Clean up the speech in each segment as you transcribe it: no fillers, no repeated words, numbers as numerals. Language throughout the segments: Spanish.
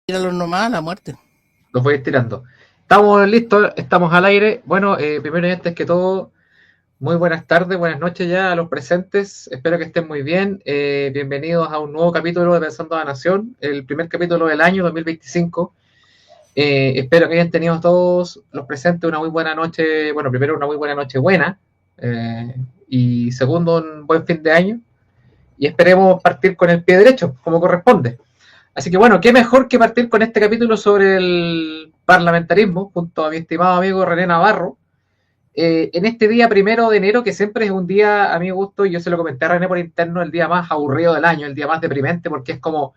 Tíralo nomás a la muerte. Los voy estirando. Estamos listos, estamos al aire. Bueno, primero y antes que todo, muy buenas tardes, buenas noches ya a los presentes. Espero que estén muy bien. Bienvenidos a un nuevo capítulo de Pensando a la Nación, el primer capítulo del año 2025. Espero que hayan tenido todos los presentes una muy buena noche. Bueno, primero una muy buena noche buena. Y segundo, un buen fin de año. Y esperemos partir con el pie derecho, como corresponde. Así que bueno, qué mejor que partir con este capítulo sobre el parlamentarismo, junto a mi estimado amigo René Navarro, en este día 1 de enero, que siempre es un día, a mi gusto, y yo se lo comenté a René por interno, el día más aburrido del año, el día más deprimente, porque es como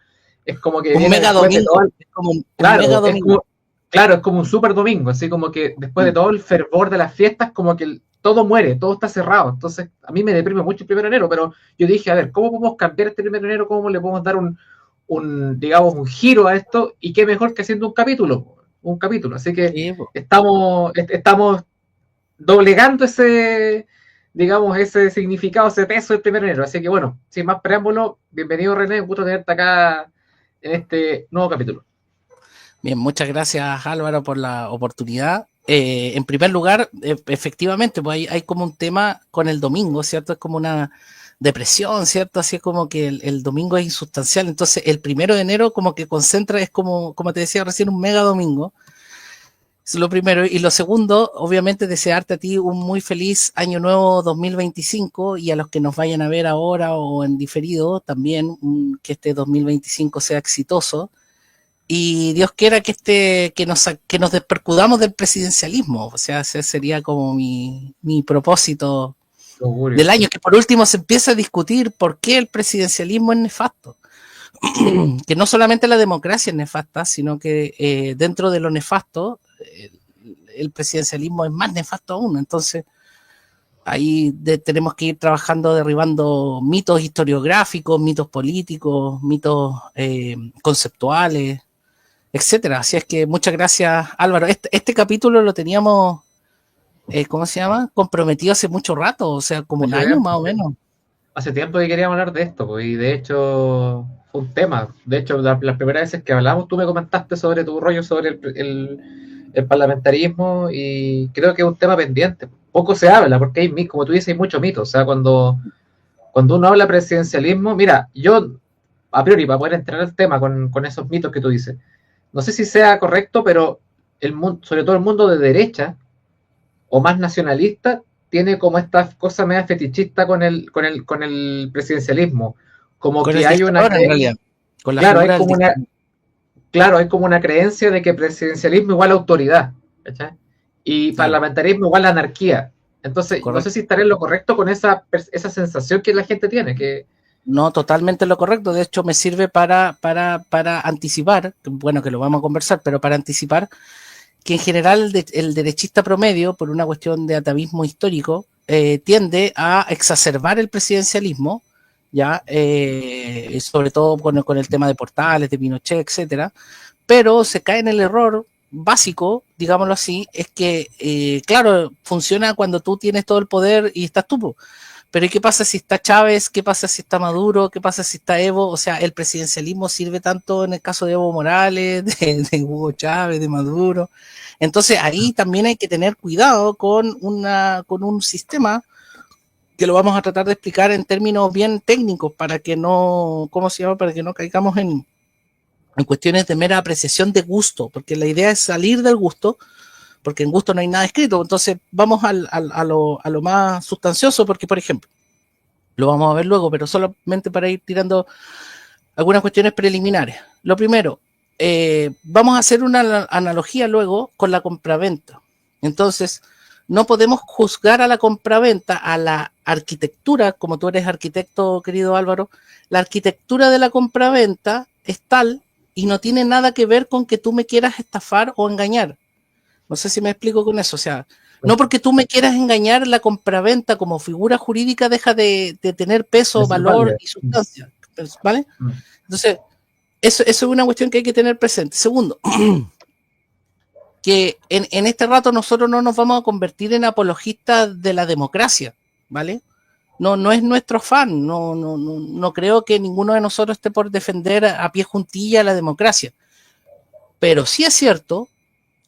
que Un viene mega después de todo domingo. el, Es como un mega claro, domingo. claro, es como un super domingo, así como que después de Mm. todo el fervor de las fiestas, como que todo muere, todo está cerrado. Entonces, a mí me deprime mucho el 1 de enero, pero yo dije, a ver, ¿cómo podemos cambiar este 1 de enero? ¿Cómo le podemos dar digamos, un giro a esto? Y qué mejor que haciendo un capítulo. Así que Sí, po. estamos doblegando digamos, ese significado, ese peso del 1 de enero. Así que bueno, sin más preámbulo, bienvenido René, un gusto tenerte acá en este nuevo capítulo. Bien, muchas gracias Álvaro por la oportunidad. En primer lugar, efectivamente, pues hay como un tema con el domingo, ¿cierto? Es como una depresión, ¿cierto? Así es como que el domingo es insustancial. Entonces, el 1 de enero como que concentra, es como te decía recién, un mega domingo. Es lo primero. Y lo segundo, obviamente, desearte a ti un muy feliz año nuevo 2025 y a los que nos vayan a ver ahora o en diferido también que este 2025 sea exitoso. Y Dios quiera que nos despercudamos del presidencialismo. O sea, ese sería como mi propósito del Augurio. año, que por último se empieza a discutir por qué el presidencialismo es nefasto. Que no solamente la democracia es nefasta, sino que dentro de lo nefasto, el presidencialismo es más nefasto aún. Entonces, ahí tenemos que ir trabajando, derribando mitos historiográficos, mitos políticos, mitos conceptuales, etcétera. Así es que muchas gracias, Álvaro. Este capítulo lo teníamos, ¿cómo se llama? Comprometido hace mucho rato, o sea, como un Mucho año más o tiempo. menos. Hace tiempo que queríamos hablar de esto, pues, y de hecho fue un tema. De hecho, las primeras veces que hablamos, tú me comentaste sobre tu rollo sobre el parlamentarismo y creo que es un tema pendiente. Poco se habla, porque como tú dices, hay mucho mito. O sea, cuando uno habla presidencialismo, mira, yo, a priori, para poder entrar al tema con esos mitos que tú dices, no sé si sea correcto, pero sobre todo el mundo de derecha, o más nacionalista, tiene como esta cosa media fetichista con el presidencialismo. Como Con el que hay una dictador, en realidad, con la claro, figura del dictador. hay como una creencia de que presidencialismo igual a autoridad, ¿cachai? Y Claro, parlamentarismo igual a anarquía. Entonces, no sé correcto. si estaré en lo correcto con esa sensación que la gente tiene, que No totalmente lo correcto, de hecho me sirve para anticipar, bueno que lo vamos a conversar, pero para anticipar que en general el derechista promedio, por una cuestión de atavismo histórico, tiende a exacerbar el presidencialismo, ya sobre todo con el tema de Portales, de Pinochet, etcétera, pero se cae en el error básico, digámoslo así, es que, claro, funciona cuando tú tienes todo el poder y estás tú. Pero ¿y qué pasa si está Chávez? ¿Qué pasa si está Maduro? ¿Qué pasa si está Evo? O sea, el presidencialismo sirve tanto en el caso de Evo Morales, de Hugo Chávez, de Maduro. Entonces ahí también hay que tener cuidado con un sistema que lo vamos a tratar de explicar en términos bien técnicos para que no, ¿cómo se llama? Para que no caigamos en cuestiones de mera apreciación de gusto, porque la idea es salir del gusto, porque en gusto no hay nada escrito. Entonces vamos a lo más sustancioso, porque por ejemplo, lo vamos a ver luego, pero solamente para ir tirando algunas cuestiones preliminares. Lo primero, vamos a hacer una analogía luego con la compraventa. Entonces, no podemos juzgar a la compraventa, a la arquitectura, como tú eres arquitecto, querido Álvaro, la arquitectura de la compraventa es tal y no tiene nada que ver con que tú me quieras estafar o engañar. No sé si me explico con eso. O sea, no porque tú me quieras engañar, la compraventa como figura jurídica deja de tener peso, es valor válida. y sustancia. ¿Vale? Mm. Entonces, eso es una cuestión que hay que tener presente. Segundo, que en este rato nosotros no nos vamos a convertir en apologistas de la democracia, ¿vale? No es nuestro fan, no creo que ninguno de nosotros esté por defender a pie juntilla la democracia. Pero sí es cierto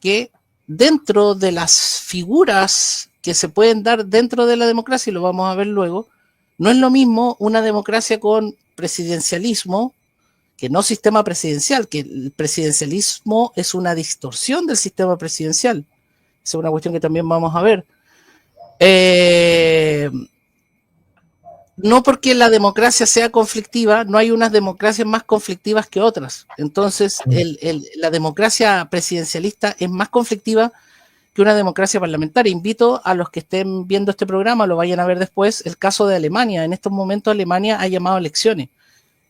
que dentro de las figuras que se pueden dar dentro de la democracia, y lo vamos a ver luego, no es lo mismo una democracia con presidencialismo que no sistema presidencial, que el presidencialismo es una distorsión del sistema presidencial. Esa es una cuestión que también vamos a ver. No porque la democracia sea conflictiva, no hay unas democracias más conflictivas que otras. Entonces, la democracia presidencialista es más conflictiva que una democracia parlamentaria. Invito a los que estén viendo este programa, lo vayan a ver después, el caso de Alemania. En estos momentos Alemania ha llamado a elecciones.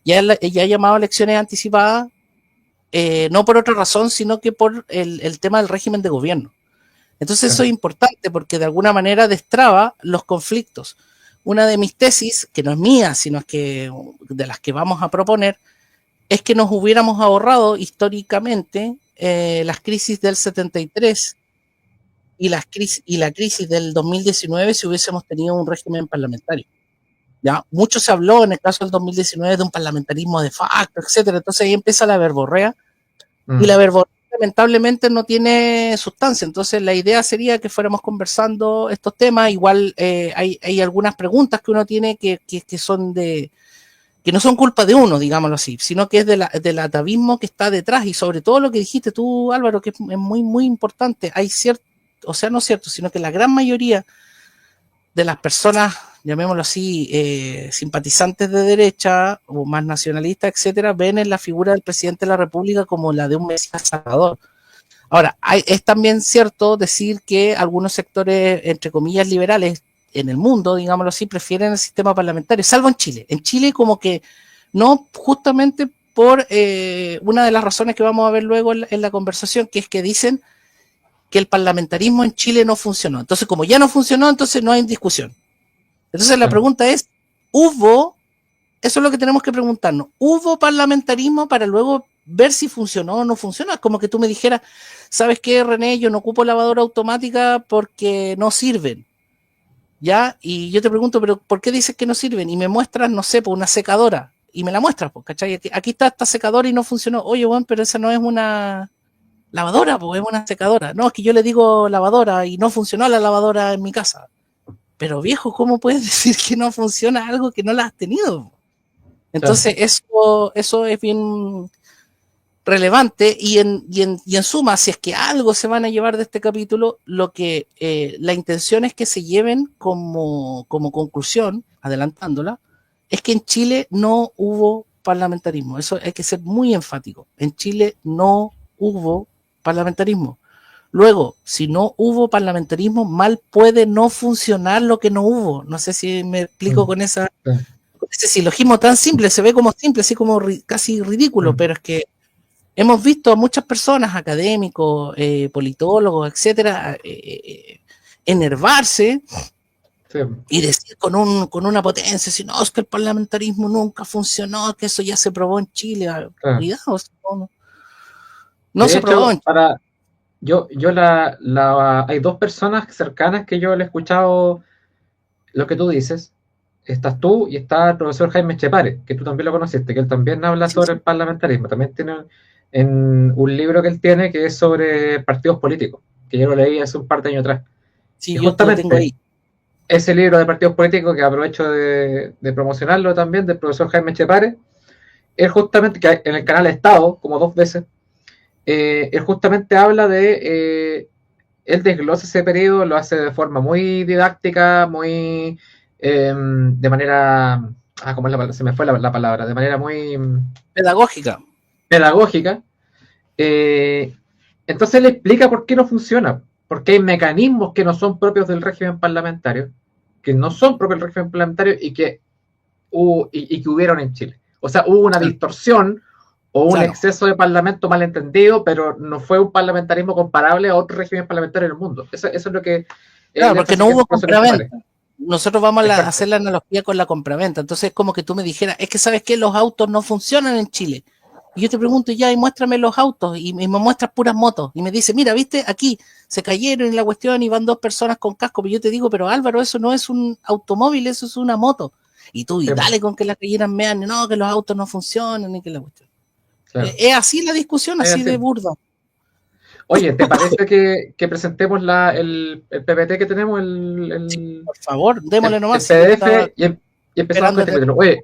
Ya ha llamado a elecciones anticipadas, no por otra razón, sino que por el tema del régimen de gobierno. Entonces eso es importante porque de alguna manera destraba los conflictos. Una de mis tesis, que no es mía, sino es que de las que vamos a proponer, es que nos hubiéramos ahorrado históricamente las crisis del 73 y la crisis del 2019 si hubiésemos tenido un régimen parlamentario. ¿Ya? Mucho se habló en el caso del 2019 de un parlamentarismo de facto, etcétera. Entonces ahí empieza la verborrea y la verborrea lamentablemente no tiene sustancia. Entonces la idea sería que fuéramos conversando estos temas. Igual hay algunas preguntas que uno tiene que son que no son culpa de uno, digámoslo así, sino que es del atavismo que está detrás, y sobre todo lo que dijiste tú, Álvaro, que es muy, muy importante. Hay cierto, o sea, no cierto, sino que la gran mayoría de las personas, llamémoslo así, simpatizantes de derecha o más nacionalistas, etcétera, ven en la figura del presidente de la República como la de un Mesías salvador. Ahora, es también cierto decir que algunos sectores, entre comillas, liberales en el mundo, digámoslo así, prefieren el sistema parlamentario, salvo en Chile. En Chile como que no, justamente por una de las razones que vamos a ver luego en la conversación, que es que dicen que el parlamentarismo en Chile no funcionó. Entonces, como ya no funcionó, entonces no hay discusión. Entonces la pregunta es, ¿hubo? Eso es lo que tenemos que preguntarnos. ¿Hubo parlamentarismo para luego ver si funcionó o no funcionó? Es como que tú me dijeras, ¿sabes qué, René? Yo no ocupo lavadora automática porque no sirven. ¿Ya? Y yo te pregunto, ¿pero por qué dices que no sirven? Y me muestras, no sé, pues una secadora. Y me la muestras, pues, ¿cachai? Aquí está esta secadora y no funcionó. Oye, bueno, pero esa no es una lavadora, pues es una secadora. No, es que yo le digo lavadora y no funcionó la lavadora en mi casa. Pero viejo, ¿cómo puedes decir que no funciona algo que no la has tenido? Entonces, eso es bien relevante y en suma, si es que algo se van a llevar de este capítulo, lo que la intención es que se lleven como conclusión, adelantándola, es que en Chile no hubo parlamentarismo. Eso hay que ser muy enfático. En Chile no hubo parlamentarismo. Luego, si no hubo parlamentarismo, mal puede no funcionar lo que no hubo. No sé si me explico con ese silogismo tan simple. Se ve como simple, así como casi ridículo, pero es que hemos visto a muchas personas, académicos, politólogos, etcétera, enervarse y decir con una potencia, si no, es que el parlamentarismo nunca funcionó, que eso ya se probó en Chile. Cuidado, no se probó en Chile. Hay dos personas cercanas que yo le he escuchado lo que tú dices. Estás tú y está el profesor Jaime Chepare, que tú también lo conociste, que él también habla sobre el parlamentarismo. También tiene en un libro que él tiene que es sobre partidos políticos, que yo lo leí hace un par de años atrás. Sí, y justamente lo tengo ahí. Ese libro de partidos políticos, que aprovecho de promocionarlo también, del profesor Jaime Chepare, él justamente, que en el canal ha estado como 2 veces, él justamente habla de, él desglosa ese periodo, lo hace de forma muy didáctica, muy, de manera, ¿cómo es la palabra? Se me fue la palabra, de manera muy pedagógica. Entonces él explica por qué no funciona, porque hay mecanismos que no son propios del régimen parlamentario, que no son propios del régimen parlamentario y que hubieron en Chile. O sea, hubo una distorsión o un exceso de parlamento malentendido, pero no fue un parlamentarismo comparable a otro régimen parlamentario en el mundo. Eso es lo que... Claro, porque no hubo compraventa. Nosotros vamos a hacer la analogía con la compraventa. Entonces es como que tú me dijeras, es que ¿sabes qué? Los autos no funcionan en Chile. Y yo te pregunto, ya, y muéstrame los autos, y me muestras puras motos. Y me dice, mira, viste, aquí se cayeron en la cuestión y van 2 personas con casco. Pero yo te digo, pero Álvaro, eso no es un automóvil, eso es una moto. Y tú, y dale con que la cayeran, vean, no, que los autos no funcionan, ni que la cuestión. Claro. Es así la discusión, así de burdo. Oye, ¿te parece que presentemos el PPT que tenemos, Por favor, démosle el nomás, si yo estaba PDF y empezamos con esperando este desde... capítulo? Oye,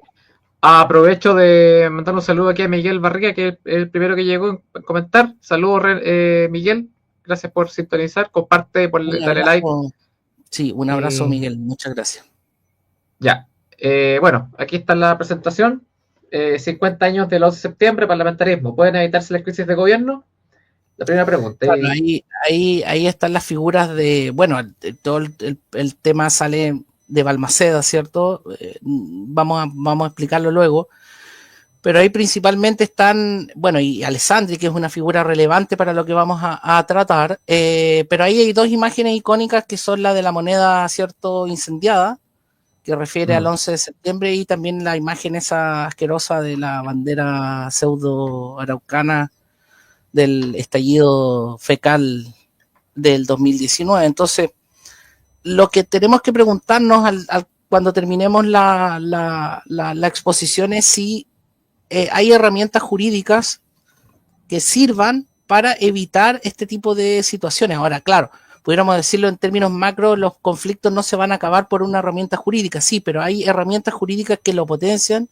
aprovecho de mandar un saludo aquí a Miguel Barriga, que es el primero que llegó a comentar. Saludos, Miguel. Gracias por sintonizar. Comparte, Un dale like. abrazo, sí, un abrazo, Y Miguel, muchas gracias. ya. Bueno, aquí está la presentación. 50 años del 11 de septiembre, parlamentarismo. ¿Pueden evitarse las crisis de gobierno? La primera pregunta. Claro, ahí están las figuras de, bueno, todo el tema sale de Balmaceda, ¿cierto? Vamos a explicarlo luego, pero ahí principalmente están, bueno, y Alessandri, que es una figura relevante para lo que vamos a tratar, pero ahí hay dos imágenes icónicas que son la de la moneda, ¿cierto?, incendiada, que refiere al 11 de septiembre, y también la imagen esa asquerosa de la bandera pseudo araucana del estallido fecal del 2019. Entonces, lo que tenemos que preguntarnos cuando terminemos la exposición es si hay herramientas jurídicas que sirvan para evitar este tipo de situaciones. Ahora, claro, pudiéramos decirlo en términos macro, los conflictos no se van a acabar por una herramienta jurídica, sí, pero hay herramientas jurídicas que lo potencian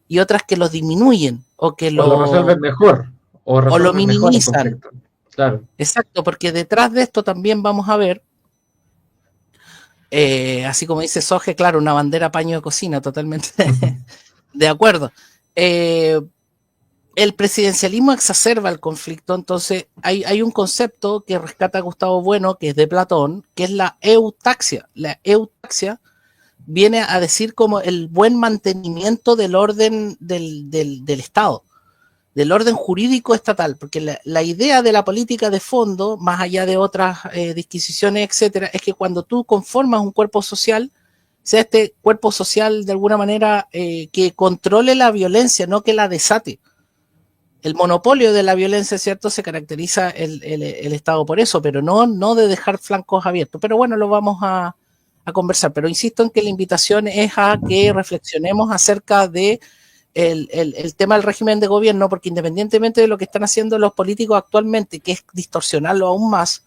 y otras que lo disminuyen O lo resuelven mejor, o o lo resuelven mejor el minimizan. conflicto. Claro. Exacto, porque detrás de esto también vamos a ver, así como dice Soge, claro, una bandera paño de cocina, totalmente de acuerdo. El presidencialismo exacerba el conflicto, entonces hay un concepto que rescata Gustavo Bueno, que es de Platón, que es la eutaxia. La eutaxia viene a decir como el buen mantenimiento del orden del Estado, del orden jurídico estatal, porque la idea de la política de fondo, más allá de otras disquisiciones, etcétera, es que cuando tú conformas un cuerpo social, sea este cuerpo social de alguna manera que controle la violencia, no que la desate. El monopolio de la violencia, ¿cierto? Se caracteriza el Estado por eso, pero no de dejar flancos abiertos. Pero bueno, lo vamos a conversar. Pero insisto en que la invitación es a que reflexionemos acerca de el tema del régimen de gobierno, porque independientemente de lo que están haciendo los políticos actualmente, que es distorsionarlo aún más,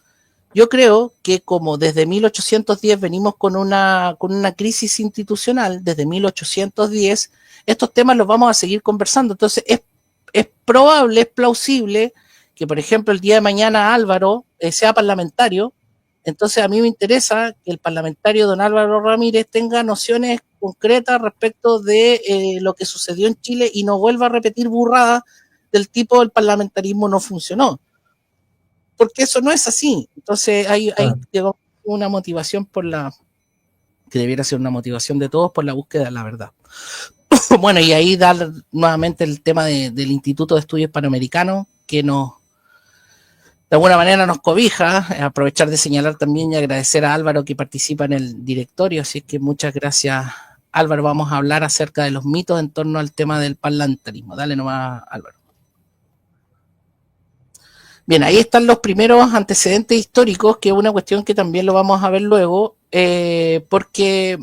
yo creo que como desde 1810 venimos con una crisis institucional, desde 1810, estos temas los vamos a seguir conversando. Entonces es probable, es plausible que, por ejemplo, el día de mañana Álvaro sea parlamentario. Entonces a mí me interesa que el parlamentario don Álvaro Ramírez tenga nociones concretas respecto de lo que sucedió en Chile y no vuelva a repetir burradas del tipo el parlamentarismo no funcionó. Porque eso no es así. Entonces hay una motivación que debiera ser una motivación de todos por la búsqueda de la verdad. Bueno, y ahí dar nuevamente el tema del Instituto de Estudios Panamericanos, que de alguna manera nos cobija, aprovechar de señalar también y agradecer a Álvaro que participa en el directorio, así es que muchas gracias, Álvaro. Vamos a hablar acerca de los mitos en torno al tema del parlamentarismo. Dale nomás, Álvaro. Bien, ahí están los primeros antecedentes históricos, que es una cuestión que también lo vamos a ver luego, porque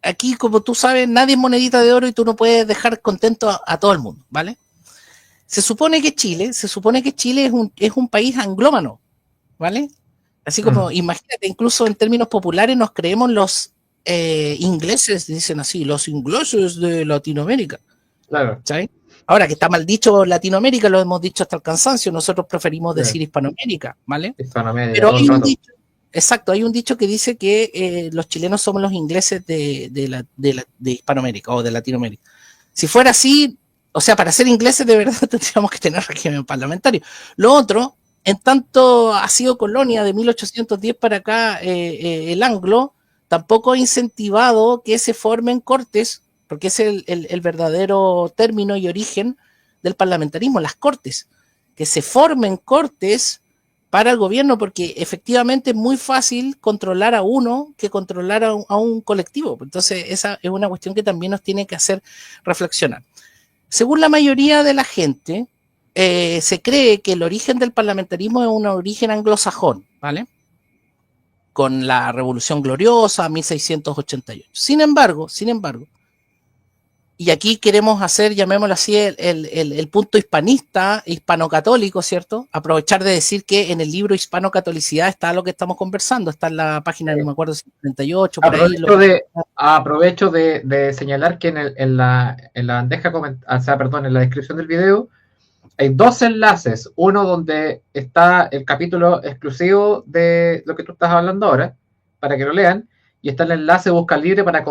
aquí, como tú sabes, nadie es monedita de oro y tú no puedes dejar contento a todo el mundo, ¿vale? Se supone que Chile es un país anglómano, ¿vale? Así como, imagínate, incluso en términos populares nos creemos los ingleses, dicen así, los ingleses de Latinoamérica. Claro. ¿Sabes? Ahora que está mal dicho Latinoamérica, lo hemos dicho hasta el cansancio, nosotros preferimos decir Hispanoamérica, ¿vale? Hispanoamérica, Pero todo hay el un rato. dicho, exacto, hay un dicho que dice que los chilenos somos los ingleses de Hispanoamérica o de Latinoamérica. Si fuera así, o sea, para ser ingleses de verdad tendríamos que tener régimen parlamentario. Lo otro, en tanto ha sido colonia de 1810 para acá el anglo, tampoco ha incentivado que se formen cortes, porque es el verdadero término y origen del parlamentarismo, las cortes, que se formen cortes para el gobierno, porque efectivamente es muy fácil controlar a uno que controlar a un colectivo. Entonces, esa es una cuestión que también nos tiene que hacer reflexionar. Según la mayoría de la gente, se cree que el origen del parlamentarismo es un origen anglosajón, ¿vale? Con la Revolución Gloriosa, 1688. Sin embargo, Y aquí queremos hacer, llamémoslo así, el punto hispanista, hispano-católico, ¿cierto? Aprovechar de decir que en el libro Hispano-Catolicidad está lo que estamos conversando, está en la página, no me acuerdo, 38, por ahí. Aprovecho de señalar que en la bandeja, o sea, perdón, en la descripción del video, hay dos enlaces. Uno donde está el capítulo exclusivo de lo que tú estás hablando ahora, para que lo lean. Y está el enlace Busca Libre para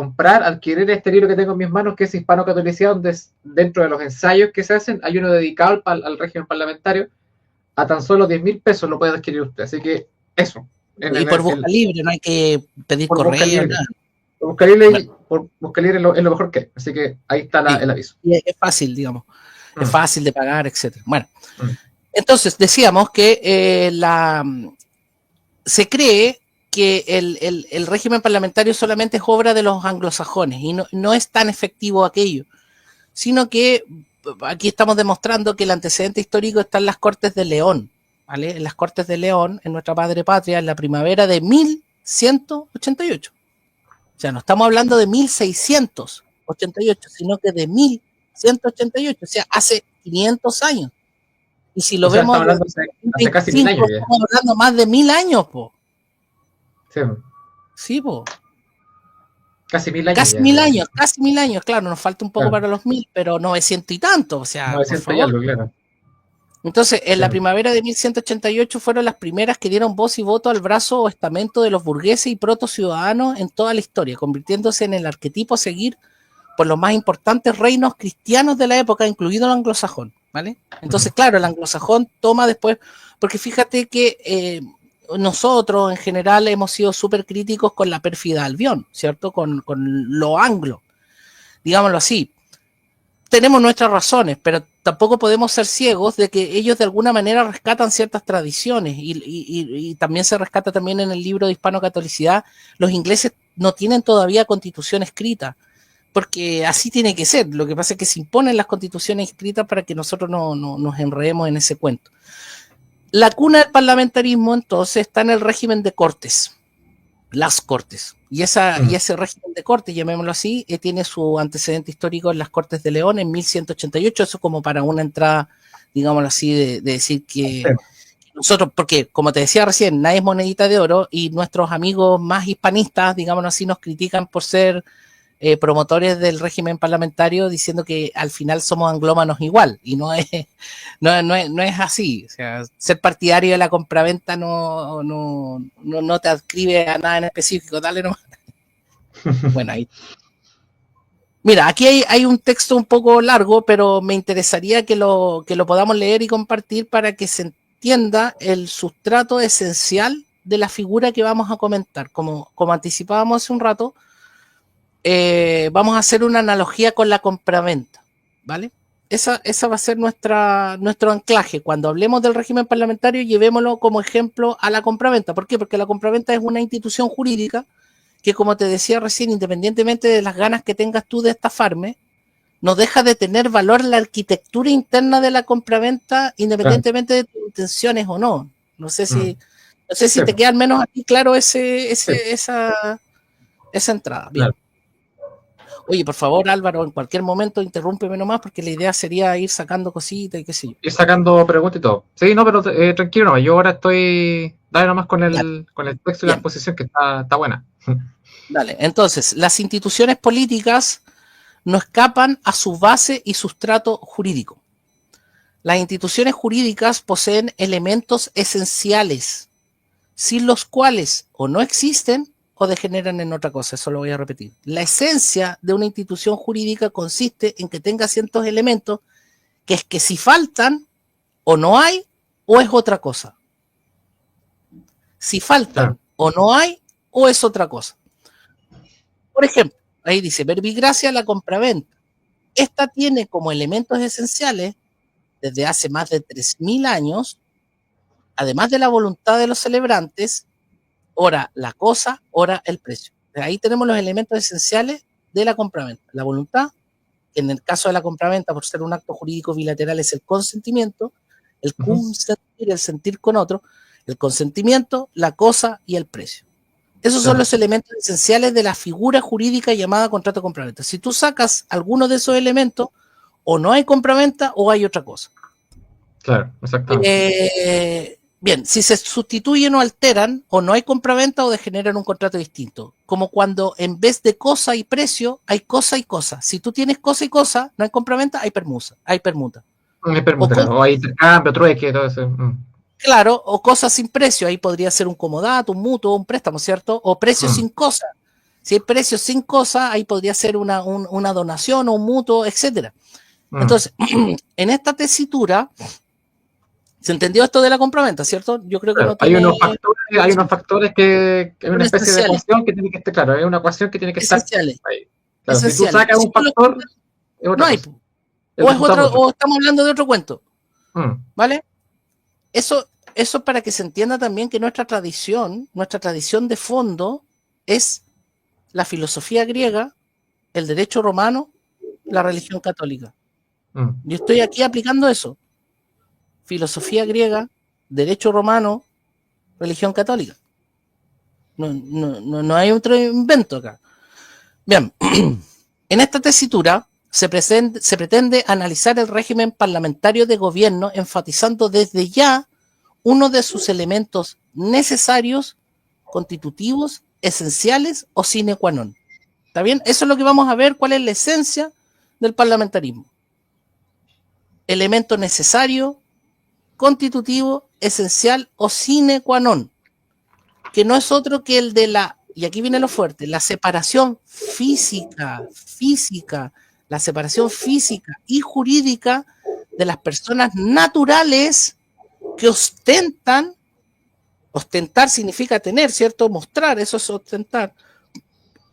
adquirir este libro que tengo en mis manos, que es Hispano-Catolicidad, donde dentro de los ensayos que se hacen, hay uno dedicado al régimen parlamentario. A tan solo 10.000 pesos lo puede adquirir usted. Así que eso. Y por Busca Libre, no hay que pedir correo, nada. Busca Libre es lo mejor que hay. Así que ahí está el aviso. Y es fácil, digamos. Es fácil de pagar, etc. Bueno, entonces decíamos que se cree que el régimen parlamentario solamente es obra de los anglosajones y no es tan efectivo aquello, sino que aquí estamos demostrando que el antecedente histórico está en las Cortes de León, ¿vale? En las Cortes de León, en nuestra madre patria, en la primavera de 1188. O sea, no estamos hablando de 1688, sino que de 1188, o sea, hace 500 años. Y si lo vemos, estamos hablando hace casi 1000 años. Estamos hablando más de 1000 años, po. Sí. Sí, po. Casi 1000 años. Casi 1000 años, casi 1000 años, claro, nos falta un poco para los 1000, pero 900 y tanto, o sea, 900 y algo, claro. Entonces, en la primavera de 1188 fueron las primeras que dieron voz y voto al brazo o estamento de los burgueses y proto-ciudadanos en toda la historia, convirtiéndose en el arquetipo a seguir por los más importantes reinos cristianos de la época, incluido el anglosajón, ¿vale? Entonces, claro, el anglosajón toma después, porque fíjate que nosotros en general hemos sido súper críticos con la pérfida Albión, ¿cierto? Con lo anglo, digámoslo así. Tenemos nuestras razones, pero tampoco podemos ser ciegos de que ellos de alguna manera rescatan ciertas tradiciones y también se rescata también en el libro de Hispano-Catolicidad. Los ingleses no tienen todavía constitución escrita, porque así tiene que ser. Lo que pasa es que se imponen las constituciones escritas para que nosotros no nos enredemos en ese cuento. La cuna del parlamentarismo entonces está en el régimen de cortes, las cortes. Y ese régimen de cortes, llamémoslo así, tiene su antecedente histórico en las Cortes de León en 1188, eso como para una entrada, digámoslo así, de decir que nosotros, porque como te decía recién, nadie es monedita de oro y nuestros amigos más hispanistas, digámoslo así, nos critican por ser promotores del régimen parlamentario diciendo que al final somos anglómanos igual, y no es así. O sea, ser partidario de la compraventa no te adscribe a nada en específico, dale nomás. Bueno, ahí. Mira, aquí hay un texto un poco largo, pero me interesaría que lo podamos leer y compartir para que se entienda el sustrato esencial de la figura que vamos a comentar. Como anticipábamos hace un rato, vamos a hacer una analogía con la compraventa, ¿vale? Esa va a ser nuestro anclaje. Cuando hablemos del régimen parlamentario, llevémoslo como ejemplo a la compraventa. ¿Por qué? Porque la compraventa es una institución jurídica que, como te decía recién, independientemente de las ganas que tengas tú de estafarme, no deja de tener valor la arquitectura interna de la compraventa, independientemente de tus intenciones o no. No sé si te queda al menos aquí claro esa entrada. Bien. Claro. Oye, por favor, Álvaro, en cualquier momento interrúmpeme nomás, porque la idea sería ir sacando cositas y qué sé yo. Ir sacando preguntas y todo. Sí, no, pero tranquilo, no, yo ahora estoy... Dale nomás con el texto y la exposición, que está buena. Dale, entonces, las instituciones políticas no escapan a su base y sustrato jurídico. Las instituciones jurídicas poseen elementos esenciales, sin los cuales o no existen o degeneran en otra cosa. Eso lo voy a repetir. La esencia de una institución jurídica consiste en que tenga ciertos elementos que es que si faltan o no hay o es otra cosa. Si faltan o no hay o es otra cosa. Por ejemplo, ahí dice verbigracia la compraventa. Esta tiene como elementos esenciales desde hace más de 3000 años, además de la voluntad de los celebrantes, ora la cosa, ora el precio. Ahí tenemos los elementos esenciales de la compraventa. La voluntad, que en el caso de la compraventa, por ser un acto jurídico bilateral, es el consentimiento, el consentir, el sentir con otro, el consentimiento, la cosa y el precio. Esos son los elementos esenciales de la figura jurídica llamada contrato de compraventa. Si tú sacas alguno de esos elementos, o no hay compraventa o hay otra cosa. Claro, exactamente. Bien, si se sustituyen o alteran, o no hay compraventa o degeneran un contrato distinto. Como cuando en vez de cosa y precio, hay cosa y cosa. Si tú tienes cosa y cosa, no hay compraventa, hay permuta. Hay permuta, o hay intercambio, trueque, todo eso. Claro, o cosas sin precio, ahí podría ser un comodato, un mutuo, un préstamo, ¿cierto? O precio sin cosa. Si hay precio sin cosa, ahí podría ser una donación o un mutuo, etcétera. Entonces, en esta tesitura, ¿se entendió esto de la compraventa, cierto? Yo creo que claro, no tiene... hay unos factores que es una especie de ecuación que tiene que estar, claro, es una ecuación que tiene que estar ahí. Claro, si tú sacas un factor, es otra no hay, cosa. O estamos hablando de otro cuento, ¿vale? Eso para que se entienda también que nuestra tradición de fondo es la filosofía griega, el derecho romano, la religión católica. Yo estoy aquí aplicando eso. Filosofía griega, derecho romano, religión católica. No hay otro invento acá. Bien, en esta tesitura se pretende analizar el régimen parlamentario de gobierno, enfatizando desde ya uno de sus elementos necesarios, constitutivos, esenciales o sine qua non. ¿Está bien? Eso es lo que vamos a ver, cuál es la esencia del parlamentarismo. Elemento necesario, constitutivo, esencial o sine qua non, que no es otro que el de y aquí viene lo fuerte, la separación física y jurídica de las personas naturales que ostentar significa tener, ¿cierto? Mostrar, eso es ostentar,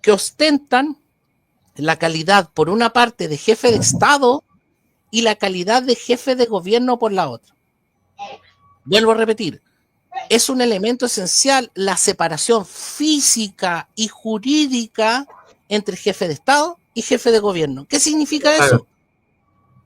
que ostentan la calidad por una parte de jefe de Estado y la calidad de jefe de gobierno por la otra. Vuelvo a repetir, es un elemento esencial la separación física y jurídica entre jefe de Estado y jefe de gobierno. ¿Qué significa eso?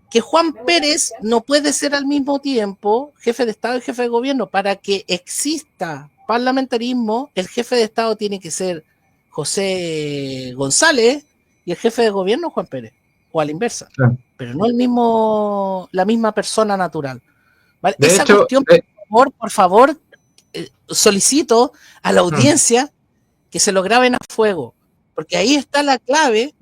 Que Juan Pérez no puede ser al mismo tiempo jefe de Estado y jefe de gobierno. Para que exista parlamentarismo, el jefe de Estado tiene que ser José González y el jefe de gobierno Juan Pérez, o a la inversa, pero no la misma persona natural. ¿Vale? Esa hecho, cuestión, por favor, solicito a la audiencia que se lo graben a fuego, porque ahí está la clave,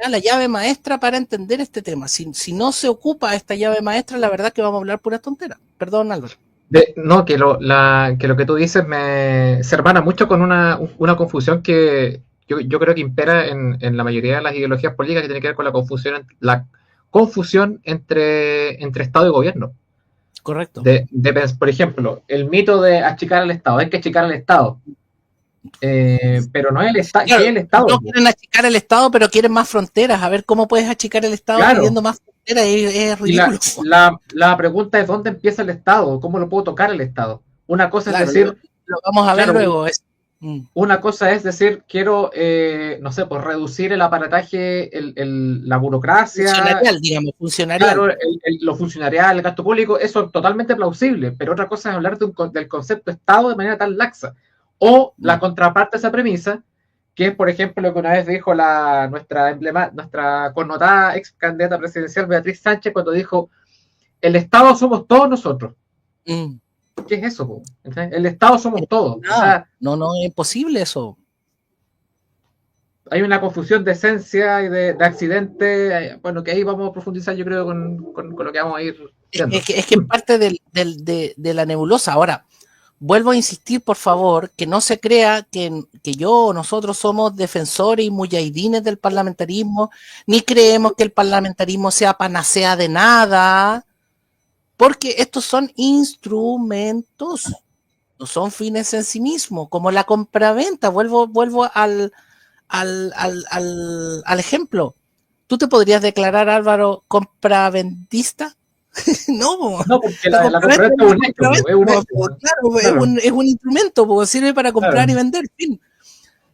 la llave maestra para entender este tema. Si no se ocupa esta llave maestra, la verdad es que vamos a hablar puras tonteras. Perdón, Álvaro. Que lo que tú dices se hermana mucho con una confusión que yo creo que impera en la mayoría de las ideologías políticas, que tiene que ver con la confusión entre Estado y gobierno. Correcto. Por ejemplo, el mito de achicar al Estado. Hay que achicar al Estado. Pero no es el Estado. Claro, ¿qué es el Estado? No quieren achicar el Estado, pero quieren más fronteras. A ver cómo puedes achicar el Estado pidiendo más fronteras. Es ridículo. La pregunta es: ¿dónde empieza el Estado? ¿Cómo lo puedo tocar el Estado? Una cosa es decir. Lo vamos a ver luego. Una cosa es decir, quiero, no sé, pues reducir el aparataje, la burocracia. Funcionarial. Claro, lo funcionarial, el gasto público, eso es totalmente plausible, pero otra cosa es hablar del concepto Estado de manera tan laxa. O la contraparte de esa premisa, que es, por ejemplo, lo que una vez dijo nuestra connotada ex candidata presidencial Beatriz Sánchez, cuando dijo: el Estado somos todos nosotros. ¿Qué es eso? El Estado somos todos. No, es imposible eso. Hay una confusión de esencia y de accidente, bueno, que ahí vamos a profundizar, yo creo, con lo que vamos a ir viendo. Es que es parte de la nebulosa. Ahora, vuelvo a insistir, por favor, que no se crea que yo o nosotros somos defensores y muyahidines del parlamentarismo, ni creemos que el parlamentarismo sea panacea de nada, porque estos son instrumentos, no son fines en sí mismos, como la compraventa. Vuelvo al ejemplo. ¿Tú te podrías declarar, Álvaro, compravendista? No, porque la compraventa es un instrumento, porque sirve para comprar y vender. Fin.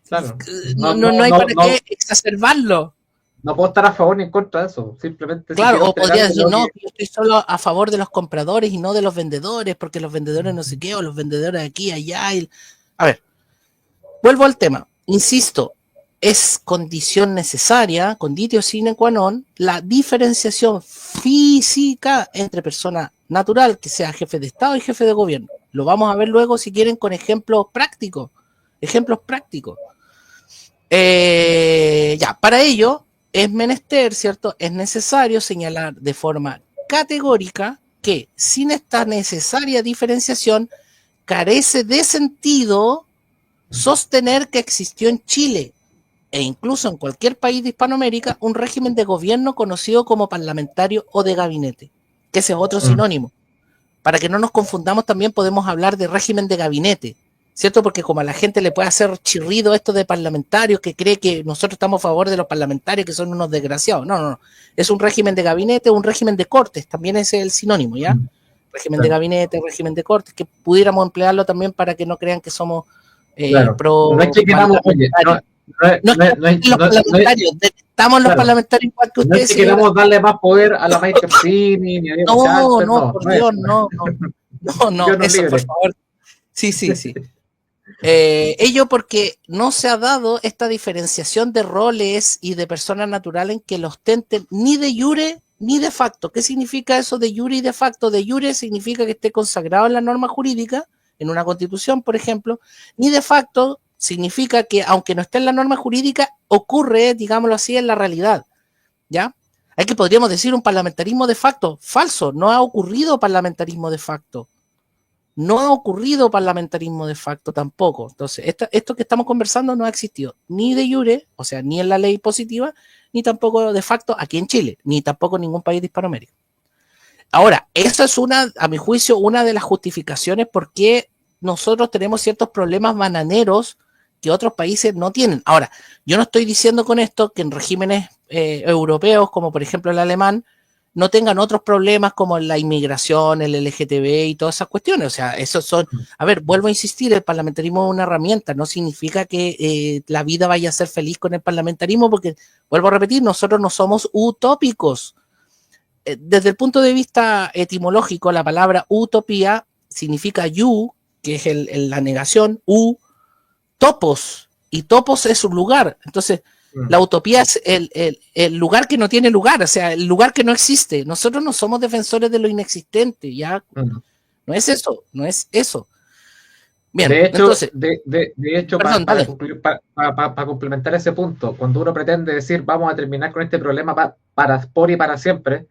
Claro. No hay para qué exacerbarlo. No puedo estar a favor ni en contra de eso, simplemente. Claro, o podría decir, no, yo estoy solo a favor de los compradores y no de los vendedores, porque los vendedores no sé qué, o los vendedores aquí, allá. A ver, vuelvo al tema, insisto, es condición necesaria, conditio sine qua non, la diferenciación física entre persona natural, que sea jefe de Estado y jefe de gobierno. Lo vamos a ver luego, si quieren, con ejemplos prácticos. Ya, para ello es menester, ¿cierto? Es necesario señalar de forma categórica que sin esta necesaria diferenciación carece de sentido sostener que existió en Chile e incluso en cualquier país de Hispanoamérica un régimen de gobierno conocido como parlamentario o de gabinete, que ese es otro sinónimo. Para que no nos confundamos, también podemos hablar de régimen de gabinete, ¿cierto? Porque como a la gente le puede hacer chirrido esto de parlamentarios, que cree que nosotros estamos a favor de los parlamentarios, que son unos desgraciados. No. Es un régimen de gabinete, un régimen de cortes, también ese es el sinónimo, ¿ya? Régimen de gabinete, régimen de cortes, que pudiéramos emplearlo también para que no crean que somos pro... No es que queramos, oye, los parlamentarios, detestamos los parlamentarios igual que ustedes. No es que queramos darle más poder a la Maite Orsini, ni a Diego Chalper, no, por Dios, no, eso, por favor. Sí. Ello porque no se ha dado esta diferenciación de roles y de personas naturales que lo ostenten ni de jure ni de facto. ¿Qué significa eso de jure y de facto? De jure significa que esté consagrado en la norma jurídica, en una constitución, por ejemplo, ni de facto significa que, aunque no esté en la norma jurídica, ocurre, digámoslo así, en la realidad, ¿ya? Hay que podríamos decir un parlamentarismo de facto. Falso, no ha ocurrido parlamentarismo de facto. No ha ocurrido parlamentarismo de facto tampoco. Entonces, esto que estamos conversando no ha existido ni de jure, o sea, ni en la ley positiva, ni tampoco de facto aquí en Chile, ni tampoco en ningún país de Hispanoamérica. Ahora, eso es a mi juicio, una de las justificaciones por qué nosotros tenemos ciertos problemas bananeros que otros países no tienen. Ahora, yo no estoy diciendo con esto que en regímenes europeos, como por ejemplo el alemán, no tengan otros problemas como la inmigración, el LGTB y todas esas cuestiones. O sea, esos son... A ver, vuelvo a insistir, el parlamentarismo es una herramienta, no significa que la vida vaya a ser feliz con el parlamentarismo, porque, vuelvo a repetir, nosotros no somos utópicos. Desde el punto de vista etimológico, la palabra utopía significa you, que es la negación, topos, y topos es un lugar. Entonces, la utopía es el lugar que no tiene lugar, o sea, el lugar que no existe. Nosotros no somos defensores de lo inexistente, ¿ya? No es eso. Bien, de hecho, entonces... Perdón, para complementar ese punto, cuando uno pretende decir vamos a terminar con este problema por y para siempre,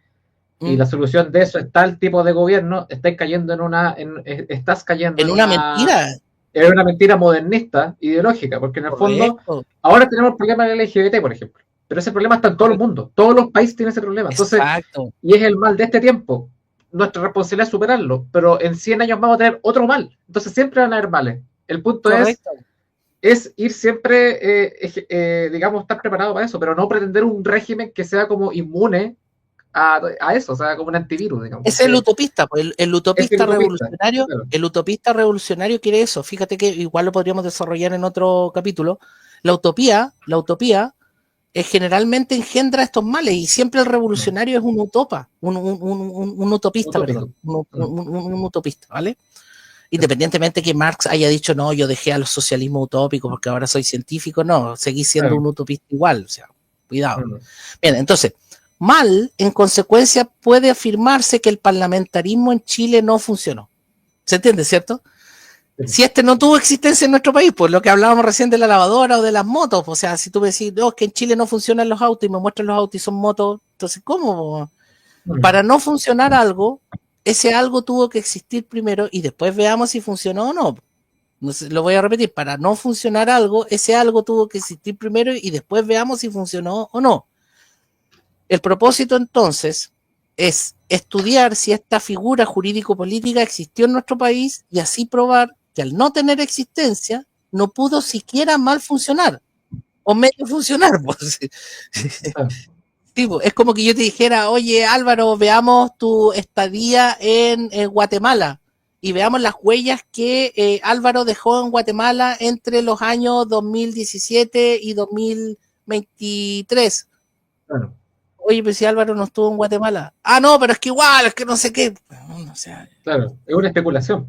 y la solución de eso es tal tipo de gobierno, estás cayendo en una mentira. Es una mentira modernista, ideológica, porque en el fondo, ahora tenemos el problema del LGBT, por ejemplo, pero ese problema está en todo el mundo, todos los países tienen ese problema. Entonces, y es el mal de este tiempo. Nuestra responsabilidad es superarlo, pero en 100 años vamos a tener otro mal. Entonces siempre van a haber males. El punto es ir siempre, digamos, estar preparado para eso, pero no pretender un régimen que sea como inmune a eso, o sea, como un antivirus, digamos. Es el utopista, pues el utopista revolucionario, claro. El utopista revolucionario quiere eso. Fíjate que igual lo podríamos desarrollar en otro capítulo. La utopía generalmente engendra estos males, y siempre el revolucionario es un utopista, perdón, un utopista, ¿vale? Independientemente que Marx haya dicho, no, yo dejé a los socialismos utópicos porque ahora soy científico, no, seguí siendo un utopista igual, o sea, cuidado. Bien, entonces, mal, en consecuencia, puede afirmarse que el parlamentarismo en Chile no funcionó. ¿Se entiende, cierto? Si no tuvo existencia en nuestro país, pues lo que hablábamos recién de la lavadora o de las motos, o sea, si tú me decís, no, que en Chile no funcionan los autos y me muestran los autos y son motos, entonces, ¿cómo? Para no funcionar algo, ese algo tuvo que existir primero y después veamos si funcionó o no. Lo voy a repetir, para no funcionar algo, ese algo tuvo que existir primero y después veamos si funcionó o no. El propósito entonces es estudiar si esta figura jurídico-política existió en nuestro país y así probar que al no tener existencia no pudo siquiera mal funcionar o medio funcionar. Pues. Es como que yo te dijera, oye Álvaro, veamos tu estadía en Guatemala y veamos las huellas que Álvaro dejó en Guatemala entre los años 2017 y 2023. Claro. Oye, pero si Álvaro no estuvo en Guatemala. Ah, no, pero es que igual, es que no sé qué. No, o sea, claro, es una especulación.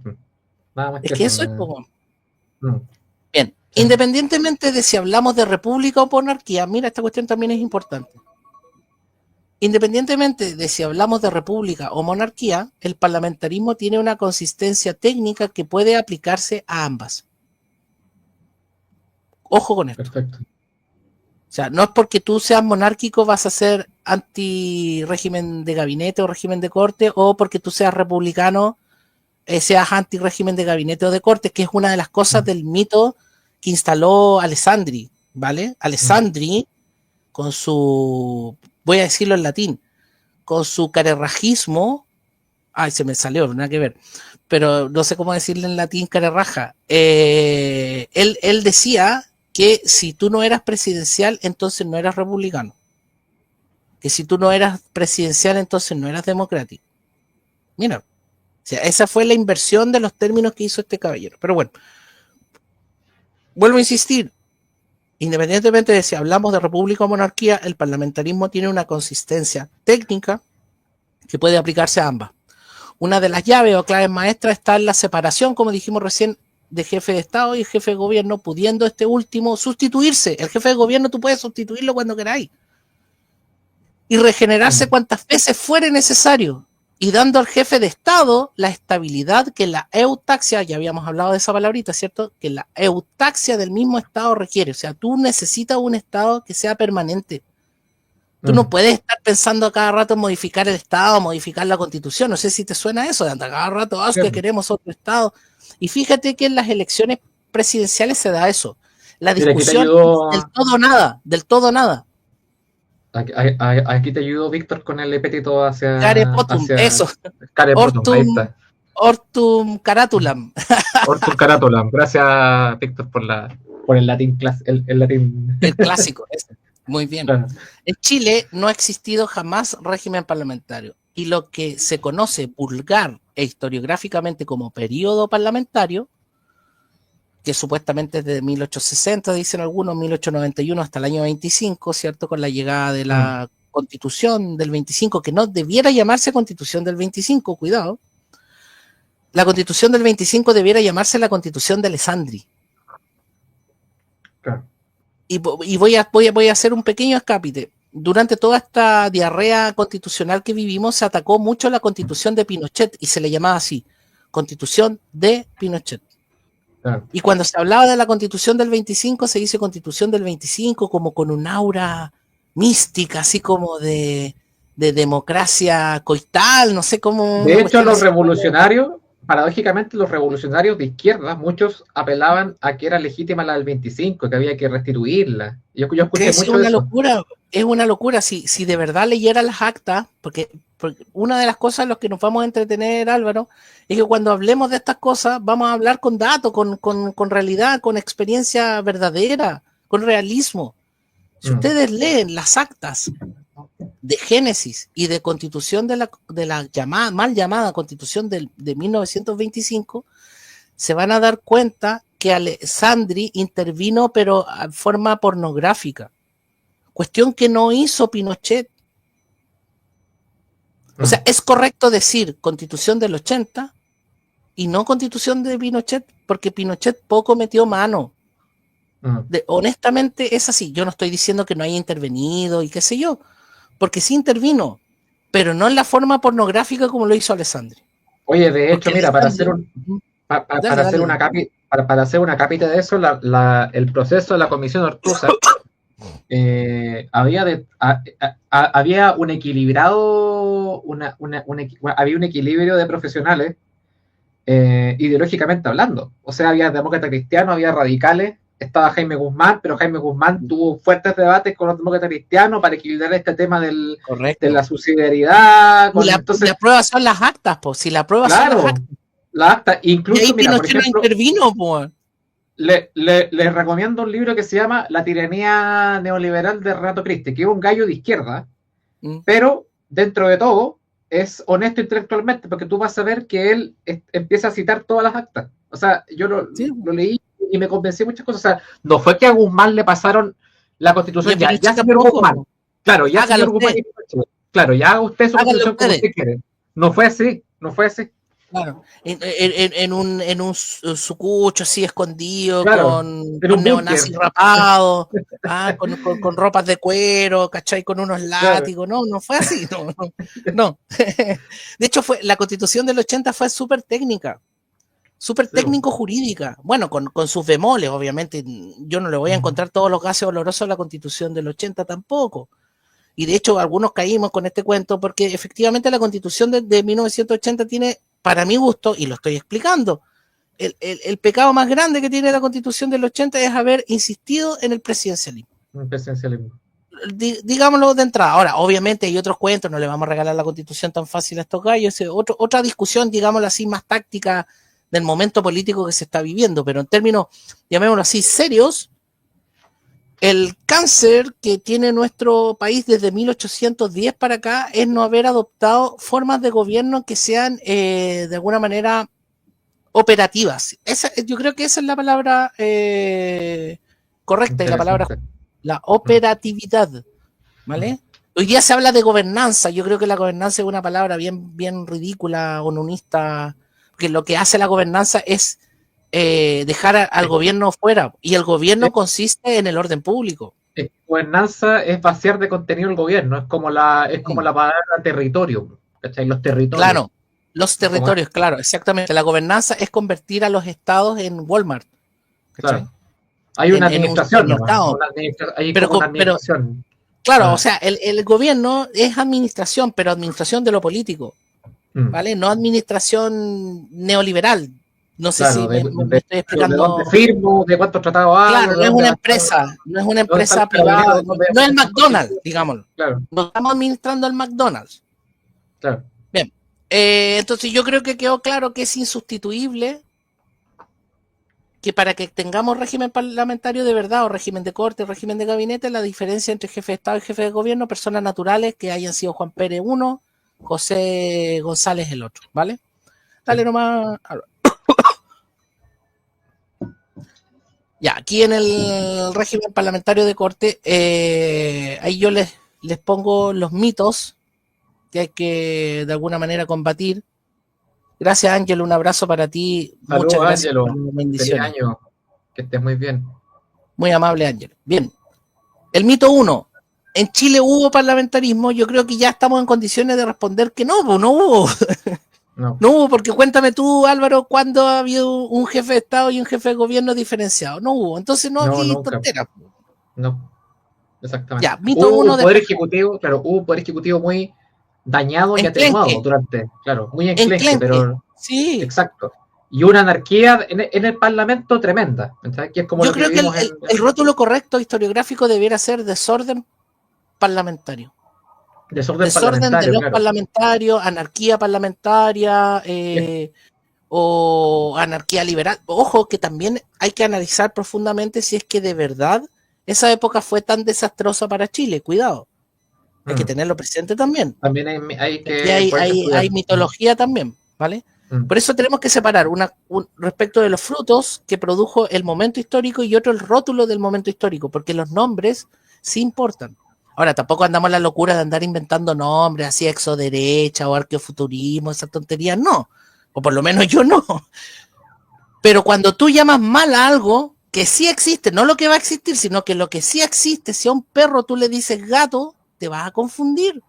Nada más es que eso es como... Bien, Sí. Independientemente de si hablamos de república o monarquía, mira, esta cuestión también es importante. Independientemente de si hablamos de república o monarquía, el parlamentarismo tiene una consistencia técnica que puede aplicarse a ambas. Ojo con esto. Perfecto. O sea, no es porque tú seas monárquico vas a ser anti-régimen de gabinete o régimen de corte, o porque tú seas republicano seas anti-régimen de gabinete o de corte, que es una de las cosas del mito que instaló Alessandri, ¿vale? Alessandri, con su, voy a decirlo en latín, con su carerrajismo, ay, se me salió, nada que ver, pero no sé cómo decirle en latín carerraja, él decía que si tú no eras presidencial, entonces no eras republicano, que si tú no eras presidencial, entonces no eras democrático. Mira, o sea, esa fue la inversión de los términos que hizo este caballero. Pero bueno, vuelvo a insistir, independientemente de si hablamos de república o monarquía, el parlamentarismo tiene una consistencia técnica que puede aplicarse a ambas. Una de las llaves o claves maestras está en la separación, como dijimos recién, de jefe de Estado y jefe de gobierno, pudiendo este último sustituirse. El jefe de gobierno tú puedes sustituirlo cuando queráis y regenerarse cuantas veces fuere necesario, y dando al jefe de Estado la estabilidad que la eutaxia, ya habíamos hablado de esa palabrita, ¿cierto? Que la eutaxia del mismo Estado requiere. O sea, tú necesitas un Estado que sea permanente. Tú no puedes estar pensando a cada rato en modificar el Estado, modificar la Constitución. No sé si te suena eso, de andar cada rato, que queremos otro Estado. Y fíjate que en las elecciones presidenciales se da eso. La discusión es del todo nada, del todo nada. Aquí te ayudo, Víctor, con el epíteto hacia... Carepotum, eso. Carepotum, ahí está. Ortum caratulam. Ortum caratulam. Gracias, Víctor, por el latín. El clásico, ese. Muy bien. Claro. En Chile no ha existido jamás régimen parlamentario, y lo que se conoce vulgar e historiográficamente como periodo parlamentario, que supuestamente es de 1860, dicen algunos, 1891 hasta el año 25, ¿cierto? Con la llegada de la Constitución del 25, que no debiera llamarse Constitución del 25, cuidado. La Constitución del 25 debiera llamarse la Constitución de Alessandri. Claro. Y voy a hacer un pequeño escápite. Durante toda esta diarrea constitucional que vivimos, se atacó mucho la Constitución de Pinochet y se le llamaba así, Constitución de Pinochet. Claro. Y cuando se hablaba de la Constitución del 25, se dice Constitución del 25 como con un aura mística, así como de democracia coital, no sé cómo... De hecho, los revolucionarios, paradójicamente los revolucionarios de izquierda, muchos apelaban a que era legítima la del 25, que había que restituirla. Yo escuché es mucho una eso. Locura, es una locura. Si de verdad leyera las actas, porque una de las cosas en las que nos vamos a entretener, Álvaro, es que cuando hablemos de estas cosas vamos a hablar con datos, con realidad, con experiencia verdadera, con realismo. Si ustedes leen las actas de Génesis y de Constitución de la llamada, mal llamada Constitución de 1925, se van a dar cuenta que Alessandri intervino pero en forma pornográfica, cuestión que no hizo Pinochet. O sea, es correcto decir Constitución del 80 y no Constitución de Pinochet, porque Pinochet poco metió mano. Honestamente es así. Yo no estoy diciendo que no haya intervenido y qué sé yo, porque sí intervino, pero no en la forma pornográfica como lo hizo Alessandri. Oye, de hecho, mira, para hacer una cápita de eso, el proceso de la Comisión Ortúzar había un equilibrado, había un equilibrio de profesionales ideológicamente hablando. O sea, había demócratas cristianos, había radicales, estaba Jaime Guzmán, pero Jaime Guzmán tuvo fuertes debates con los demócratas cristianos para equilibrar este tema de la subsidiariedad. Entonces, la prueba son las actas, pues. Si la prueba son las actas. Las actas, incluso, y ahí mira, por ejemplo, intervino, pues. Les recomiendo un libro que se llama La tiranía neoliberal de Renato Christie, que es un gallo de izquierda, pero dentro de todo es honesto intelectualmente, porque tú vas a ver que él empieza a citar todas las actas. O sea, yo lo leí y me convencí de muchas cosas. O sea, no fue que a Guzmán le pasaron la Constitución, ya señor Guzmán. Claro, ya señor Guzmán. Claro, ya haga usted su Constitución como usted quiere. No fue así. Claro, en un sucucho así escondido, Claro, en con un búnker. neonazis rapados, con ropas de cuero, ¿cachai? Con unos Claro, látigos. No, no fue así, no, no. No. De hecho, la constitución del 80 fue súper técnica, súper sí, po. técnico-jurídica. Bueno, con sus bemoles, obviamente. Yo no le voy a encontrar todos los gases olorosos a la constitución del 80 tampoco. Y de hecho, algunos caímos con este cuento porque efectivamente la constitución de 1980 tiene, para mi gusto, y lo estoy explicando, el pecado más grande que tiene la constitución del 80 es haber insistido en el presidencialismo. Un presidencialismo. Digámoslo de entrada. Ahora, obviamente hay otros cuentos, no le vamos a regalar la constitución tan fácil a estos gallos. Otra discusión, digámoslo así, más táctica del momento político que se está viviendo, pero en términos, llamémoslo así, serios, el cáncer que tiene nuestro país desde 1810 para acá es no haber adoptado formas de gobierno que sean de alguna manera operativas. Yo creo que esa es la palabra correcta y la palabra, Interesante. la operatividad, ¿vale? Hoy día se habla de gobernanza. Yo creo que la gobernanza es una palabra bien ridícula, onunista, porque lo que hace la gobernanza es dejar al gobierno fuera, y el gobierno consiste en el orden público. Gobernanza es vaciar de contenido el gobierno, es como la palabra territorio, ¿cachai? Los territorios. Claro, los Es como territorios, claro, exactamente. La gobernanza es convertir a los estados en Walmart, ¿cachai? claro. Hay una En un administración nomás, supermercado. hay Pero, como una pero administración. claro, o Ah, sea, el gobierno es administración, pero administración de lo político, ¿vale? No administración neoliberal. No sé claro, si me estoy de dónde explicando. firmo, de cuántos tratados hago, Claro, de no es dónde una gastaron, empresa, no es una dónde está el empresa caballero, privada, de dónde no es el estos McDonald's, constituidos. digámoslo. Claro, No estamos administrando el McDonald's. claro. Bien, entonces yo creo que quedó claro que es insustituible que para que tengamos régimen parlamentario de verdad, o régimen de corte, o régimen de gabinete, la diferencia entre jefe de Estado y jefe de gobierno, personas naturales que hayan sido Juan Pérez uno, José González el otro, ¿vale? Sí. Dale nomás. Ya, aquí en el régimen parlamentario de corte, ahí yo les pongo los mitos que hay que de alguna manera combatir. Gracias, Ángel, un abrazo para ti. Muchas Saludos, gracias por Ángelo. las Feliz bendiciones. año. Que estés muy bien. Muy amable, Ángel. Bien, el mito uno. En Chile hubo parlamentarismo. Yo creo que ya estamos en condiciones de responder que no, no hubo. No, No hubo, porque cuéntame tú, Álvaro, cuándo ha habido un jefe de Estado y un jefe de gobierno diferenciado. No hubo. Entonces, no, no, aquí nunca. tonteras. No, exactamente. Ya, mito Hubo uno un poder despejado. ejecutivo, claro, hubo un poder ejecutivo muy dañado y Enclenque, atenuado durante, claro, muy enclenque, enclenque. pero Sí. exacto. Y una anarquía en el Parlamento tremenda, ¿sabes? Que es como Yo lo que creo que vivimos el rótulo correcto historiográfico debiera ser desorden parlamentario. desorden Desorden de parlamentario, los claro. parlamentarios, anarquía parlamentaria, o anarquía liberal. Ojo, que también hay que analizar profundamente si es que de verdad esa época fue tan desastrosa para Chile. Cuidado, hay que Mm. tenerlo presente también. También hay Aquí que poderse hay estudiar. mitología también, ¿vale? Mm. Por eso tenemos que separar respecto de los frutos que produjo el momento histórico y otro el rótulo del momento histórico, porque los nombres sí importan. Ahora, tampoco andamos en la locura de andar inventando nombres así exoderecha o arqueofuturismo, esas tonterías, no. O por lo menos yo no. Pero cuando tú llamas mal a algo que sí existe, no lo que va a existir, sino que lo que sí existe, si a un perro tú le dices gato, te vas a confundir.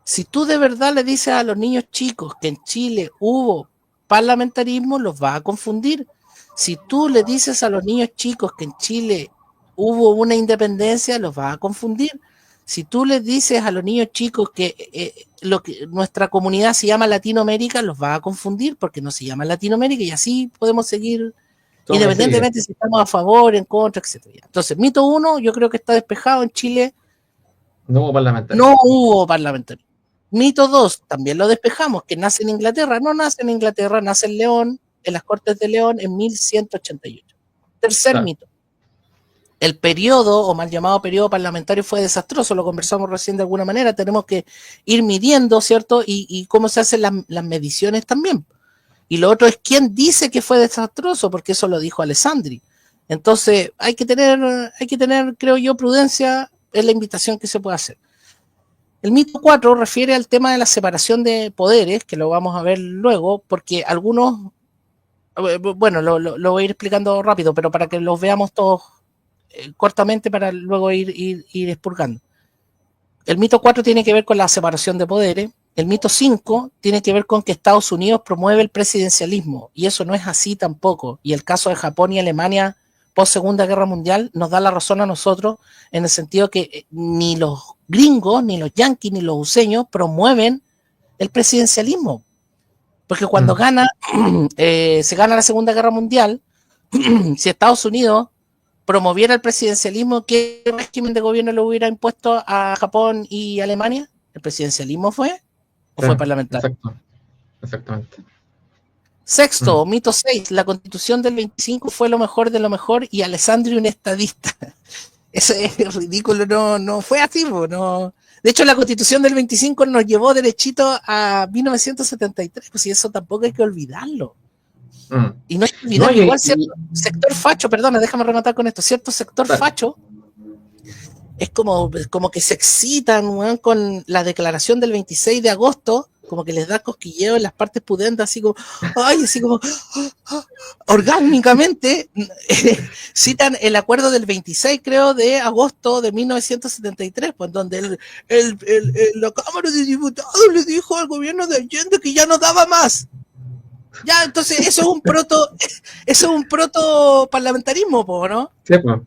Si tú de verdad le dices a los niños chicos que en Chile hubo parlamentarismo, los vas a confundir. Si tú le dices a los niños chicos que en Chile hubo una independencia, los vas a confundir. Si tú les dices a los niños chicos que lo que nuestra comunidad se llama Latinoamérica, los vas a confundir porque no se llama Latinoamérica, y así podemos seguir Todo me sigue. independientemente si estamos a favor, en contra, etcétera. Entonces, mito uno, yo creo que está despejado. En Chile No hubo parlamentario. no hubo parlamentarismo. Mito 2, también lo despejamos, que nace en Inglaterra. No nace en Inglaterra, nace en León, en las Cortes de León, en 1188. Tercer Claro. mito. El periodo, o mal llamado periodo parlamentario, fue desastroso. Lo conversamos recién de alguna manera. Tenemos que ir midiendo, ¿cierto? Y cómo se hacen las mediciones también. Y lo otro es quién dice que fue desastroso, porque eso lo dijo Alessandri. Entonces, hay que tener, creo yo, prudencia en la invitación que se puede hacer. El mito 4 refiere al tema de la separación de poderes, que lo vamos a ver luego, porque algunos, bueno, lo voy a ir explicando rápido, pero para que los veamos todos cortamente para luego ir expurgando. El mito 4 tiene que ver con la separación de poderes. El mito 5 tiene que ver con que Estados Unidos promueve el presidencialismo, y eso no es así tampoco. Y el caso de Japón y Alemania post Segunda Guerra Mundial nos da la razón a nosotros en el sentido que ni los gringos, ni los yanquis, ni los useños promueven el presidencialismo. Porque cuando se gana la Segunda Guerra Mundial, si Estados Unidos promoviera el presidencialismo, ¿qué régimen de gobierno le hubiera impuesto a Japón y Alemania? ¿El presidencialismo fue? ¿O fue parlamentario? Exacto, exactamente. Sexto, mito 6, la constitución del 25 fue lo mejor de lo mejor y Alessandri un estadista. Eso es ridículo, no fue así, no. De hecho, la constitución del 25 nos llevó derechito a 1973, pues y eso tampoco hay que olvidarlo. Y no hay que olvidar que igual cierto sector facho, perdona, déjame rematar con esto, cierto sector facho es como que se excitan, weón, con la declaración del 26 de agosto, como que les da cosquilleo en las partes pudendas, así como, ay, así como, orgánicamente, citan el acuerdo del 26, creo, de agosto de 1973, pues donde la Cámara de Diputados le dijo al gobierno de Allende que ya no daba más. Ya, entonces eso es un proto parlamentarismo, ¿no? Sí, pues.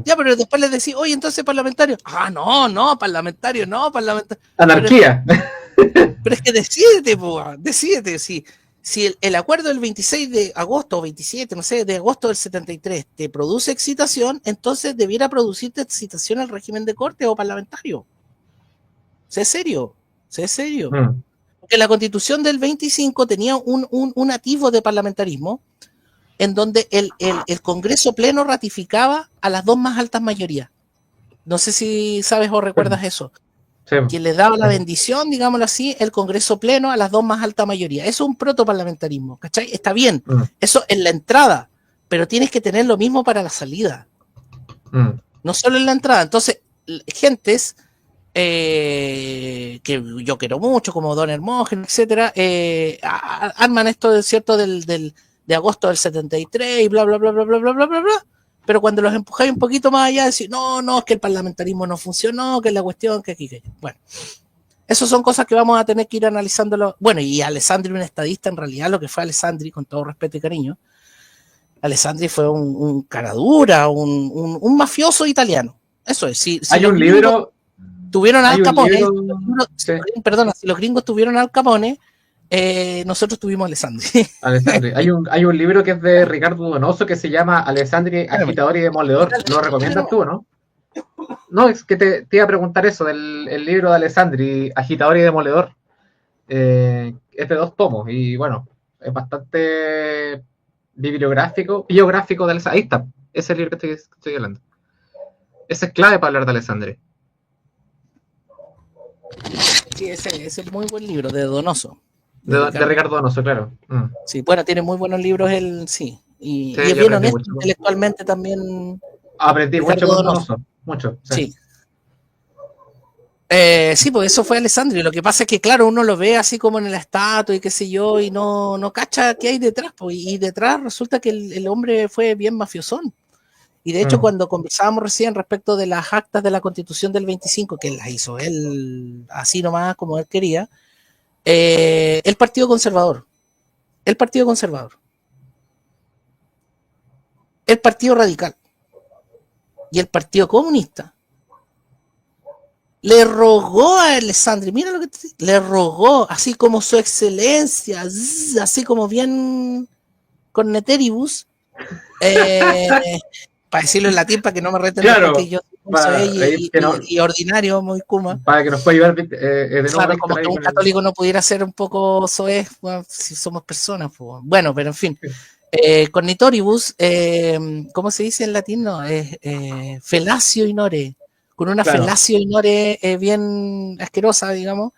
Ya, pero después les decís, oye, entonces parlamentario. Ah, no, parlamentario. Anarquía. Pero es que decídete, si el acuerdo del 26 de agosto o 27, no sé, de agosto del 73 te produce excitación, entonces debiera producirte excitación al régimen de corte o parlamentario. Sé serio. Porque la constitución del 25 tenía un atisbo de parlamentarismo en donde el Congreso Pleno ratificaba a las dos más altas mayorías. No sé si sabes o recuerdas eso. Sí. Quien les daba la bendición, digámoslo así, el Congreso Pleno a las dos más altas mayorías. Eso es un protoparlamentarismo, ¿cachai? Está bien, eso en la entrada, pero tienes que tener lo mismo para la salida. No solo en la entrada. Entonces, gentes que yo quiero mucho, como Don Hermógenes, etcétera, arman esto, ¿cierto?, de agosto del 73 y bla, bla, bla, bla, bla, bla, bla, bla, bla. Pero cuando los empujáis un poquito más allá, decís, no, es que el parlamentarismo no funcionó, que es la cuestión, que aquí, que allá. Bueno, esas son cosas que vamos a tener que ir analizándolo. Bueno, y Alessandri, un estadista, en realidad lo que fue Alessandri, con todo respeto y cariño, Alessandri fue un caradura, un mafioso italiano. Eso es. Si hay un libro... Tuvieron Al Capone, perdona, si los gringos tuvieron Al Capone, nosotros tuvimos Alessandri. Hay un libro que es de Ricardo Donoso que se llama Alessandri, agitador y demoledor. ¿Lo recomiendas tú, no? No, es que te iba a preguntar eso, el libro de Alessandri, agitador y demoledor. Es de 2 tomos y bueno, es bastante bibliográfico de Alessandri. Ahí está, ese es el libro que estoy hablando. Ese es clave para hablar de Alessandri. Sí, ese es muy buen libro, de Donoso. De Ricardo Donoso, claro. Sí, bueno, tiene muy buenos libros él, sí. Y es bien honesto intelectualmente también. Aprendí mucho con Donoso. Mucho. Sí. Sí, pues eso fue Alessandri. Lo que pasa es que, claro, uno lo ve así como en la estatua y qué sé yo, y no cacha qué hay detrás. Pues, y detrás resulta que el hombre fue bien mafiosón. Y de hecho, cuando conversábamos recién respecto de las actas de la Constitución del 25, que las hizo él así nomás como él quería, el Partido Conservador, el Partido Radical y el Partido Comunista le rogó a Alessandri, mira lo que le rogó, así como su excelencia, así como bien con Neteribus, para decirlo en latín, para que no me reten, claro, que yo soy y ordinario, muy kuma. Para que nos pueda ayudar de nuevo. Claro, como que un católico no pudiera ser un poco soez, bueno, si somos personas. Pues. Bueno, pero en fin. Cornitoribus, ¿cómo se dice en latín? No, felatio inore. Con una felatio inore bien asquerosa, digamos.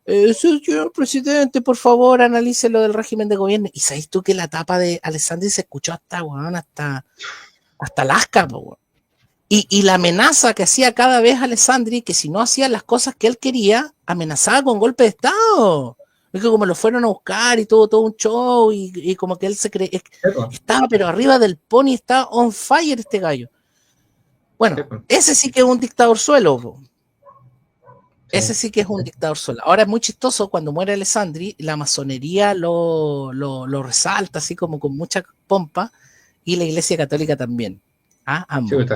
Señor presidente, por favor, analice lo del régimen de gobierno. Y sabes tú que la tapa de Alessandri se escuchó hasta Lasca, po. Y la amenaza que hacía cada vez Alessandri, que si no hacía las cosas que él quería, amenazaba con golpe de Estado. Es que como lo fueron a buscar y todo un show, y como que él se cree, estaba pero arriba del pony, estaba on fire este gallo. Bueno, ese sí que es un dictador suelo, po. Ese sí que es un dictador suelo. Ahora es muy chistoso, cuando muere Alessandri, la masonería lo resalta así como con mucha pompa, y la Iglesia Católica también. ¿Ah? Ambos.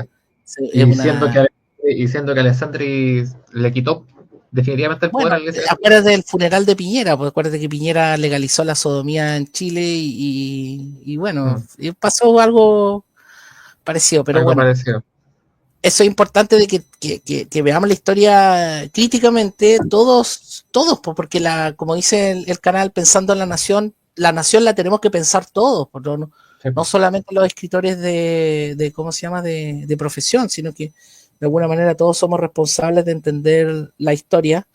Y siendo que Alessandri le quitó definitivamente el poder a la Iglesia Católica. Acuérdate del funeral de Piñera, pues acuérdate que Piñera legalizó la sodomía en Chile y bueno, pasó algo parecido, pero algo bueno. Parecido. Eso es importante de que veamos la historia críticamente, todos, porque como dice el canal Pensando en la nación la tenemos que pensar todos, no solamente los escritores de ¿cómo se llama?, de profesión, sino que de alguna manera todos somos responsables de entender la historia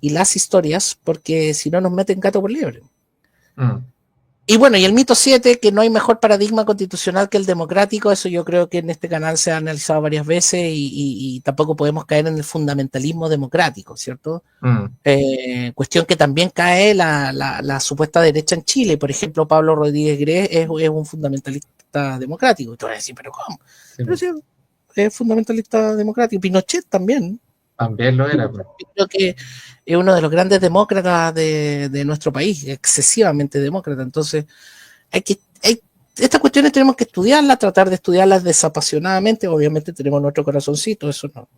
y las historias, porque si no nos meten gato por liebre. Y bueno, y el mito 7, que no hay mejor paradigma constitucional que el democrático, eso yo creo que en este canal se ha analizado varias veces y tampoco podemos caer en el fundamentalismo democrático, ¿cierto? Cuestión que también cae la supuesta derecha en Chile. Por ejemplo, Pablo Rodríguez Grez es un fundamentalista democrático. Y tú vas a decir, ¿pero cómo? Sí, pero sí, es fundamentalista democrático. Pinochet también. También lo era. Creo que es uno de los grandes demócratas de nuestro país, excesivamente demócrata. Entonces, estas cuestiones tenemos que estudiarlas, tratar de estudiarlas desapasionadamente. Obviamente tenemos nuestro corazoncito, eso no.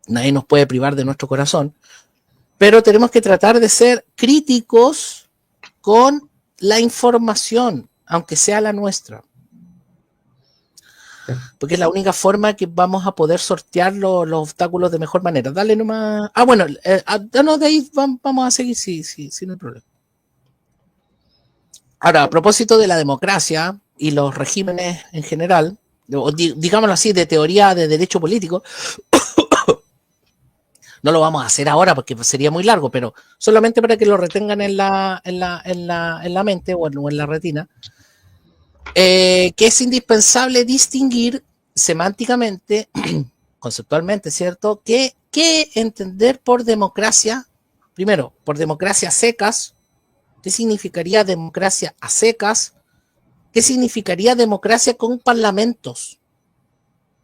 Nadie nos puede privar de nuestro corazón. Pero tenemos que tratar de ser críticos con la información, aunque sea la nuestra. Porque es la única forma que vamos a poder sortear los obstáculos de mejor manera. Dale nomás. Bueno, de ahí vamos a seguir, sí, no hay problema. Ahora, a propósito de la democracia y los regímenes en general, digámoslo así, de teoría de derecho político, no lo vamos a hacer ahora porque sería muy largo, pero solamente para que lo retengan en la mente o en la retina. Que es indispensable distinguir semánticamente, conceptualmente, ¿cierto? ¿Qué entender por democracia? Primero, por democracia secas. ¿Qué significaría democracia a secas? ¿Qué significaría democracia con parlamentos?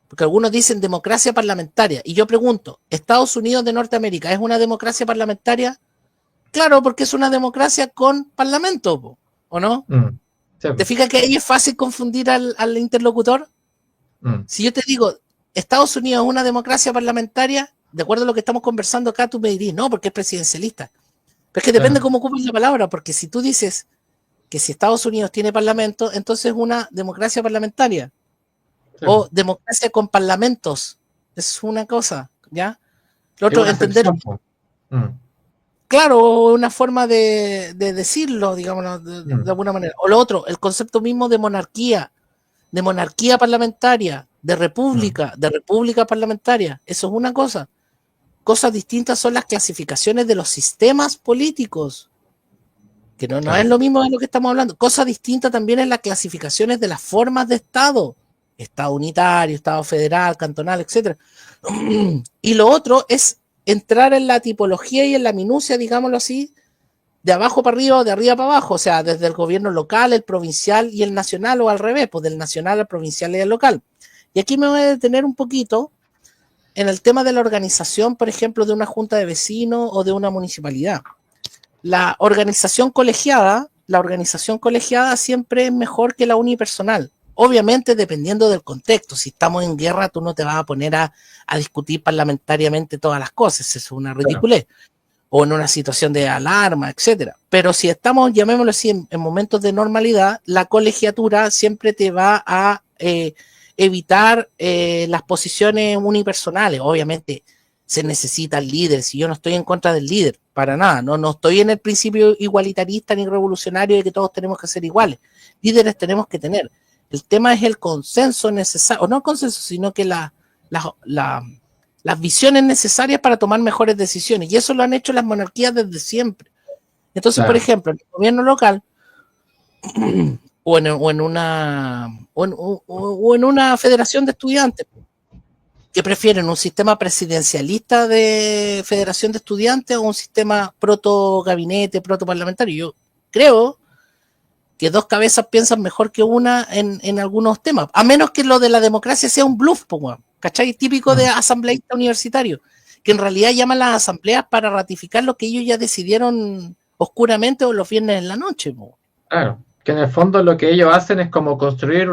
Porque algunos dicen democracia parlamentaria. Y yo pregunto, ¿Estados Unidos de Norteamérica es una democracia parlamentaria? Claro, porque es una democracia con parlamento, ¿o no? ¿Te fijas que ahí es fácil confundir al interlocutor? Si yo te digo, Estados Unidos es una democracia parlamentaria, de acuerdo a lo que estamos conversando acá, tú me dirías, no, porque es presidencialista. Pero es que depende cómo ocupes la palabra, porque si tú dices que si Estados Unidos tiene parlamento, entonces es una democracia parlamentaria. O democracia con parlamentos. Es una cosa, ¿ya? Lo otro, entender... Claro, una forma de decirlo, digamos, de alguna manera. O lo otro, el concepto mismo de monarquía parlamentaria, de república parlamentaria. Eso es una cosa. Cosas distintas son las clasificaciones de los sistemas políticos, que no es lo mismo de lo que estamos hablando. Cosa distinta también es las clasificaciones de las formas de Estado. Estado unitario, Estado federal, cantonal, etc. Y lo otro es entrar en la tipología y en la minucia, digámoslo así, de abajo para arriba o de arriba para abajo, o sea, desde el gobierno local, el provincial y el nacional, o al revés, pues del nacional al provincial y al local. Y aquí me voy a detener un poquito en el tema de la organización, por ejemplo, de una junta de vecinos o de una municipalidad. La organización colegiada siempre es mejor que la unipersonal. Obviamente dependiendo del contexto. Si estamos en guerra, tú no te vas a poner a discutir parlamentariamente todas las cosas, eso es una ridiculez. O en una situación de alarma, etcétera. Pero si estamos, llamémoslo así, en momentos de normalidad, la colegiatura siempre te va a evitar las posiciones unipersonales. Obviamente se necesita el líder. Si yo no estoy en contra del líder, para nada. No estoy en el principio igualitarista ni revolucionario de que todos tenemos que ser iguales. Líderes tenemos que tener. El tema es el consenso necesario, o no el consenso, sino que las visiones necesarias para tomar mejores decisiones. Y eso lo han hecho las monarquías desde siempre. Entonces, por ejemplo, en el gobierno local o en una federación de estudiantes, ¿Qué prefieren? ¿Un sistema presidencialista de federación de estudiantes o un sistema proto-gabinete, proto-parlamentario? Yo creo que dos cabezas piensan mejor que una en algunos temas, a menos que lo de la democracia sea un bluff, ¿cachai? Típico de asambleísta universitario, que en realidad llaman las asambleas para ratificar lo que ellos ya decidieron oscuramente o los viernes en la noche. Claro, que en el fondo lo que ellos hacen es como construir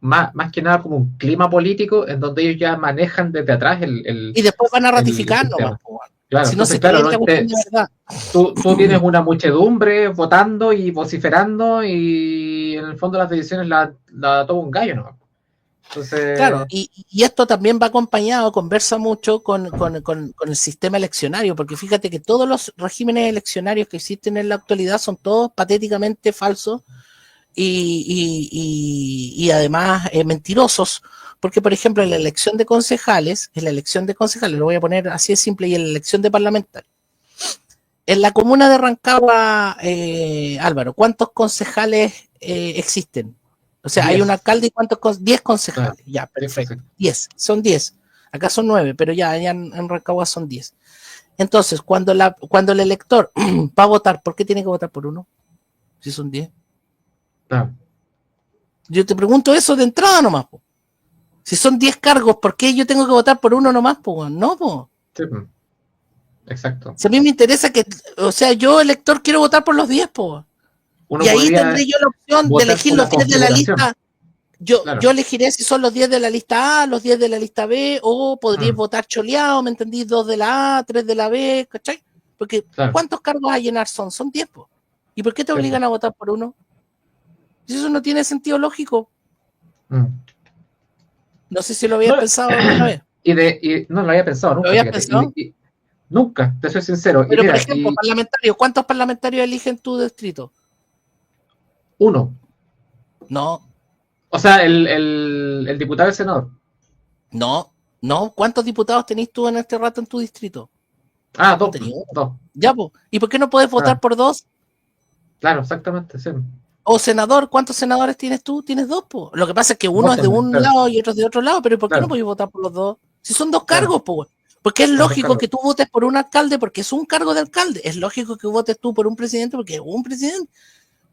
más que nada como un clima político en donde ellos ya manejan desde atrás y después van a el ratificar sistema. nomás. Claro, Si no entonces, se claro, cree la cuestión de verdad. Tú tienes una muchedumbre votando y vociferando y en el fondo las decisiones la toma un gallo, ¿no? Entonces, claro, y esto también va acompañado, conversa mucho con el sistema eleccionario, porque fíjate que todos los regímenes eleccionarios que existen en la actualidad son todos patéticamente falsos y además mentirosos, porque por ejemplo en la elección de concejales, lo voy a poner así de simple, y en la elección de parlamentarios, en la comuna de Rancagua, Álvaro, ¿cuántos concejales existen? O sea, 10. Hay un alcalde y ¿cuántos? 10 concejales. Claro. Ya, perfecto. 10, son 10. Acá son 9, pero ya en Rancagua son 10. Entonces, cuando el elector va a votar, ¿por qué tiene que votar por uno? Si son 10. Claro. Yo te pregunto eso de entrada nomás, po. Si son 10 cargos, ¿por qué yo tengo que votar por uno nomás, po? No, po. Sí. Exacto. Si a mí me interesa que, o sea, yo elector quiero votar por los 10, po. Y ahí tendré yo la opción de elegir los 10 de la lista. Yo elegiré si son los 10 de la lista A, los 10 de la lista B, o podría votar choleado, ¿me entendí? 2 de la A, 3 de la B, ¿cachai? Porque ¿cuántos cargos a llenar son? Son 10, po. ¿Y por qué te obligan a votar por uno? Si eso no tiene sentido lógico. No sé si lo habías pensado alguna vez. No lo había pensado nunca. ¿Lo habías pensado? Nunca, te soy sincero. Pero mira, por ejemplo, parlamentarios, ¿cuántos parlamentarios eligen tu distrito? 1. No. O sea, el diputado y el senador. No. ¿Cuántos diputados tenés tú en este rato en tu distrito? 2. Ya, pues. ¿Y por qué no puedes votar por 2? Claro, exactamente, sí. O senador, ¿cuántos senadores tienes tú? Tienes 2, pues. Lo que pasa es que uno es de un lado y otro es de otro lado, pero ¿por qué no puedes votar por los 2? Si son 2 cargos, pues. Porque es lógico que tú votes por un alcalde porque es un cargo de alcalde. Es lógico que votes tú por un presidente porque es un presidente.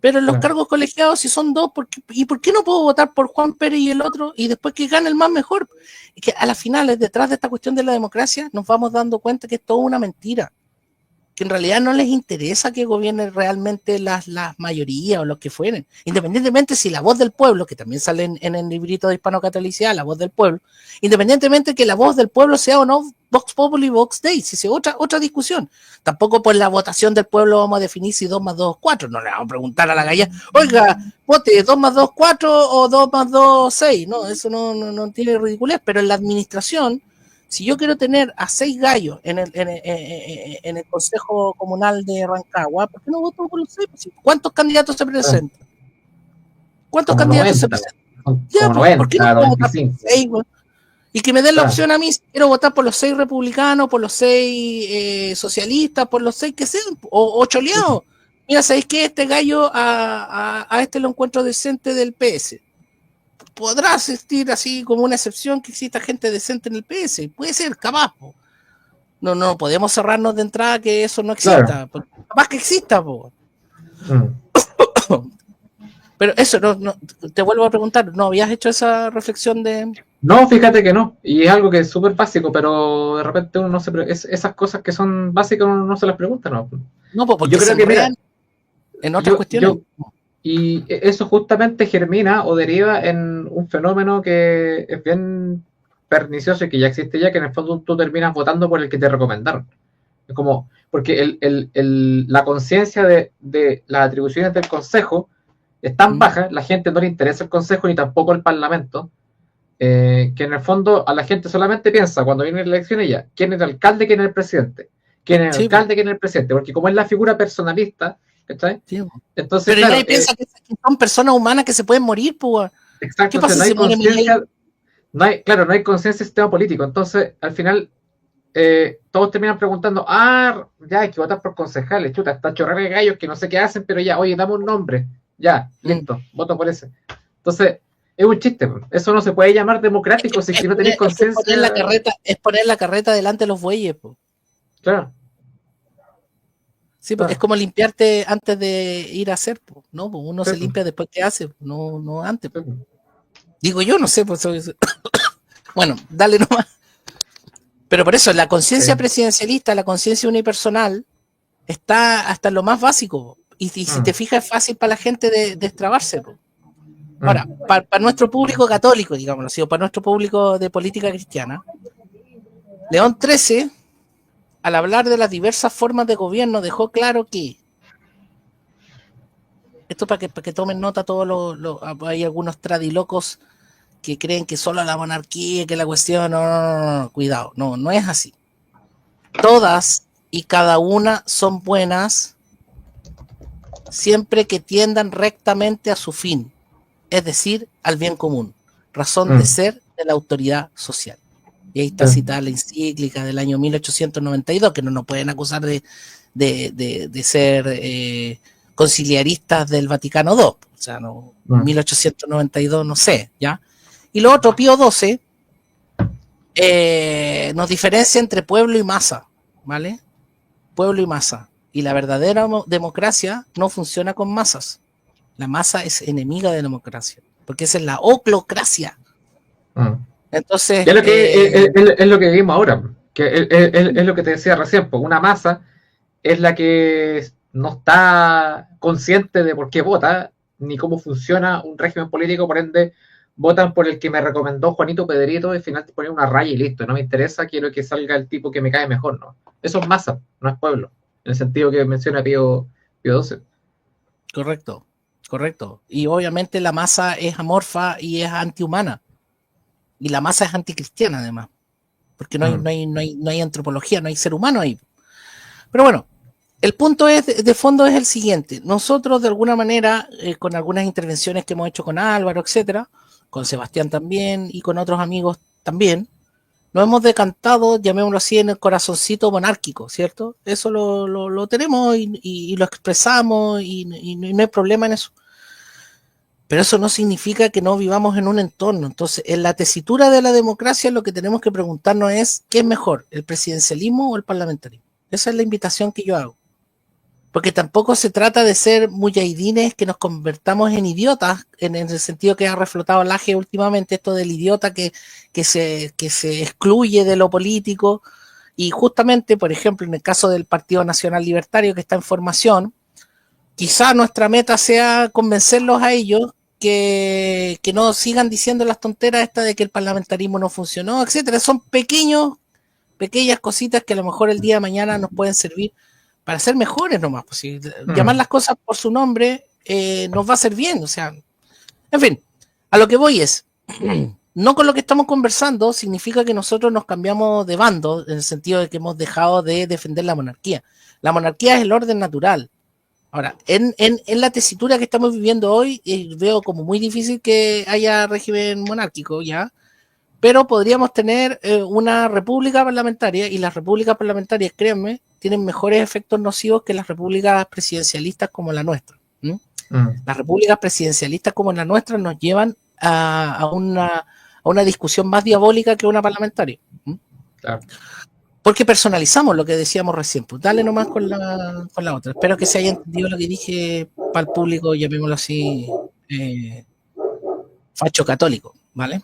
Pero en los cargos colegiados, si son 2, ¿y por qué no puedo votar por Juan Pérez y el otro? Y después que gane el más mejor. Es que a las finales, detrás de esta cuestión de la democracia, nos vamos dando cuenta que es toda una mentira. Que en realidad no les interesa que gobierne realmente las mayorías o los que fueren. Independientemente si la voz del pueblo, que también sale en el librito de Hispano-Catolicidad, la voz del pueblo, independientemente que la voz del pueblo sea o no Vox Populi, Vox Dei, si es otra discusión. Tampoco por la votación del pueblo vamos a definir si 2 más 2 es 4. No le vamos a preguntar a la galla, oiga, vote 2 más 2 4 o 2 más 2 6. No, eso no tiene ridiculez, pero en la administración, si yo quiero tener a 6 gallos en el Consejo Comunal de Rancagua, ¿por qué no voto por los 6? ¿Cuántos candidatos se presentan? ¿Cuántos candidatos 90, se presentan? Ya, 90, ¿por qué no puedo votar por 6? Y que me den la opción a mí, si quiero votar por los 6 republicanos, por los 6 socialistas, por los 6 que sean, o choleados. Mira, ¿sabéis qué? Este gallo a este lo encuentro decente del PS. Podrá existir así como una excepción que exista gente decente en el PS. Puede ser, capaz. No podemos cerrarnos de entrada que eso no exista. Claro. Capaz que exista. Pero eso, te vuelvo a preguntar, ¿no habías hecho esa reflexión de...? No, fíjate que no. Y es algo que es súper básico, pero de repente uno no se... esas cosas que son básicas uno no se las pregunta, ¿no? No, porque yo creo que mira, en otras cuestiones... Y eso justamente germina o deriva en un fenómeno que es bien pernicioso y que ya existe ya, que en el fondo tú terminas votando por el que te recomendaron. Es como, porque la conciencia de las atribuciones del Consejo es tan baja, la gente no le interesa el Consejo ni tampoco el Parlamento, que en el fondo a la gente solamente piensa cuando viene la elección ella, quién es el alcalde, quién es el presidente, quién es el alcalde, quién es el presidente, porque como es la figura personalista, ¿cachai? Sí. Entonces, pero claro, nadie piensa que son personas humanas que se pueden morir, pues. Exacto, ¿Qué pasa no hay si conciencia, no hay conciencia del sistema político. Entonces, al final, todos terminan preguntando, ya hay que votar por concejales, chuta, está chorrera de gallos que no sé qué hacen, pero ya, oye, dame un nombre, ya, listo, voto por ese. Entonces, es un chiste, po. Eso no se puede llamar democrático si es que no tenés conciencia. Es poner la carreta delante de los bueyes, po. Claro. Sí, Claro. es como limpiarte antes de ir a hacer, po, ¿no? Pues uno Sí, se po. limpia después que hace, no antes. Sí, po. Digo yo, no sé, pues bueno, dale nomás. Pero por eso, la conciencia presidencialista, la conciencia unipersonal, está hasta en lo más básico. Y si te fijas, es fácil para la gente de destrabarse. Po. Ahora, para nuestro público católico, digámoslo así, o para nuestro público de política cristiana, León XIII, al hablar de las diversas formas de gobierno, dejó claro que, esto para que tomen nota todos hay algunos tradilocos que creen que solo la monarquía, que la cuestión, no, cuidado, no es así. Todas y cada una son buenas siempre que tiendan rectamente a su fin, es decir, al bien común, razón de ser de la autoridad social. Y ahí está citada la encíclica del año 1892, que no nos pueden acusar de ser conciliaristas del Vaticano II. O sea, 1892, no sé, ¿ya? Y lo otro, Pío XII, nos diferencia entre pueblo y masa, ¿vale? Pueblo y masa. Y la verdadera democracia no funciona con masas. La masa es enemiga de la democracia, porque esa es la oclocracia. Entonces, es lo que vimos ahora, que es lo que te decía recién, pues una masa es la que no está consciente de por qué vota, ni cómo funciona un régimen político, por ende votan por el que me recomendó Juanito Pedrito y al final te ponen una raya y listo, no me interesa, quiero que salga el tipo que me cae mejor, ¿no? Eso es masa, no es pueblo, en el sentido que menciona Pío XII. Correcto. Y obviamente la masa es amorfa y es antihumana. Y la masa es anticristiana además, porque no hay antropología, no hay ser humano ahí. Pero bueno, el punto de fondo es el siguiente. Nosotros de alguna manera, con algunas intervenciones que hemos hecho con Álvaro, etcétera, con Sebastián también y con otros amigos también, nos hemos decantado, llamémoslo así, en el corazoncito monárquico, ¿cierto? Eso lo tenemos y lo expresamos y no hay problema en eso. Pero eso no significa que no vivamos en un entorno. Entonces, en la tesitura de la democracia lo que tenemos que preguntarnos es, ¿qué es mejor, el presidencialismo o el parlamentarismo? Esa es la invitación que yo hago. Porque tampoco se trata de ser mujahidines que nos convertamos en idiotas, en el sentido que ha reflotado Laje últimamente, esto del idiota que se excluye de lo político. Y justamente, por ejemplo, en el caso del Partido Nacional Libertario que está en formación, quizá nuestra meta sea convencerlos a ellos que no sigan diciendo las tonteras estas de que el parlamentarismo no funcionó, etcétera. Son pequeñas cositas que a lo mejor el día de mañana nos pueden servir para ser mejores nomás. Pues, si llamar las cosas por su nombre nos va a hacer bien. O sea, en fin, a lo que voy es, no con lo que estamos conversando significa que nosotros nos cambiamos de bando, en el sentido de que hemos dejado de defender la monarquía. La monarquía es el orden natural. Ahora, en la tesitura que estamos viviendo hoy, veo como muy difícil que haya régimen monárquico, ¿ya? Pero podríamos tener una república parlamentaria, y las repúblicas parlamentarias, créanme, tienen mejores efectos nocivos que las repúblicas presidencialistas como la nuestra. Las repúblicas presidencialistas como la nuestra nos llevan a una discusión más diabólica que una parlamentaria. Claro. Porque personalizamos lo que decíamos recién. Pues dale nomás con la otra. Espero que se haya entendido lo que dije para el público, llamémoslo así, facho católico, ¿vale?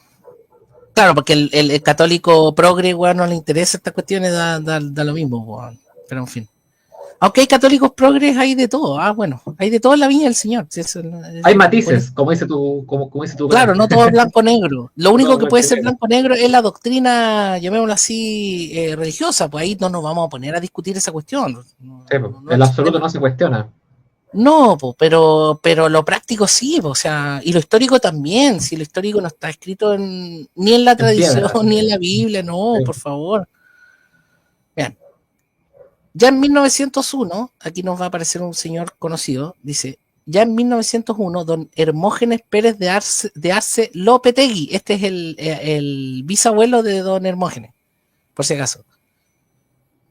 Claro, porque el católico progre, weón, no le interesa estas cuestiones, da lo mismo, weón. Pero en fin. Aunque hay católicos progres, hay de todo. Bueno, hay de todo en la viña del Señor. Hay matices, como dice tu claro, no todo es blanco-negro. Lo único que puede ser blanco-negro es la doctrina, llamémosla así, religiosa. Pues ahí no nos vamos a poner a discutir esa cuestión. El absoluto no se cuestiona. No, pero lo práctico sí, o sea, y lo histórico también. Si lo histórico no está escrito ni en la tradición, ni en la Biblia, no, por favor. Vean. Ya en 1901, aquí nos va a aparecer un señor conocido, dice, ya en 1901, don Hermógenes Pérez de Arce Lopetegui, este es el bisabuelo de don Hermógenes, por si acaso,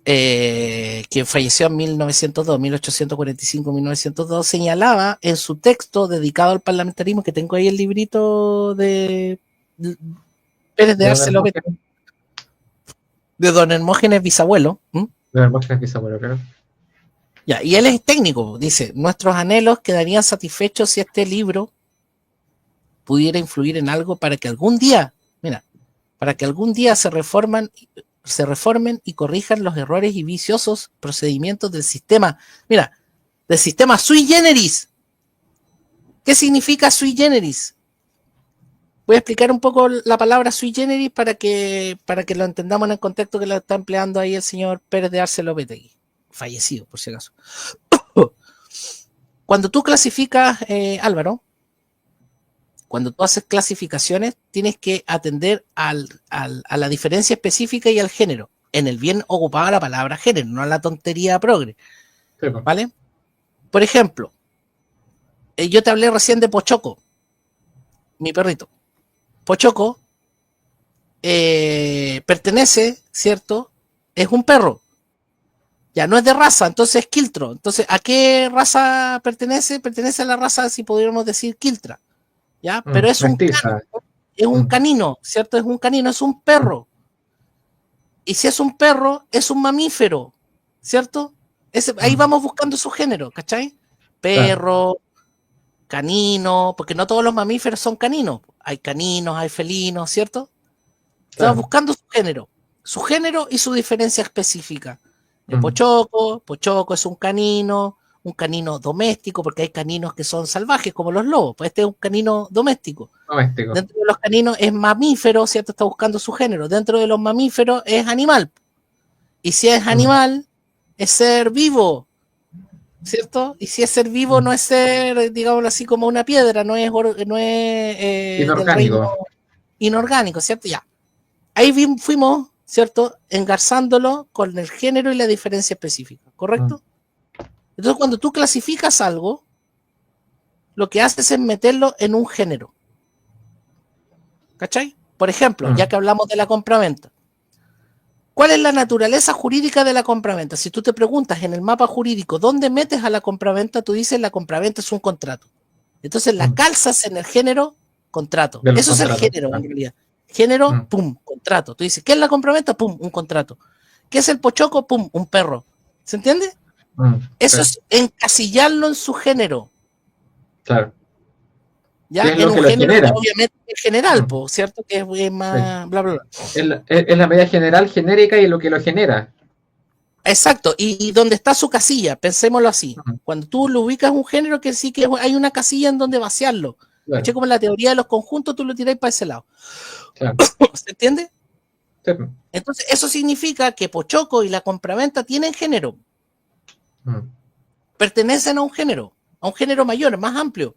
quien falleció en 1902, 1845-1902, señalaba en su texto dedicado al parlamentarismo, que tengo ahí el librito de Pérez de De don Arce López, Hermógenes, de don Hermógenes bisabuelo. de don Hermógenes Bisabuelo, claro. Ya, y él es técnico, dice, nuestros anhelos quedarían satisfechos si este libro pudiera influir en algo para que algún día, mira, para que algún día se reformen y corrijan los errores y viciosos procedimientos del sistema, mira, del sistema sui generis. ¿Qué significa sui generis? Voy a explicar un poco la palabra sui generis para que lo entendamos en el contexto que lo está empleando ahí el señor Pérez de Arce López, fallecido, por si acaso. Cuando tú clasificas, Álvaro, cuando tú haces clasificaciones, tienes que atender a la diferencia específica y al género. En el bien ocupada la palabra género, no a la tontería progre. Sí, pues. ¿Vale? Por ejemplo, yo te hablé recién de Pochoco, mi perrito. Pochoco pertenece, ¿cierto? Es un perro. Ya no es de raza, entonces es quiltro. Entonces, ¿a qué raza pertenece? Pertenece a la raza, si pudiéramos decir, quiltra. ¿Ya? Pero es un Mestiza. canino, ¿cierto? Es un canino, es un perro. Y si es un perro, es un mamífero, ¿cierto? Ahí vamos buscando su género, ¿cachai? Perro, canino, porque no todos los mamíferos son caninos. Hay caninos, hay felinos, ¿cierto? Estamos buscando su género y su diferencia específica. El Pochoco es un canino doméstico, porque hay caninos que son salvajes, como los lobos. Pues este es un canino doméstico. Doméstico. Dentro de los caninos es mamífero, ¿cierto? Está buscando su género. Dentro de los mamíferos es animal. Y si es animal, es ser vivo, ¿cierto? Y si es ser vivo, no es ser, digámoslo así, como una piedra, no es del reino inorgánico, ¿cierto? Ya. Ahí fuimos, ¿cierto? Engarzándolo con el género y la diferencia específica, ¿correcto? Entonces, cuando tú clasificas algo, lo que haces es meterlo en un género. ¿Cachai? Por ejemplo, ya que hablamos de la compraventa, ¿cuál es la naturaleza jurídica de la compraventa? Si tú te preguntas en el mapa jurídico dónde metes a la compraventa, tú dices la compraventa es un contrato. Entonces la calzas en el género contrato. Eso es el género, en realidad. Género, pum, contrato. Tú dices, ¿qué es la compraventa? Pum, un contrato. ¿Qué es el Pochoco? Pum, un perro. ¿Se entiende? Eso es encasillarlo en su género. Claro. Ya, en un género que obviamente es general, ¿cierto? Que es más bla, bla, bla. Es la medida general, genérica y lo que lo genera. Exacto, y donde está su casilla, pensémoslo así. Cuando tú lo ubicas un género, que sí que hay una casilla en donde vaciarlo. Claro. Como en la teoría de los conjuntos, tú lo tiráis para ese lado. Claro. ¿Se entiende? Sí. Entonces, eso significa que Pochoco y la compraventa tienen género. Pertenecen a un género mayor, más amplio.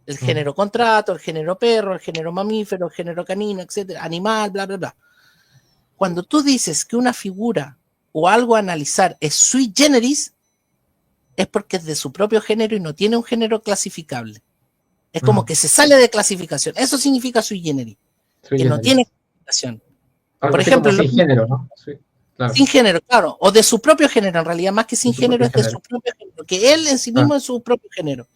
El género contrato, el género perro, el género mamífero, el género canino, etcétera, animal, bla, bla, bla. Cuando tú dices que una figura o algo a analizar es sui generis, es porque es de su propio género y no tiene un género clasificable. Es como que se sale de clasificación. Eso significa sui generis, que no tiene clasificación. Por ejemplo, sin género, ¿no? Sí, claro. Sin género, claro. O de su propio género, en realidad, más que sin género, es de su propio género. Que él en sí mismo es su propio género.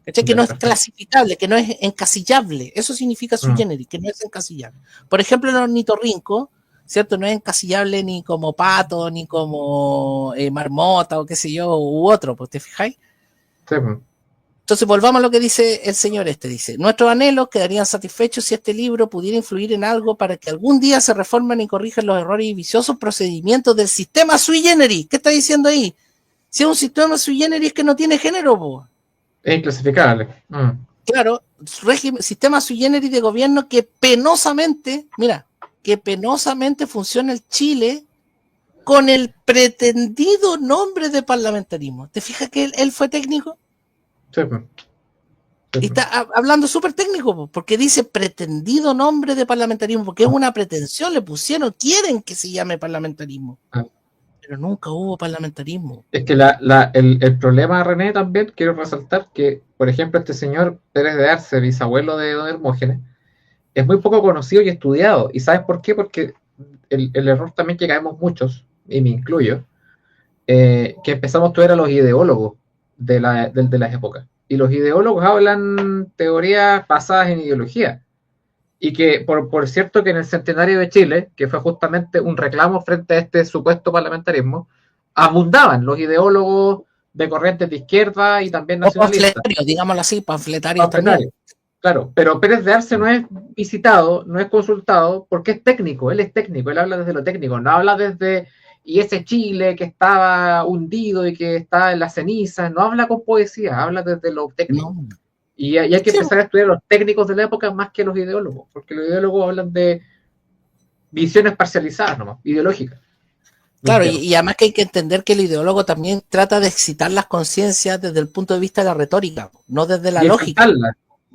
¿Cachai? Que no es clasificable, que no es encasillable. Eso significa sui generis, que no es encasillable. Por ejemplo, el ornitorrinco, ¿cierto? No es encasillable ni como pato, ni como marmota, o qué sé yo, u otro, pues, ¿te fijáis? Sí. Entonces, volvamos a lo que dice el señor dice, nuestros anhelos quedarían satisfechos si este libro pudiera influir en algo para que algún día se reformen y corrijan los errores y viciosos procedimientos del sistema sui generis. ¿Qué está diciendo ahí? Si es un sistema sui generis que no tiene género, pues. Es inclasificable. Claro, sistema sui generis de gobierno que penosamente funciona el Chile con el pretendido nombre de parlamentarismo. ¿Te fijas que él fue técnico? Sí. Y está hablando súper técnico, porque dice pretendido nombre de parlamentarismo, porque es una pretensión, le pusieron, quieren que se llame parlamentarismo. Pero nunca hubo parlamentarismo. Es que el problema, René, también quiero resaltar que, por ejemplo, este señor Pérez de Arce, bisabuelo de don Hermógenes, es muy poco conocido y estudiado. ¿Y sabes por qué? Porque el error también que caemos muchos y me incluyo, que empezamos a estudiar a los ideólogos de las épocas. Y los ideólogos hablan teorías basadas en ideología. Y que, por cierto, que en el centenario de Chile, que fue justamente un reclamo frente a este supuesto parlamentarismo, abundaban los ideólogos de corrientes de izquierda y también O nacionalistas. panfletarios, digámoslo así, panfletarios también. Claro, pero Pérez de Arce no es visitado, no es consultado, porque es técnico, él es técnico, él habla desde lo técnico, no habla desde, y ese Chile que estaba hundido y que está en las cenizas, no habla con poesía, habla desde lo técnico. No. Y hay que Sí, empezar a estudiar los técnicos de la época más que los ideólogos, porque los ideólogos hablan de visiones parcializadas nomás, ideológicas. claro, y además que hay que entender que el ideólogo también trata de excitar las conciencias desde el punto de vista de la retórica, no desde la lógica.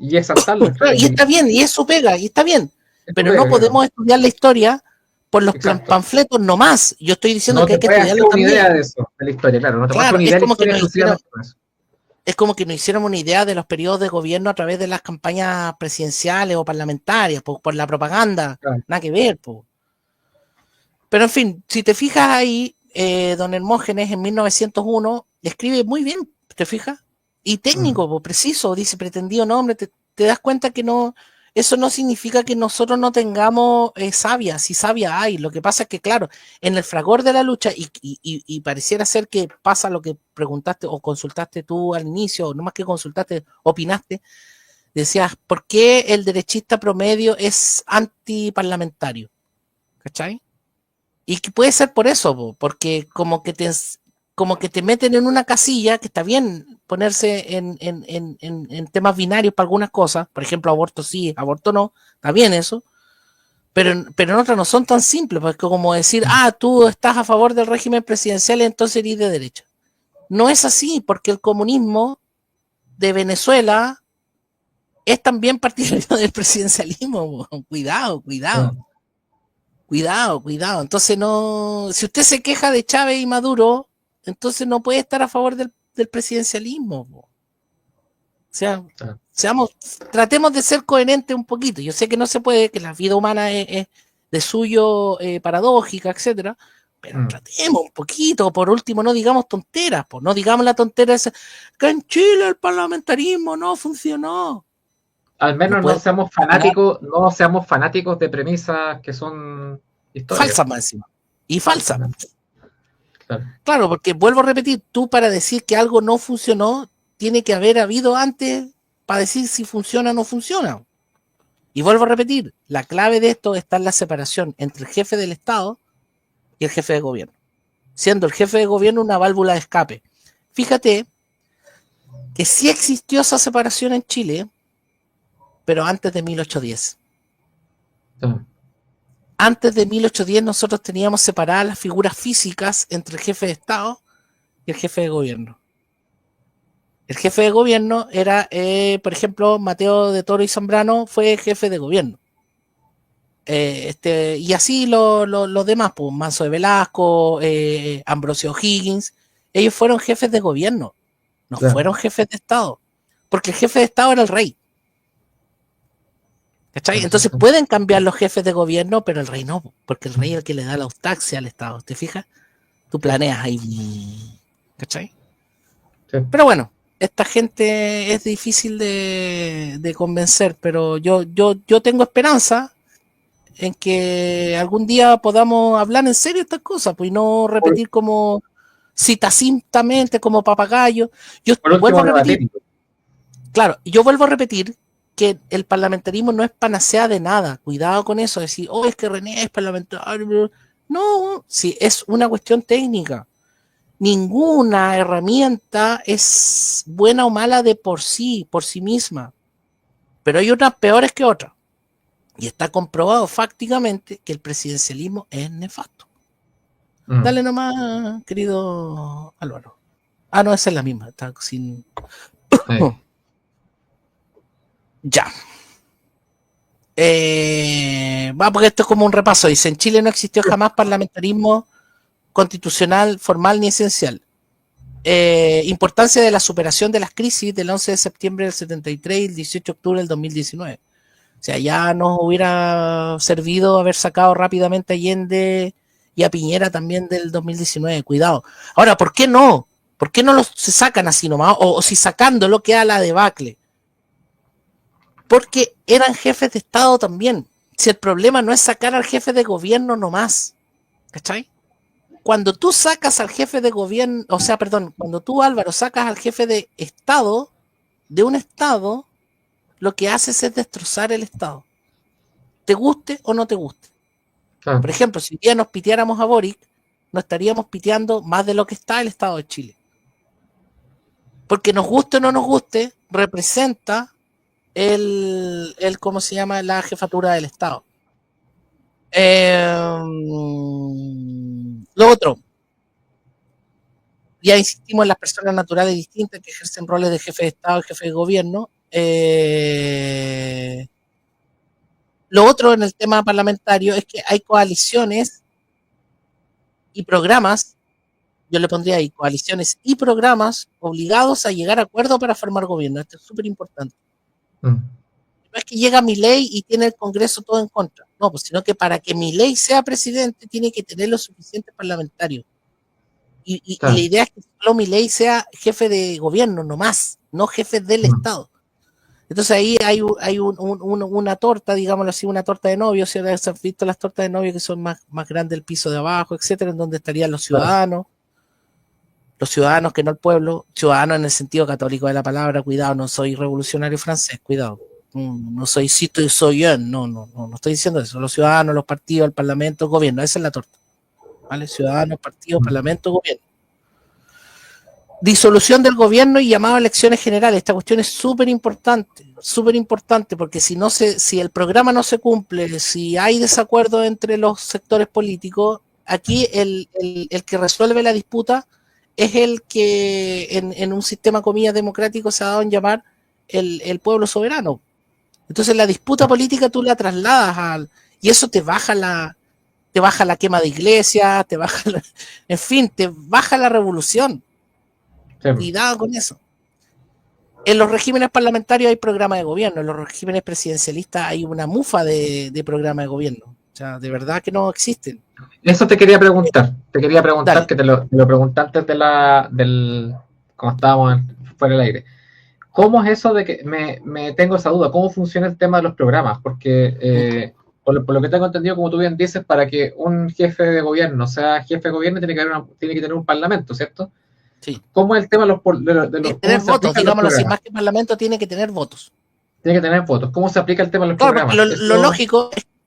Y exaltarla. Claro, y está bien, y es su pega, y está bien. Pero no pega, podemos estudiar la historia por los Exacto. panfletos nomás. Yo estoy diciendo No que hay que puedes estudiarlo hacer una también. idea de eso, de la historia, claro. No te puedes Claro, hacer una idea de la historia exclusivamente con eso. es como que nos hiciéramos una idea de los periodos de gobierno a través de las campañas presidenciales o parlamentarias, por la propaganda. Claro. Nada que ver, po. Pero en fin, si te fijas ahí, don Hermógenes en 1901 escribe muy bien, ¿te fijas? Y técnico, preciso, dice pretendido nombre, te das cuenta que no, eso no significa que nosotros no tengamos sabia, si sabia hay. Lo que pasa es que, claro, en el fragor de la lucha, y pareciera ser que pasa lo que preguntaste o consultaste tú al inicio, o no más que consultaste, opinaste, decías, ¿por qué el derechista promedio es antiparlamentario? ¿Cachai? Y que puede ser por eso, porque como que te meten en una casilla, que está bien ponerse en temas binarios para algunas cosas, por ejemplo, aborto sí, aborto no, está bien eso, pero en otras no son tan simples, porque como decir, tú estás a favor del régimen presidencial, entonces eres de derecha. No es así, porque el comunismo de Venezuela es también partidario del presidencialismo. Cuidado, cuidado. Cuidado. Entonces no, si usted se queja de Chávez y Maduro, entonces no puede estar a favor del presidencialismo. O sea, tratemos de ser coherentes un poquito. Yo sé que no se puede, que la vida humana es de suyo paradójica, etcétera, pero tratemos un poquito. Por último, no digamos tonteras, no digamos la tontera esa, que en Chile el parlamentarismo no funcionó. Al menos no seamos fanáticos de premisas que son históricas. Falsas más encima. Y falsas. Claro, porque vuelvo a repetir, tú para decir que algo no funcionó, tiene que haber habido antes para decir si funciona o no funciona. Y vuelvo a repetir, la clave de esto está en la separación entre el jefe del Estado y el jefe de gobierno, siendo el jefe de gobierno una válvula de escape. Fíjate que sí existió esa separación en Chile, pero antes de 1810. Antes de 1810 nosotros teníamos separadas las figuras físicas entre el jefe de Estado y el jefe de gobierno. El jefe de gobierno era, por ejemplo, Mateo de Toro y Zambrano fue jefe de gobierno. Y así los demás, pues Manso de Velasco, Ambrosio Higgins, ellos fueron jefes de gobierno, no fueron jefes de Estado, porque el jefe de Estado era el rey. ¿Cachai? Entonces pueden cambiar los jefes de gobierno, pero el rey no, porque el rey es el que le da la autarcia al Estado. ¿Te fijas? Tú planeas ahí. ¿Cachai? Sí. Pero bueno, esta gente es difícil de convencer, pero yo tengo esperanza en que algún día podamos hablar en serio estas cosas, pues, y no repetir como citacintamente, como papagayo. Yo vuelvo a repetir. Claro, yo vuelvo a repetir que el parlamentarismo no es panacea de nada. Cuidado con eso, decir, es que René es parlamentario. No, sí, es una cuestión técnica. Ninguna herramienta es buena o mala de por sí misma. Pero hay unas peores que otras. Y está comprobado fácticamente que el presidencialismo es nefasto. Dale nomás, querido Álvaro. No, esa es la misma. Está sin... Ya. Porque esto es como un repaso. Dice, en Chile no existió jamás parlamentarismo constitucional, formal ni esencial. Importancia de la superación de las crisis del 11 de septiembre del 73 y el 18 de octubre del 2019. O sea, ya nos hubiera servido haber sacado rápidamente a Allende y a Piñera también del 2019, cuidado. Ahora, ¿por qué no? ¿Por qué no se sacan así nomás? O si sacándolo queda la debacle. Porque eran jefes de Estado también. Si el problema no es sacar al jefe de gobierno nomás, ¿cachai? Cuando tú sacas al jefe de gobierno, o sea, perdón, cuando tú, Álvaro, sacas al jefe de Estado, de un Estado, lo que haces es destrozar el Estado. Te guste o no te guste. Claro. Por ejemplo, si ya nos piteáramos a Boric, no estaríamos piteando más de lo que está el Estado de Chile. Porque nos guste o no nos guste, representa ¿cómo se llama? La jefatura del Estado. Lo otro, ya insistimos en las personas naturales distintas que ejercen roles de jefe de Estado y jefe de gobierno. Lo otro en el tema parlamentario es que hay coaliciones y programas, yo le pondría ahí coaliciones y programas obligados a llegar a acuerdo para formar gobierno. Esto es súper importante. No es que llega Milei y tiene el Congreso todo en contra. No, pues sino que para que Milei sea presidente tiene que tener los suficientes parlamentarios. Claro. Y la idea es que solo Milei sea jefe de gobierno, no más, no jefe del Estado. Entonces ahí hay una torta, digámoslo así, una torta de novio. Si has visto las tortas de novio que son más grandes del piso de abajo, etcétera, en donde estarían los ciudadanos. Los ciudadanos, que no el pueblo, ciudadanos en el sentido católico de la palabra, cuidado, no soy revolucionario francés, cuidado, no soy citoyen, no estoy diciendo eso, los ciudadanos, los partidos, el parlamento, el gobierno, esa es la torta, ¿vale? Ciudadanos, partidos, parlamento, gobierno. Disolución del gobierno y llamado a elecciones generales, esta cuestión es súper importante, porque si el programa no se cumple, si hay desacuerdo entre los sectores políticos, aquí el que resuelve la disputa es el que en un sistema, comillas, democrático se ha dado en llamar el pueblo soberano. Entonces la disputa política tú la trasladas y eso te baja la quema de iglesias, te baja la revolución. Sí. Cuidado con eso. En los regímenes parlamentarios hay programa de gobierno, en los regímenes presidencialistas hay una mufa de programa de gobierno. O sea, de verdad que no existen. Eso te quería preguntar, dale. Que te lo pregunté antes cuando estábamos fuera del aire. ¿Cómo es eso de que me tengo esa duda? ¿Cómo funciona el tema de los programas? Porque por lo que tengo entendido, como tú bien dices, para que un jefe de gobierno sea jefe de gobierno tiene que tener un parlamento, ¿cierto? Sí. ¿Cómo es el tema de los tener votos, digámoslo así, más que parlamento tiene que tener votos. Tiene que tener votos. ¿Cómo se aplica el tema de los programas?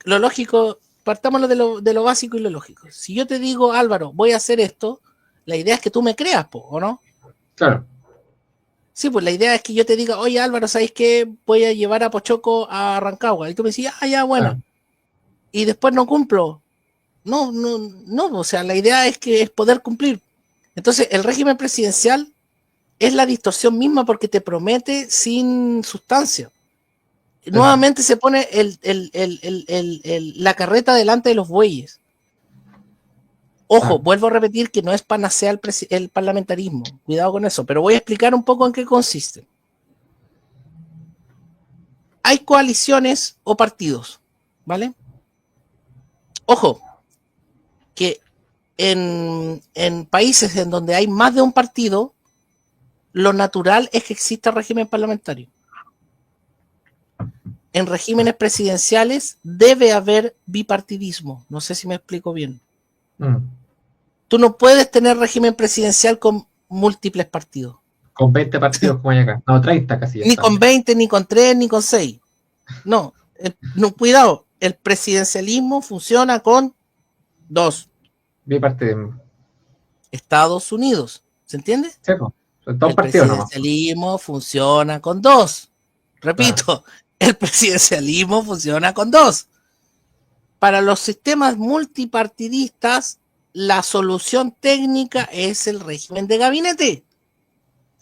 Lo lógico, partámoslo de lo básico y lo lógico. Si yo te digo, Álvaro, voy a hacer esto, la idea es que tú me creas, ¿o no? Claro. Sí, pues la idea es que yo te diga, oye, Álvaro, ¿sabes qué? Voy a llevar a Pochoco a Rancagua. Y tú me decías, ya, bueno. Claro. Y después no cumplo. No, o sea, la idea es poder cumplir. Entonces, el régimen presidencial es la distorsión misma porque te promete sin sustancia. Nuevamente se pone la carreta delante de los bueyes. Ojo, vuelvo a repetir que no es panacea el parlamentarismo. Cuidado con eso, pero voy a explicar un poco en qué consiste. Hay coaliciones o partidos, ¿vale? Ojo, que en países en donde hay más de un partido, lo natural es que exista régimen parlamentario. En regímenes presidenciales debe haber bipartidismo. No sé si me explico bien. Tú no puedes tener régimen presidencial con múltiples partidos. Con 20 partidos como hay acá. No, 30 casi. Ni con 20, ni con 3, ni con 6. No, cuidado. El presidencialismo funciona con 2. Bipartidismo. Estados Unidos. ¿Se entiende? Sí, pues. Son 2 partidos nomás. El presidencialismo funciona con 2. Repito, el presidencialismo funciona con 2. Para los sistemas multipartidistas, la solución técnica es el régimen de gabinete.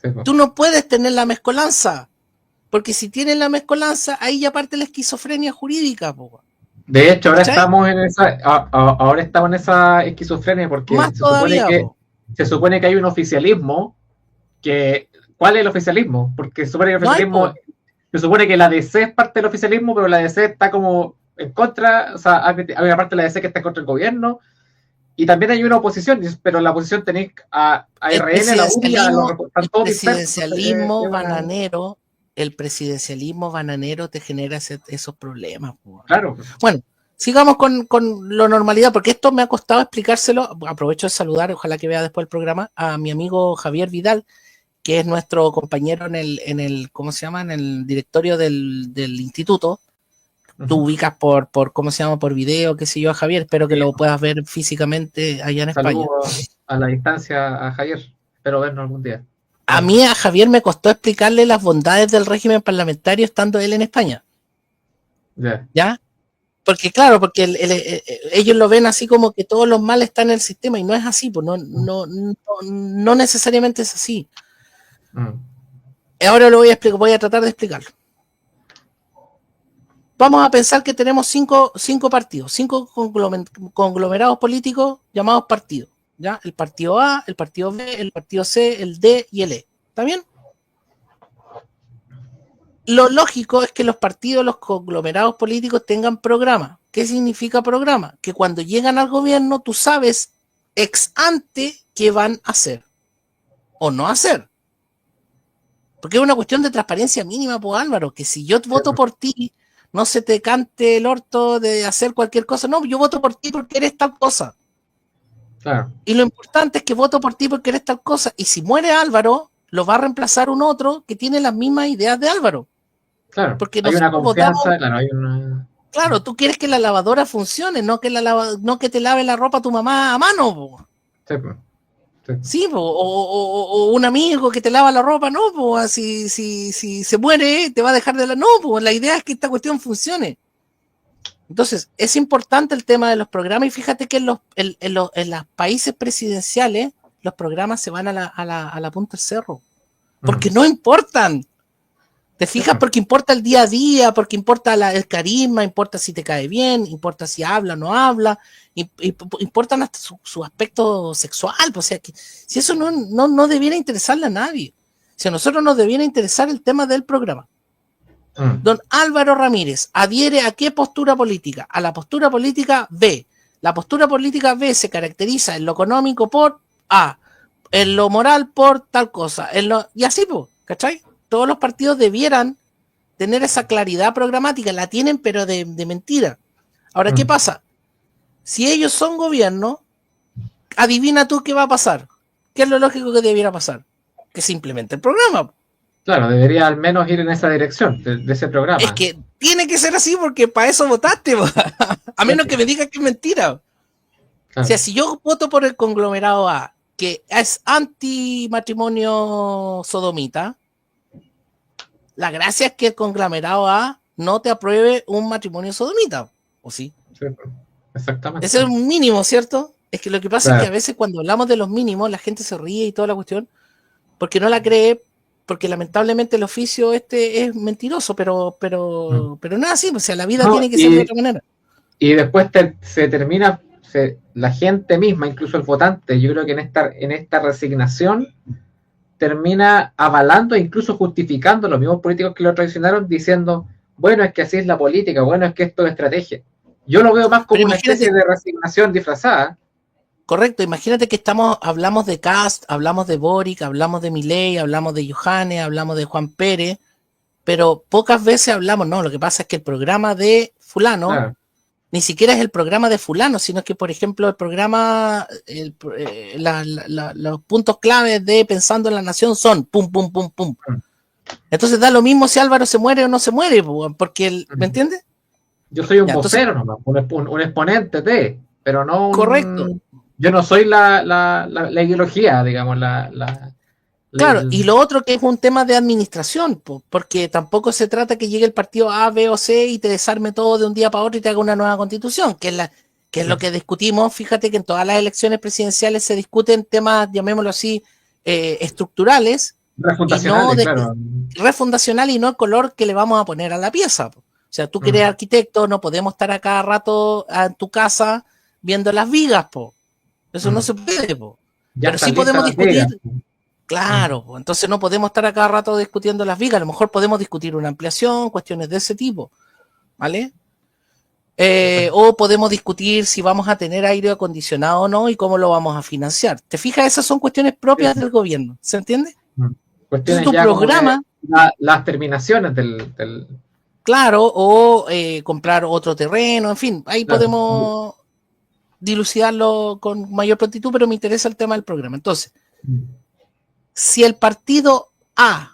Sí, pues. Tú no puedes tener la mezcolanza, porque si tienes la mezcolanza, ahí ya parte la esquizofrenia jurídica. Po. De hecho, ahora estamos en esa esquizofrenia porque se supone que hay un oficialismo ¿cuál es el oficialismo? Porque se supone que el oficialismo, se supone que la DC es parte del oficialismo, pero la DC está como en contra, o sea, hay una parte de la DC que está en contra del gobierno, y también hay una oposición, pero la oposición tenéis a RN, la UDI, el presidencialismo bananero te genera esos problemas. Claro. Bueno, sigamos con la normalidad, porque esto me ha costado explicárselo. Aprovecho de saludar, ojalá que vea después el programa, a mi amigo Javier Vidal, que es nuestro compañero en el ¿cómo se llama? En el directorio del instituto. Tú ubicas por ¿cómo se llama? Por video, qué sé yo, a Javier. Espero que lo puedas ver físicamente allá en España. A la distancia a Javier. Espero vernos algún día. A mí, a Javier, me costó explicarle las bondades del régimen parlamentario estando él en España. ¿Ya? Porque claro, porque ellos lo ven así como que todos los males están en el sistema y no es así, pues no necesariamente es así. Ahora lo voy a tratar de explicarlo. Vamos a pensar que tenemos cinco partidos, 5 conglomerados políticos llamados partidos, ¿ya? El partido A, el partido B, el partido C, el D y el E. ¿Está bien? Lo lógico es que los partidos, los conglomerados políticos tengan programa. ¿Qué significa programa? Que cuando llegan al gobierno tú sabes ex ante qué van a hacer o no hacer. Porque es una cuestión de transparencia mínima, pues Álvaro, que si yo voto por ti, no se te cante el orto de hacer cualquier cosa. No, yo voto por ti porque eres tal cosa. Claro. Y lo importante es que voto por ti porque eres tal cosa. Y si muere Álvaro, lo va a reemplazar un otro que tiene las mismas ideas de Álvaro. Claro, porque hay una confianza, Claro, tú quieres que la lavadora funcione, no que te lave la ropa tu mamá a mano. Sí, o un amigo que te lava la ropa, no, si se muere, te va a dejar de la... No, la idea es que esta cuestión funcione. Entonces, es importante el tema de los programas y fíjate que en los países presidenciales los programas se van a la punta del cerro, porque no importan. ¿Te fijas? Porque importa el día a día, porque importa el carisma, importa si te cae bien, importa si habla o no habla, importan hasta su aspecto sexual. O sea, que si eso no debiera interesarle a nadie. Si a nosotros nos debiera interesar el tema del programa. Don Álvaro Ramírez adhiere a qué postura política? A la postura política B. La postura política B se caracteriza en lo económico por A, en lo moral por tal cosa, y así, ¿cachai? Todos los partidos debieran tener esa claridad programática, la tienen pero de mentira. Ahora, ¿qué pasa? Si ellos son gobierno, adivina tú qué va a pasar. ¿Qué es lo lógico que debiera pasar? Que simplemente el programa. Claro, debería al menos ir en esa dirección, de ese programa. Es que tiene que ser así porque para eso votaste, a menos que me digas que es mentira. Claro. O sea, si yo voto por el conglomerado A, que es anti-matrimonio sodomita, la gracia es que el conglomerado A no te apruebe un matrimonio sodomita, ¿o sí? Sí, exactamente. Ese es un mínimo, ¿cierto? Es que lo que pasa es que a veces cuando hablamos de los mínimos, la gente se ríe y toda la cuestión, porque no la cree, porque lamentablemente el oficio es mentiroso, pero no es así, o sea, la vida tiene que ser de otra manera. Y después se termina, la gente misma, incluso el votante, yo creo que en esta resignación termina avalando e incluso justificando los mismos políticos que lo traicionaron, diciendo, bueno, es que así es la política, bueno, es que esto es estrategia. Yo lo veo más como una especie de resignación disfrazada. Correcto, imagínate que hablamos de Kast, hablamos de Boric, hablamos de Milei, hablamos de Johannes, hablamos de Juan Pérez, pero pocas veces hablamos, no, lo que pasa es que el programa de fulano, ni siquiera es el programa de fulano, sino que, por ejemplo, el programa, los puntos claves de Pensando en la Nación son pum, pum, pum, pum. Entonces da lo mismo si Álvaro se muere o no se muere, porque, ¿me entiendes? Yo soy un vocero nomás, un exponente de, pero no correcto. Yo no soy la ideología, digamos, Claro, y lo otro que es un tema de administración, porque tampoco se trata que llegue el partido A, B o C y te desarme todo de un día para otro y te haga una nueva constitución, que es lo que discutimos. Fíjate que en todas las elecciones presidenciales se discuten temas, llamémoslo así, estructurales, refundacional y no el color que le vamos a poner a la pieza. O sea, tú que eres arquitecto, no podemos estar a cada rato en tu casa viendo las vigas, eso no se puede, pero sí podemos discutir. Claro, entonces no podemos estar a cada rato discutiendo las vigas, a lo mejor podemos discutir una ampliación, cuestiones de ese tipo, ¿vale? O podemos discutir si vamos a tener aire acondicionado o no y cómo lo vamos a financiar. ¿Te fijas? Esas son cuestiones propias del gobierno. ¿Se entiende? Cuestiones tu ya programa, como de las terminaciones del... Claro, o comprar otro terreno, en fin, ahí Claro. podemos dilucidarlo con mayor prontitud, pero me interesa el tema del programa. Entonces, si el partido A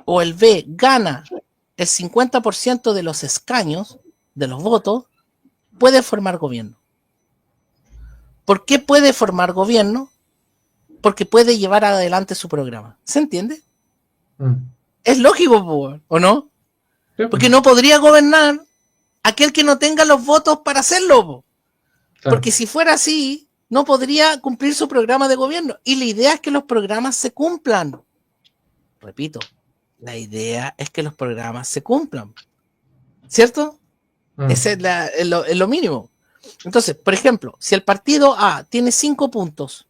o el B gana el 50% de los escaños, de los votos, puede formar gobierno. ¿Por qué puede formar gobierno? Porque puede llevar adelante su programa. ¿Se entiende? Es lógico, ¿o no? Porque no podría gobernar aquel que no tenga los votos para hacerlo. Claro. Porque si fuera así, no podría cumplir su programa de gobierno. Y la idea es que los programas se cumplan. Repito, la idea es que los programas se cumplan. ¿Cierto? Ese es lo mínimo. Entonces, por ejemplo, si el partido A tiene 5 puntos,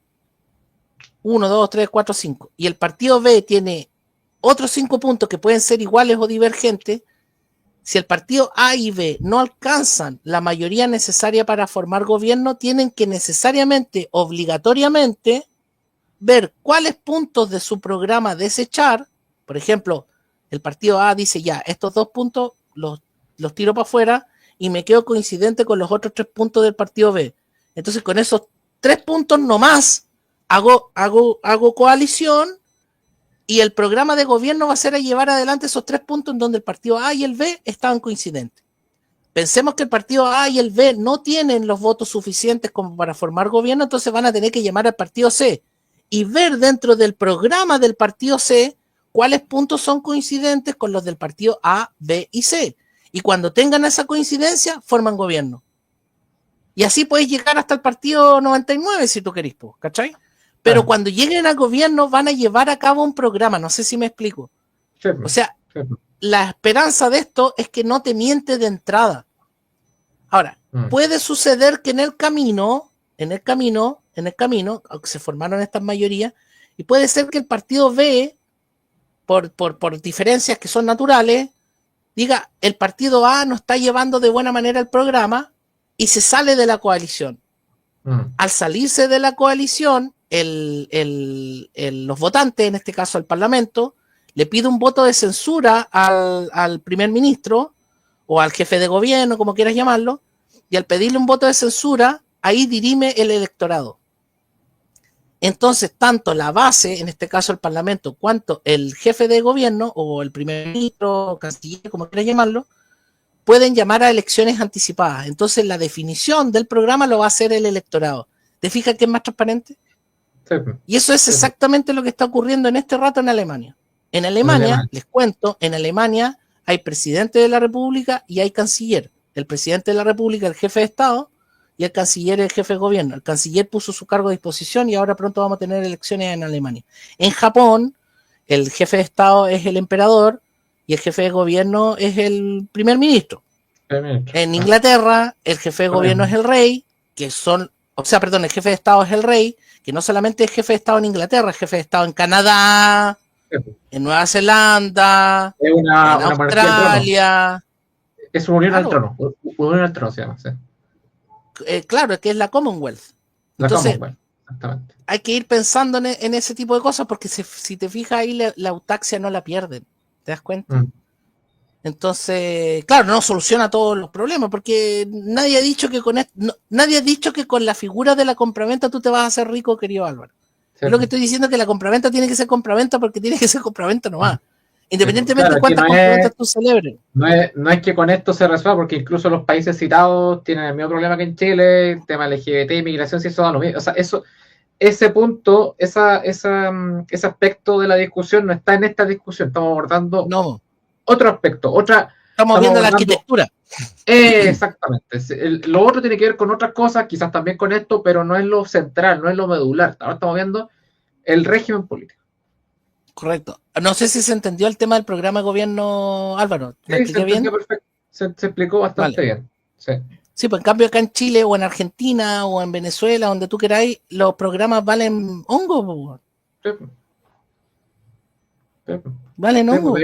1, 2, 3, 4, 5, y el partido B tiene otros 5 puntos que pueden ser iguales o divergentes, si el partido A y B no alcanzan la mayoría necesaria para formar gobierno, tienen que necesariamente, obligatoriamente, ver cuáles puntos de su programa desechar. Por ejemplo, el partido A dice ya, estos 2 puntos los tiro para afuera y me quedo coincidente con los otros 3 puntos del partido B. Entonces, con esos 3 puntos nomás hago coalición. Y el programa de gobierno va a ser a llevar adelante esos 3 puntos en donde el partido A y el B estaban coincidentes. Pensemos que el partido A y el B no tienen los votos suficientes como para formar gobierno, entonces van a tener que llamar al partido C y ver dentro del programa del partido C cuáles puntos son coincidentes con los del partido A, B y C. Y cuando tengan esa coincidencia, forman gobierno. Y así puedes llegar hasta el partido 99 si tú querés, ¿cachai? Pero cuando lleguen al gobierno van a llevar a cabo un programa, no sé si me explico. O sea, la esperanza de esto es que no te miente de entrada. Ahora, puede suceder que en el camino, se formaron estas mayorías, y puede ser que el partido B, por diferencias que son naturales, diga, el partido A no está llevando de buena manera el programa y se sale de la coalición. Al salirse de la coalición, los votantes, en este caso al Parlamento, le pide un voto de censura al primer ministro o al jefe de gobierno, como quieras llamarlo, y al pedirle un voto de censura, ahí dirime el electorado. Entonces, tanto la base, en este caso el Parlamento, cuanto el jefe de gobierno o el primer ministro o canciller, como quieras llamarlo, pueden llamar a elecciones anticipadas. Entonces, la definición del programa lo va a hacer el electorado. ¿Te fijas que es más transparente? Sí. Y eso es exactamente lo que está ocurriendo en este rato en Alemania. En Alemania, les cuento, en Alemania hay presidente de la República y hay canciller. El presidente de la República, el jefe de Estado, y el canciller, el jefe de gobierno. El canciller puso su cargo a disposición y ahora pronto vamos a tener elecciones en Alemania. En Japón, el jefe de Estado es el emperador y el jefe de gobierno es el primer ministro. En Inglaterra, el jefe de gobierno es el rey, el jefe de Estado es el rey, que no solamente es jefe de Estado en Inglaterra, es jefe de Estado en Canadá, en Nueva Zelanda, en Australia. Es una unión al trono. Unión al trono se llama, sí. Claro, es que es la Commonwealth. Entonces, exactamente. Hay que ir pensando en ese tipo de cosas porque si te fijas ahí la autaxia no la pierden. ¿Te das cuenta? Entonces, claro, no soluciona todos los problemas porque nadie ha dicho que nadie ha dicho que con la figura de la compraventa tú te vas a hacer rico, querido Álvaro. Sí. Lo que estoy diciendo es que la compraventa tiene que ser compraventa porque tiene que ser compraventa nomás. Independientemente de cuántas compraventas tú celebres. No es que con esto se resuelva, porque incluso los países citados tienen el mismo problema que en Chile, el tema LGBT, inmigración, si eso da lo mismo. O sea, ese punto, ese aspecto de la discusión no está en esta discusión. Estamos abordando otro aspecto, Estamos viendo la arquitectura. Exactamente. Lo otro tiene que ver con otras cosas, quizás también con esto, pero no es lo central, no es lo medular. Ahora estamos viendo el régimen político. Correcto. No sé si se entendió el tema del programa de gobierno, Álvaro. ¿Me expliqué bien? Perfecto. Se explicó bastante bien. Sí, pues en cambio acá en Chile o en Argentina o en Venezuela, donde tú queráis, los programas valen hongo. Valen hongo.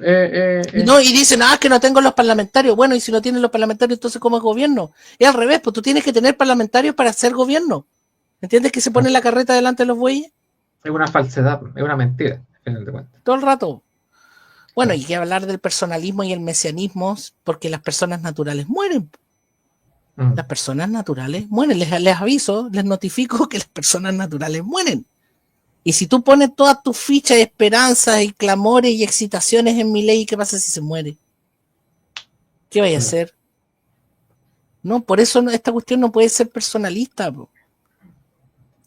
Y no, y dicen, es que no tengo los parlamentarios. Bueno, y si no tienen los parlamentarios, entonces ¿cómo es gobierno? Es al revés, pues tú tienes que tener parlamentarios para hacer gobierno. ¿Entiendes que se pone la carreta delante de los bueyes? Es una falsedad, es una mentira, al final de cuentas. Todo el rato. Bueno, y que hablar del personalismo y el mesianismo, porque las personas naturales mueren. Las personas naturales mueren. Les aviso, les notifico que las personas naturales mueren. Y si tú pones todas tus fichas, esperanzas y clamores y excitaciones en Milei, ¿qué pasa si se muere? ¿Qué vaya a hacer? No, por eso esta cuestión no puede ser personalista, bro.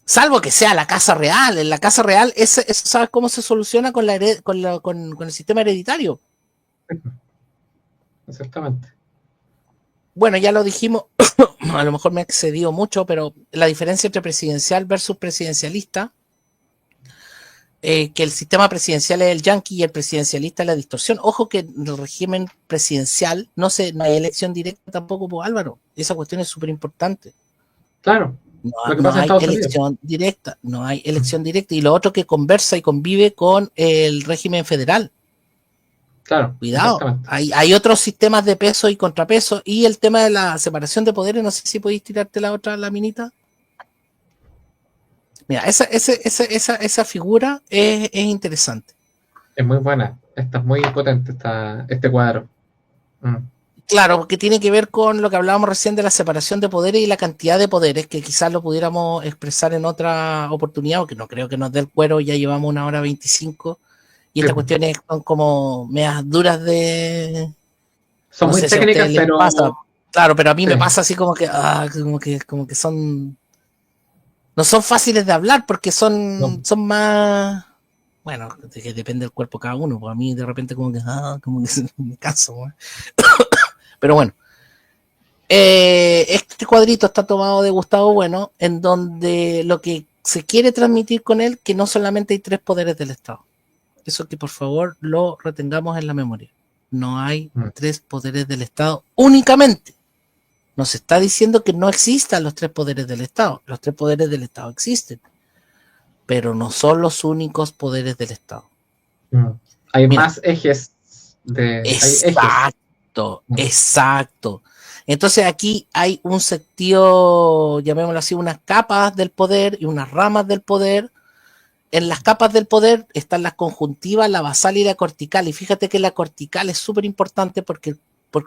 Salvo que sea la casa real. En la casa real, eso ¿sabes cómo se soluciona con el sistema hereditario? Exactamente. Bueno, ya lo dijimos, a lo mejor me he excedido mucho, pero la diferencia entre presidencial versus presidencialista, que el sistema presidencial es el yanqui y el presidencialista es la distorsión. Ojo que en el régimen presidencial no hay elección directa tampoco, por Álvaro. Esa cuestión es súper importante. Claro. No hay elección directa, no hay elección directa. Y lo otro que conversa y convive con el régimen federal. Claro. Cuidado. Hay otros sistemas de peso y contrapeso. Y el tema de la separación de poderes, no sé si podéis tirarte la minita. Mira, esa figura es interesante. Es muy buena. Esta es muy potente, este cuadro. Claro, porque tiene que ver con lo que hablábamos recién de la separación de poderes y la cantidad de poderes, que quizás lo pudiéramos expresar en otra oportunidad, porque no creo que nos dé el cuero, ya llevamos 1 hora 25, y estas cuestiones son como medias duras de... Son muy técnicas, pero... Claro, pero a mí me pasa así como que son... No son fáciles de hablar, porque son más... Bueno, que depende del cuerpo de cada uno, pues a mí de repente como que me canso, ¿no? Pero bueno, este cuadrito está tomado de Gustavo Bueno, en donde lo que se quiere transmitir con él, que no solamente hay 3 poderes del Estado. Eso que por favor lo retengamos en la memoria. No hay 3 poderes del Estado únicamente. Nos está diciendo que no existan los 3 poderes del Estado. Los 3 poderes del Estado existen, pero no son los únicos poderes del Estado. Hay más ejes de... Exacto. Entonces aquí hay un sentido, llamémoslo así, unas capas del poder y unas ramas del poder. En las capas del poder están las conjuntivas, la basal y la cortical. Y fíjate que la cortical es súper importante porque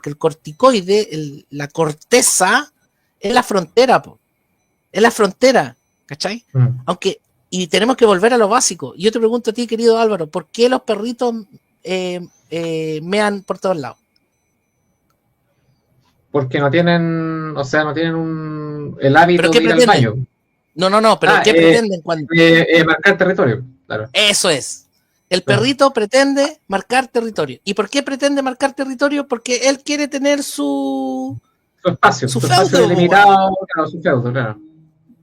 el corticoide, la corteza, es la frontera, es la frontera, ¿cachai? Aunque, y tenemos que volver a lo básico. Yo te pregunto a ti, querido Álvaro, ¿por qué los perritos mean por todos lados? Porque no tienen, el hábito de ir al baño. No, pero ¿qué pretenden cuando? Marcar territorio, claro. Eso es. El perrito pretende marcar territorio. ¿Y por qué pretende marcar territorio? Porque él quiere tener su espacio delimitado, claro, su feudo, claro.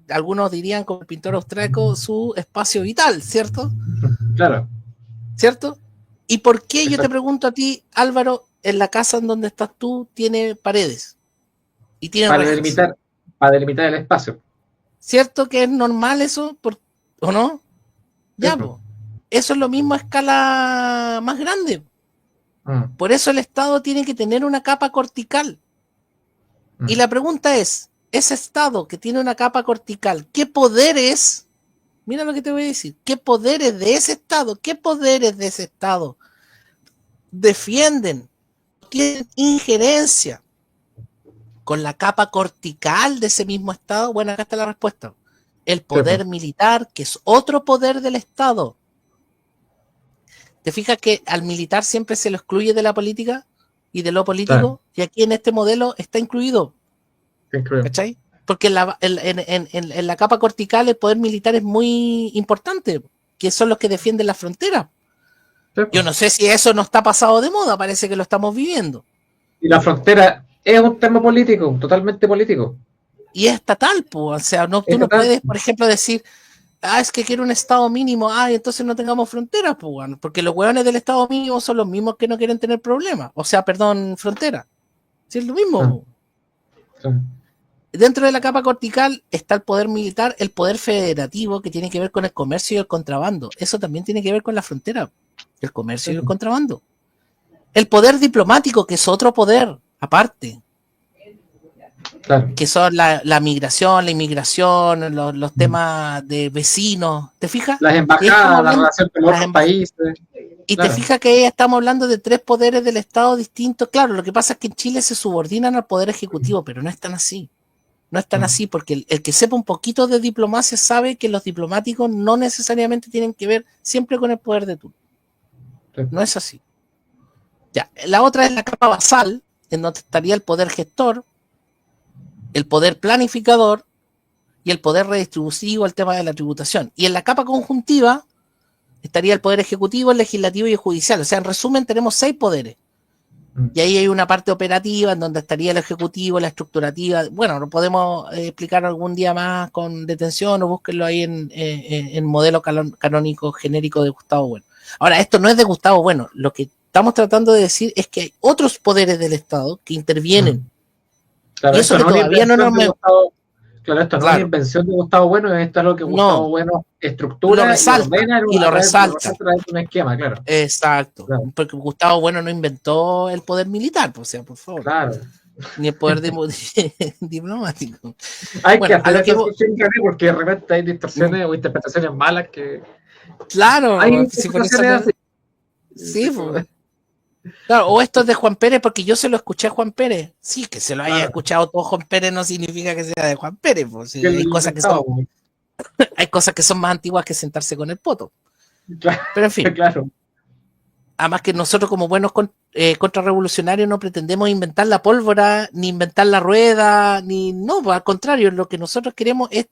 Algunos dirían, como el pintor austriaco, su espacio vital, ¿cierto? Claro. ¿Cierto? ¿Y por qué, yo te pregunto a ti, Álvaro, en la casa en donde estás tú tiene paredes? Y tiene para delimitar el espacio. ¿Cierto que es normal eso? ¿O no? Ya, pues. Eso es lo mismo a escala más grande. Por eso el Estado tiene que tener una capa cortical. Y la pregunta es, ese Estado que tiene una capa cortical, ¿qué poderes? Mira lo que te voy a decir. ¿Qué poderes de ese Estado? ¿Qué poderes de ese Estado defienden? ¿Tienen injerencia con la capa cortical de ese mismo Estado? Bueno, acá está la respuesta. El poder militar, que es otro poder del Estado. ¿Te fijas que al militar siempre se lo excluye de la política y de lo político? Claro. Y aquí en este modelo está incluido. ¿Cachai? Porque en la capa cortical el poder militar es muy importante, que son los que defienden la frontera. Yo no sé si eso no está pasado de moda, parece que lo estamos viviendo. Y la frontera es un tema político, totalmente político. Y es estatal, pues. O sea, tú no puedes, por ejemplo, decir, es que quiero un estado mínimo, entonces no tengamos fronteras, pues, bueno, porque los hueones del estado mínimo son los mismos que no quieren tener problemas. O sea, perdón, frontera. Sí, es lo mismo. Dentro de la capa cortical está el poder militar, el poder federativo, que tiene que ver con el comercio y el contrabando. Eso también tiene que ver con la frontera, el comercio y el contrabando. El poder diplomático, que es otro poder, aparte. Claro. Que son la migración, la inmigración, los temas de vecinos, ¿te fijas? Las embajadas, la relación con otros países. Y claro, te fijas que ahí estamos hablando de 3 poderes del Estado distintos. Claro, lo que pasa es que en Chile se subordinan al poder ejecutivo, pero no es tan así. No es tan así, porque el que sepa un poquito de diplomacia sabe que los diplomáticos no necesariamente tienen que ver siempre con el poder de turno. No es así. Ya, la otra es la capa basal, en donde estaría el poder gestor, el poder planificador y el poder redistributivo, el tema de la tributación. Y en la capa conjuntiva estaría el poder ejecutivo, el legislativo y el judicial. O sea, en resumen, tenemos 6 poderes. Y ahí hay una parte operativa en donde estaría el ejecutivo, la estructurativa. Bueno, lo podemos explicar algún día más con detención o búsquenlo ahí en modelo canónico genérico de Gustavo Bueno. Ahora, esto no es de Gustavo Bueno. Lo que estamos tratando de decir es que hay otros poderes del Estado que intervienen. Claro, y eso que todavía no nos... Claro, esto no es una invención de Gustavo Bueno, esto es lo que Gustavo Bueno estructura lo resalta, y lo resalta a través de un esquema, claro. Exacto, claro. Porque Gustavo Bueno no inventó el poder militar, o sea, por favor. Claro. Ni el poder diplomático. Hay que hacer esa discusión, porque de repente hay distorsiones o interpretaciones malas que... Claro, hay si por eso no... Sí, pues. Claro, o esto es de Juan Pérez porque yo se lo escuché a Juan Pérez. Sí, que se lo haya escuchado todo Juan Pérez no significa que sea de Juan Pérez. Pues. Sí, hay cosas que son más antiguas que sentarse con el poto. Claro, pero en fin. Claro. Además que nosotros como buenos contrarrevolucionarios no pretendemos inventar la pólvora, ni inventar la rueda, ni no, al contrario, lo que nosotros queremos es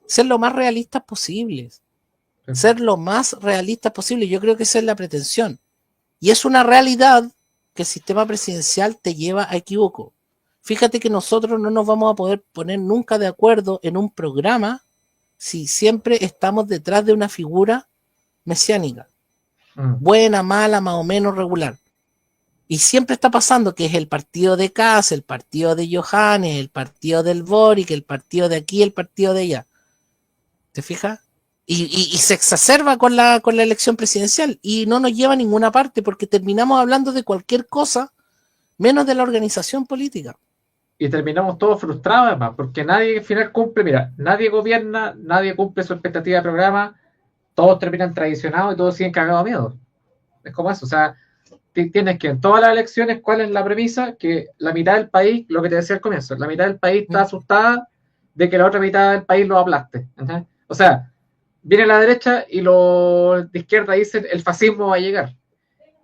ser lo más realistas posibles. Ser lo más realistas posible. Yo creo que esa es la pretensión. Y es una realidad que el sistema presidencial te lleva a equivoco. Fíjate que nosotros no nos vamos a poder poner nunca de acuerdo en un programa si siempre estamos detrás de una figura mesiánica. Buena, mala, más o menos regular. Y siempre está pasando que es el partido de Kass, el partido de Johannes, el partido del Boric, el partido de aquí, el partido de allá. ¿Te fijas? Y se exacerba con la elección presidencial y no nos lleva a ninguna parte porque terminamos hablando de cualquier cosa menos de la organización política. Y terminamos todos frustrados además, porque nadie al final cumple, mira, nadie gobierna, nadie cumple su expectativa de programa, todos terminan traicionados y todos siguen cagados a miedo. Es como eso, o sea, tienes que en todas las elecciones, ¿cuál es la premisa? Que la mitad del país, lo que te decía al comienzo, la mitad del país está asustada de que la otra mitad del país lo aplaste. ¿Entendés? O sea, viene la derecha y los de izquierda dicen el fascismo va a llegar.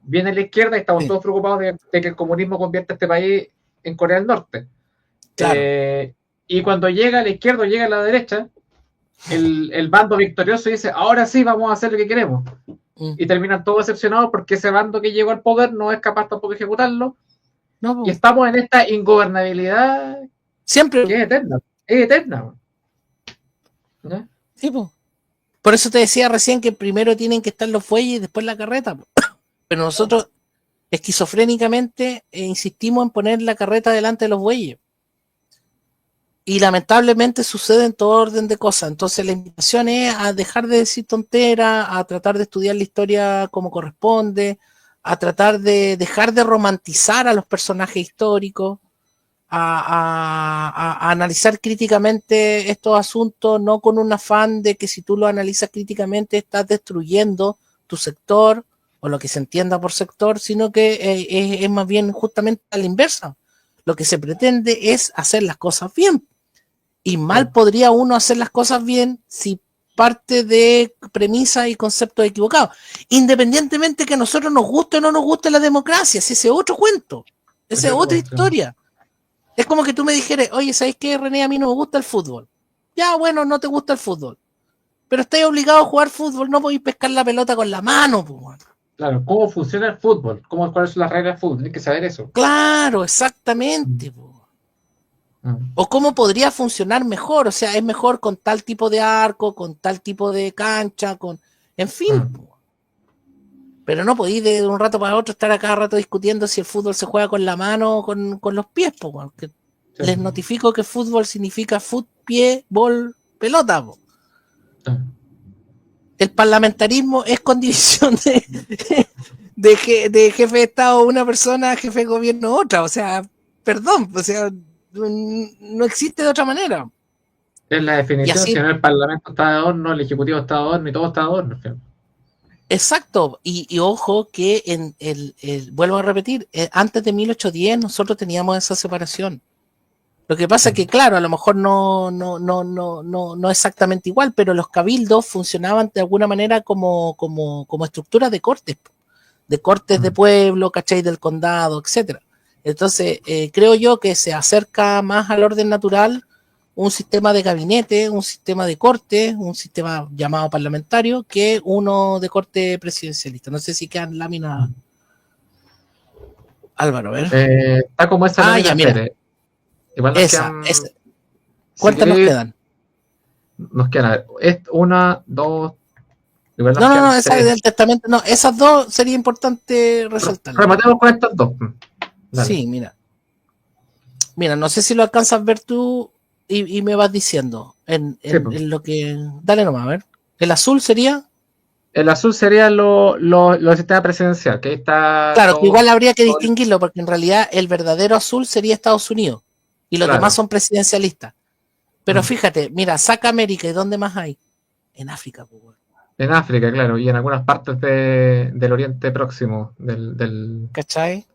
Viene la izquierda y estamos todos preocupados de que el comunismo convierta a este país en Corea del Norte. Claro. Y cuando llega la izquierda o llega la derecha, el bando victorioso dice, ahora sí vamos a hacer lo que queremos. Y terminan todos decepcionados porque ese bando que llegó al poder no es capaz tampoco de ejecutarlo. No, y estamos en esta ingobernabilidad siempre que es eterna. Es eterna. ¿no? Sí, pues. Por eso te decía recién que primero tienen que estar los fuelles y después la carreta. Pero nosotros esquizofrénicamente insistimos en poner la carreta delante de los bueyes. Y lamentablemente sucede en todo orden de cosas. Entonces la invitación es a dejar de decir tonteras, a tratar de estudiar la historia como corresponde, a tratar de dejar de romantizar a los personajes históricos, a analizar críticamente estos asuntos, no con un afán de que si tú lo analizas críticamente estás destruyendo tu sector o lo que se entienda por sector, sino que es más bien justamente a la inversa. Lo que se pretende es hacer las cosas bien. Y mal podría uno hacer las cosas bien si parte de premisas y conceptos equivocados. Independientemente que a nosotros nos guste o no nos guste la democracia, ese es otro cuento, esa es otra historia. Es como que tú me dijeras, oye, ¿sabes qué, René? A mí no me gusta el fútbol. Ya, bueno, no te gusta el fútbol. Pero estás obligado a jugar fútbol, no podéis pescar la pelota con la mano, pues. Claro, ¿cómo funciona el fútbol? ¿Cuáles son las reglas del fútbol? Tienes que saber eso. Claro, exactamente, pues. O cómo podría funcionar mejor, o sea, es mejor con tal tipo de arco, con tal tipo de cancha, en fin. Pero no podéis de un rato para otro estar a cada rato discutiendo si el fútbol se juega con la mano o con los pies, porque les notifico que fútbol significa foot, pie, bol, pelota. El parlamentarismo es con división de jefe de Estado una persona, jefe de gobierno otra. O sea, perdón, o sea, no existe de otra manera. Es la Y definición, si así, no el Parlamento está de adorno, el Ejecutivo está de adorno y todo está de adorno. exacto. Y ojo que vuelvo a repetir, antes de 1810 nosotros teníamos esa separación. Lo que pasa es que, claro, a lo mejor no exactamente igual, pero los cabildos funcionaban de alguna manera como estructuras de cortes de pueblo, ¿cachai? Del condado, etcétera. Entonces, creo yo que se acerca más al orden natural un sistema de gabinete, un sistema de corte, un sistema llamado parlamentario, que uno de corte presidencialista. No sé si quedan láminas, Álvaro, a ver. Está como esa Ah, lámina, ya, mira, espere. Igual nos esa, quedan, esa. si ¿Cuántas nos queréis, quedan? nos quedan, a ver, una, dos, igual nos No, quedan esa tres. del testamento, no, esas dos sería importante resaltarlas. Rematemos con estas dos. Dale. Sí, mira, no sé si lo alcanzas a ver tú y me vas diciendo Sí, pues. en lo que... Dale nomás, a ver. El azul sería... El azul sería lo sistema presidencial, que ahí está Claro, que todo, igual habría que todo distinguirlo porque en realidad el verdadero azul sería Estados Unidos y los demás claro. son presidencialistas. Pero fíjate, mira, saca América y ¿dónde más hay? En África, pues, bueno. En África, claro, y en algunas partes del Oriente Próximo, ¿Cachai?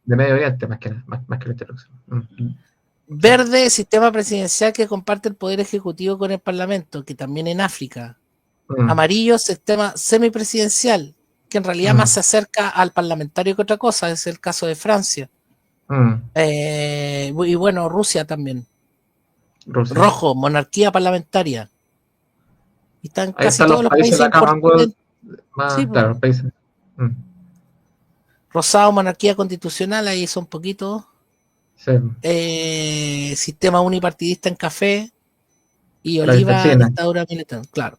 de Medio Oriente, más que, más que el Oriente Próximo. Sí. Verde, sistema presidencial que comparte el poder ejecutivo con el parlamento, que también en África. Amarillo, sistema semipresidencial, que en realidad más se acerca al parlamentario que otra cosa, es el caso de Francia. Y bueno, Rusia también. Rusia. Rojo, monarquía parlamentaria. Y están Ahí casi están todos los los países países de la Commonwealth, importantes. Sí, más, pues. claro, los países. Mm, Rosado, monarquía constitucional, ahí son poquitos. sí, Sistema unipartidista en café. Y la vista oliva, china. dictadura militar, claro.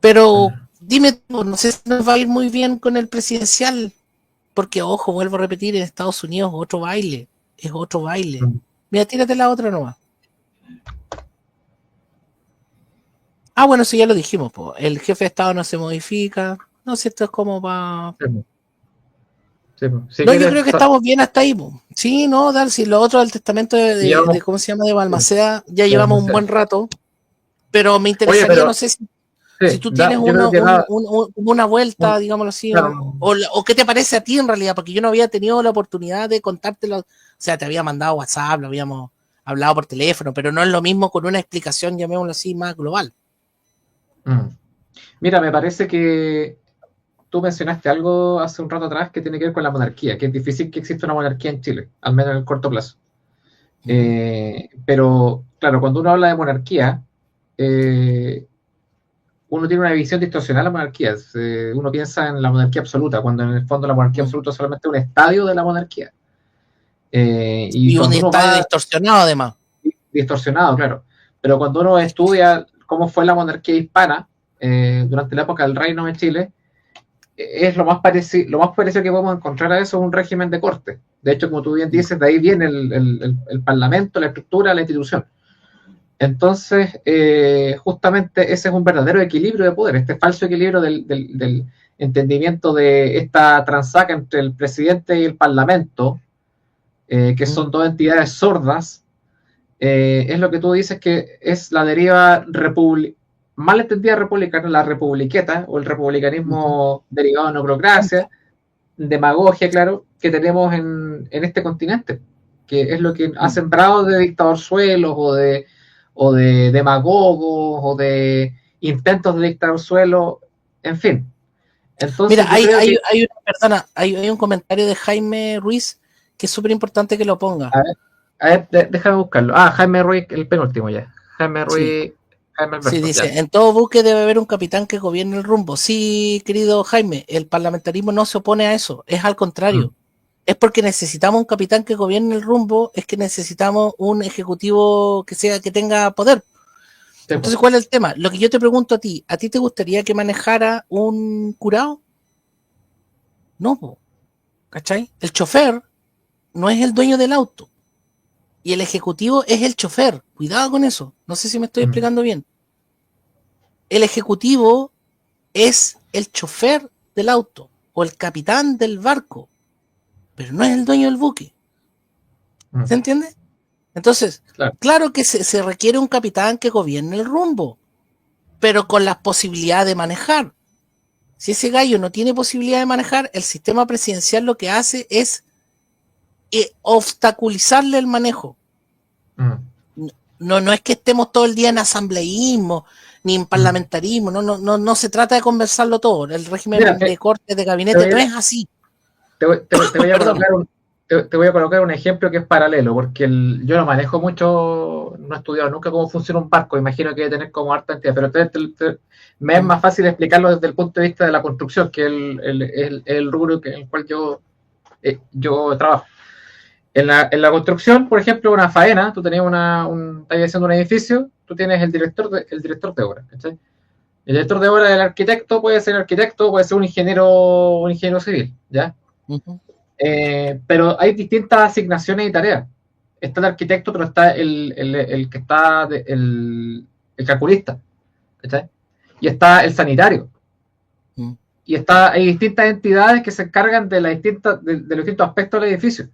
Pero dime, no sé si nos va a ir muy bien con el presidencial, porque ojo, vuelvo a repetir, en Estados Unidos otro baile, es otro baile. Mira, tírate la otra nomás. Ah, bueno, eso ya lo dijimos, po. El jefe de Estado no se modifica. No sé, esto es como para... Sí, si No, yo quieres, creo que estamos bien hasta ahí, po. Sí, no, dar, si lo otro del testamento llevamos, ¿cómo se llama? De Balmaceda, ya de llevamos un Balmaceda. buen rato, pero me Oye, interesaría, no pero sé si sí, tú tienes yo creo que da una vuelta, digámoslo así, claro, o qué te parece a ti en realidad, porque yo no había tenido la oportunidad de contártelo, o sea, te había mandado WhatsApp, lo habíamos hablado por teléfono, pero no es lo mismo con una explicación, llamémoslo así, más global. Mira, me parece que tú mencionaste algo hace un rato atrás que tiene que ver con la monarquía, que es difícil que exista una monarquía en Chile, al menos en el corto plazo. Pero, claro, cuando uno habla de monarquía, uno tiene una visión distorsionada de la monarquía. Uno piensa en la monarquía absoluta, cuando en el fondo la monarquía absoluta es solamente un estadio de la monarquía. Y Y un cuando uno estadio va distorsionado además. distorsionado, claro, pero cuando uno estudia cómo fue la monarquía hispana durante la época del Reino de Chile, es lo más parecido que podemos encontrar a eso es un régimen de corte. De hecho, como tú bien dices, de ahí viene el parlamento, la estructura, la institución. Entonces, justamente ese es un verdadero equilibrio de poder, este falso equilibrio del entendimiento de esta transaca entre el presidente y el parlamento, que son dos entidades sordas, es lo que tú dices que es la deriva mal entendida republicana, la republiqueta o el republicanismo derivado de neocracia, demagogia, claro, que tenemos en este continente, que es lo que ha sembrado de dictadorzuelos o de demagogos o de intentos de dictadorzuelo, en fin. Entonces Mira, yo creo que... hay un comentario de Jaime Ruiz que es súper importante que lo ponga. A ver, déjame buscarlo. Jaime Ruiz, el penúltimo ya. Jaime Sí, Ruiz, Jaime sí, Alberto, ya. dice, en todo buque debe haber un capitán que gobierne el rumbo. Sí, querido Jaime, el parlamentarismo no se opone a eso, es al contrario. Es porque necesitamos un capitán que gobierne el rumbo, es que necesitamos un ejecutivo que tenga poder. Entonces, ¿cuál es el tema? Lo que yo te pregunto ¿a ti te gustaría que manejara un curado? No, ¿cachai? El chofer no es el dueño del auto y el ejecutivo es el chofer. Cuidado con eso. No sé si me estoy explicando bien. El ejecutivo es el chofer del auto. o el capitán del barco, pero no es el dueño del buque. ¿Se entiende? Entonces, claro que se requiere un capitán que gobierne el rumbo, pero con las posibilidades de manejar. Si ese gallo no tiene posibilidad de manejar, el sistema presidencial lo que hace es obstaculizarle el manejo. No es que estemos todo el día en asambleísmo ni en parlamentarismo, no se trata de conversarlo todo. El régimen de cortes de gabinete no es así. Te voy a colocar un ejemplo que es paralelo, porque yo no manejo mucho, no he estudiado nunca cómo funciona un barco, imagino que debe tener como harta entidad, pero me es más fácil explicarlo desde el punto de vista de la construcción, que es el rubro en el cual yo trabajo. En la construcción, por ejemplo, una faena, tú tenías estás haciendo un edificio, tú tienes el director de obra, ¿cachai? El director de obra del arquitecto, puede ser un ingeniero civil, ¿ya? Pero hay distintas asignaciones y tareas. Está el arquitecto, pero está el que está el calculista, ¿cachai? Y está el sanitario. Y hay distintas entidades que se encargan de los distintos aspectos del edificio.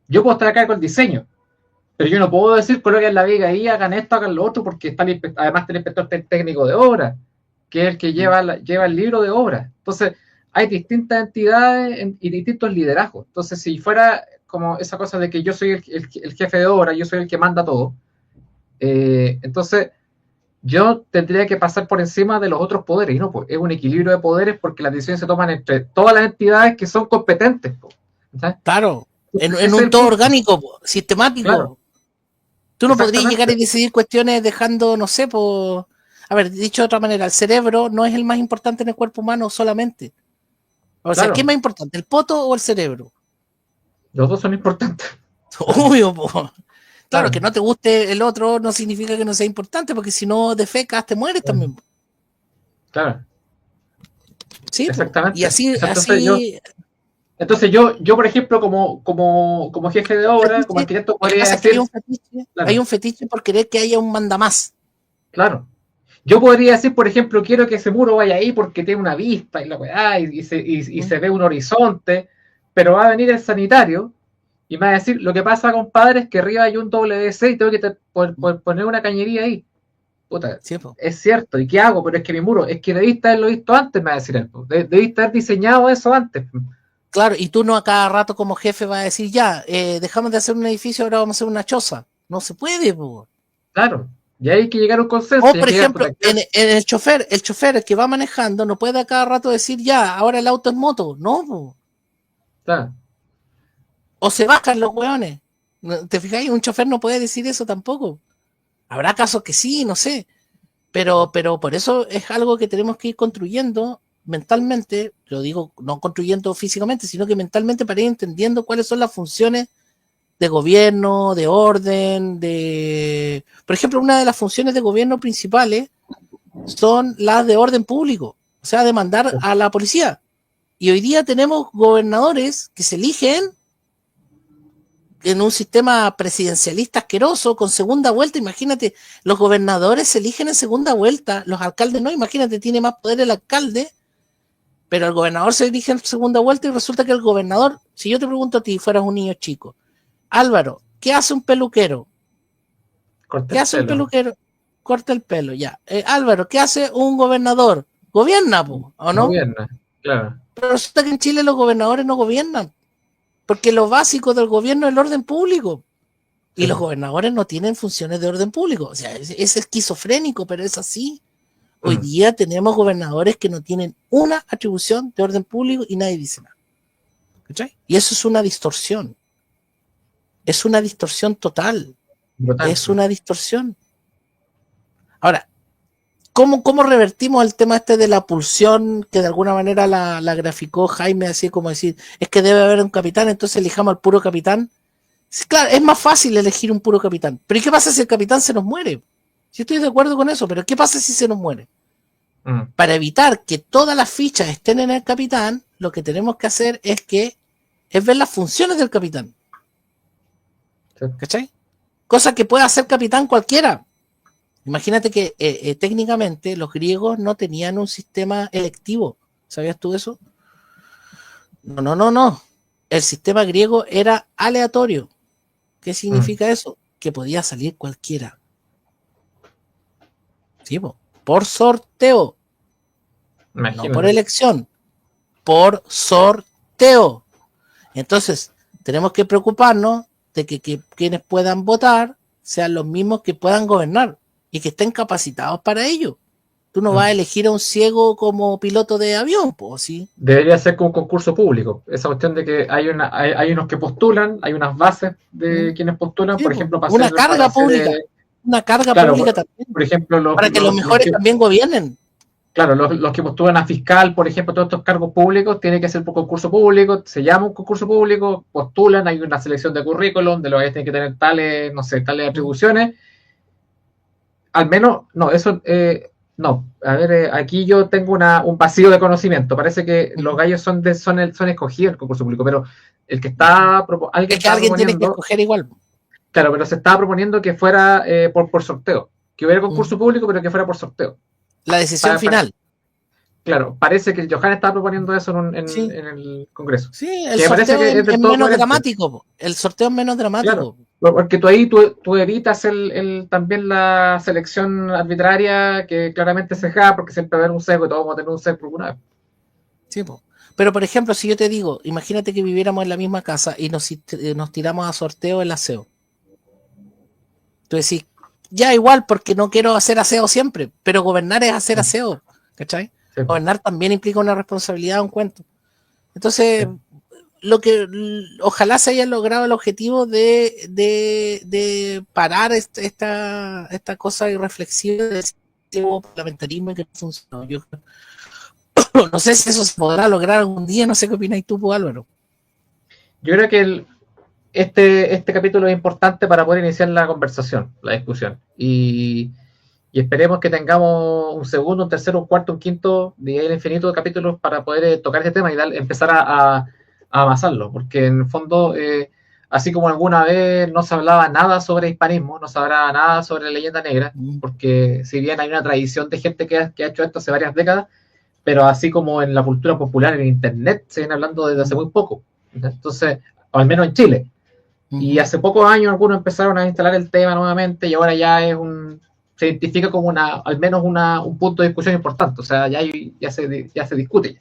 Yo puedo estar acá con el diseño, pero yo no puedo decir coloquen la viga ahí, hagan esto, hagan lo otro, porque además está el inspector técnico de obra, que es el que lleva el libro de obra. Entonces, hay distintas entidades y distintos liderazgos. Entonces, si fuera como esa cosa de que yo soy el jefe de obra, yo soy el que manda todo, entonces yo tendría que pasar por encima de los otros poderes. Y no, pues es un equilibrio de poderes porque las decisiones se toman entre todas las entidades que son competentes. ¿Sabes? Claro. En un todo orgánico, sistemático. Claro. Tú no podrías llegar y decidir cuestiones dejando, no sé, por... A ver, dicho de otra manera, el cerebro no es el más importante en el cuerpo humano solamente. O sea, ¿qué es más importante, el poto o el cerebro? Los dos son importantes. Obvio, po. Claro, que no te guste el otro no significa que no sea importante, porque si no defecas, te mueres también. Claro. Sí, exactamente. Y así... Entonces yo, por ejemplo, como jefe de obra, como arquitecto, podría decir... Hay un fetiche por querer que haya un mandamás. Claro. Yo podría decir, por ejemplo, quiero que ese muro vaya ahí porque tiene una vista y se ve un horizonte, pero va a venir el sanitario y me va a decir, lo que pasa, compadre, es que arriba hay un WC y tengo que poner una cañería ahí. Puta, sí, es cierto, ¿y qué hago? Pero es que mi muro, es que debiste haberlo visto antes, me va a decir él. Debiste haber diseñado eso antes. Claro, y tú no a cada rato como jefe vas a decir, ya, dejamos de hacer un edificio, ahora vamos a hacer una choza. No se puede, po. Claro, y hay que llegar a un consenso. O, por ejemplo, en el chofer el que va manejando, no puede a cada rato decir, ya, ahora el auto es moto. No, po. Claro. O se bajan los hueones. ¿Te fijáis? Un chofer no puede decir eso tampoco. Habrá casos que sí, no sé. Pero por eso es algo que tenemos que ir construyendo mentalmente, lo digo, no construyendo físicamente, sino que mentalmente para ir entendiendo cuáles son las funciones de gobierno, de orden, por ejemplo, una de las funciones de gobierno principales son las de orden público, o sea, de mandar a la policía. Y hoy día tenemos gobernadores que se eligen en un sistema presidencialista asqueroso, con segunda vuelta. Imagínate, los gobernadores se eligen en segunda vuelta, los alcaldes no. Imagínate, tiene más poder el alcalde, pero el gobernador se elige en segunda vuelta y resulta que el gobernador, si yo te pregunto a ti, fueras un niño chico, Álvaro, ¿qué hace un peluquero? ¿Qué hace un peluquero? Corta el pelo, ya. Álvaro, ¿qué hace un gobernador? Gobierna, ¿o no? Gobierna, claro. Pero resulta que en Chile los gobernadores no gobiernan, porque lo básico del gobierno es el orden público. Y los gobernadores no tienen funciones de orden público. O sea, es esquizofrénico, pero es así. Hoy día tenemos gobernadores que no tienen una atribución de orden público y nadie dice nada. ¿Cachai? Y eso es una distorsión. Es una distorsión total. Es una distorsión. Ahora, ¿cómo revertimos el tema este de la pulsión que de alguna manera la graficó Jaime, así como decir, es que debe haber un capitán, entonces elijamos al puro capitán? Sí, claro, es más fácil elegir un puro capitán. Pero ¿y qué pasa si el capitán se nos muere? Sí, estoy de acuerdo con eso, pero ¿qué pasa si se nos muere? Para evitar que todas las fichas estén en el capitán, lo que tenemos que hacer es ver las funciones del capitán. ¿Cachai? Cosa que puede hacer capitán cualquiera. Imagínate que técnicamente los griegos no tenían un sistema electivo. ¿Sabías tú eso? No. El sistema griego era aleatorio. ¿Qué significa eso? Que podía salir cualquiera. Sí, por sorteo. No por elección. Por sorteo. Entonces, tenemos que preocuparnos de que quienes puedan votar sean los mismos que puedan gobernar y que estén capacitados para ello. Tú no vas a elegir a un ciego como piloto de avión, pues, ¿sí? Debería ser como un concurso público. Esa cuestión de que hay unos que postulan, hay unas bases de quienes postulan, Sí, por ejemplo, para una hacer, carga pública. Una carga pública también. Por ejemplo, para que los mejores también gobiernen. Claro, los que postulan a fiscal, por ejemplo, todos estos cargos públicos, tiene que ser por concurso público, se llama un concurso público, postulan, hay una selección de currículum, de los que tienen que tener tales, no sé, tales atribuciones. Al menos, no, eso, no. A ver, aquí yo tengo un vacío de conocimiento. Parece que los gallos son escogidos en el concurso público, pero el que está, alguien es que alguien tiene que escoger igual. Claro, pero se estaba proponiendo que fuera por sorteo, que hubiera concurso público, pero que fuera por sorteo. La decisión final. Claro, parece que el Johan estaba proponiendo eso en el Congreso. Sí, el sorteo es menos dramático. El sorteo es menos dramático. Claro, porque tú ahí tú evitas también la selección arbitraria que claramente se deja, porque siempre va a haber un sesgo y todos vamos a tener un sesgo alguna vez. Sí, pero por ejemplo, si yo te digo, imagínate que viviéramos en la misma casa y nos tiramos a sorteo el aseo. Tú decís, ya igual, porque no quiero hacer aseo siempre, pero gobernar es hacer aseo, ¿cachai? Sí. Gobernar también implica una responsabilidad, un cuento. Entonces, ojalá se haya logrado el objetivo de parar esta cosa irreflexiva del parlamentarismo que no funcionó. Yo no sé si eso se podrá lograr algún día, no sé qué opinas tú, Álvaro. Yo creo que este capítulo es importante para poder iniciar la conversación, la discusión. Y esperemos que tengamos un segundo, un tercero, un cuarto, un quinto, de infinito de capítulos para poder tocar este tema y empezar a amasarlo. Porque en el fondo, así como alguna vez no se hablaba nada sobre hispanismo, no se hablaba nada sobre la leyenda negra, porque si bien hay una tradición de gente que ha hecho esto hace varias décadas, pero así como en la cultura popular, en internet, se viene hablando desde hace muy poco. Entonces, o al menos en Chile. Y hace pocos años algunos empezaron a instalar el tema nuevamente y ahora ya se identifica como al menos un punto de discusión importante. O sea, ya se discute.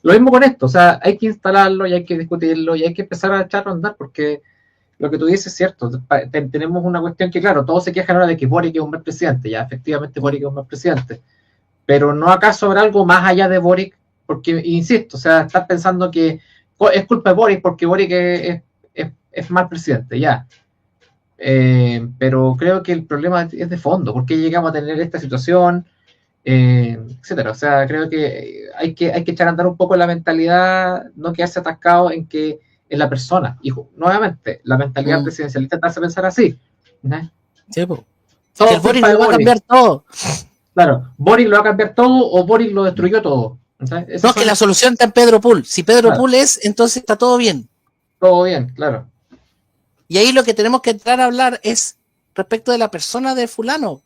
Lo mismo con esto, o sea, hay que instalarlo y hay que discutirlo y hay que empezar a echarlo a andar porque lo que tú dices es cierto. Tenemos una cuestión que, claro, todos se quejan ahora de que Boric es un mal presidente. Ya, efectivamente, Boric es un mal presidente. Pero ¿no acaso habrá algo más allá de Boric? Porque, insisto, o sea, estás pensando que es culpa de Boric porque Boric es mal presidente, ya. Pero creo que el problema es de fondo. ¿Por qué llegamos a tener esta situación? Etcétera. O sea, creo que hay que echar a andar un poco la mentalidad, no quedarse atascado en la persona. Y nuevamente, la mentalidad presidencialista te hace pensar así. Sí, todo el Boric lo va a cambiar todo. Claro, Boric lo va a cambiar todo o Boric lo destruyó todo. No, que la solución está en Pedro Pool. Si Pedro Pool es, entonces está todo bien. Todo bien, claro. Y ahí lo que tenemos que entrar a hablar es respecto de la persona de fulano.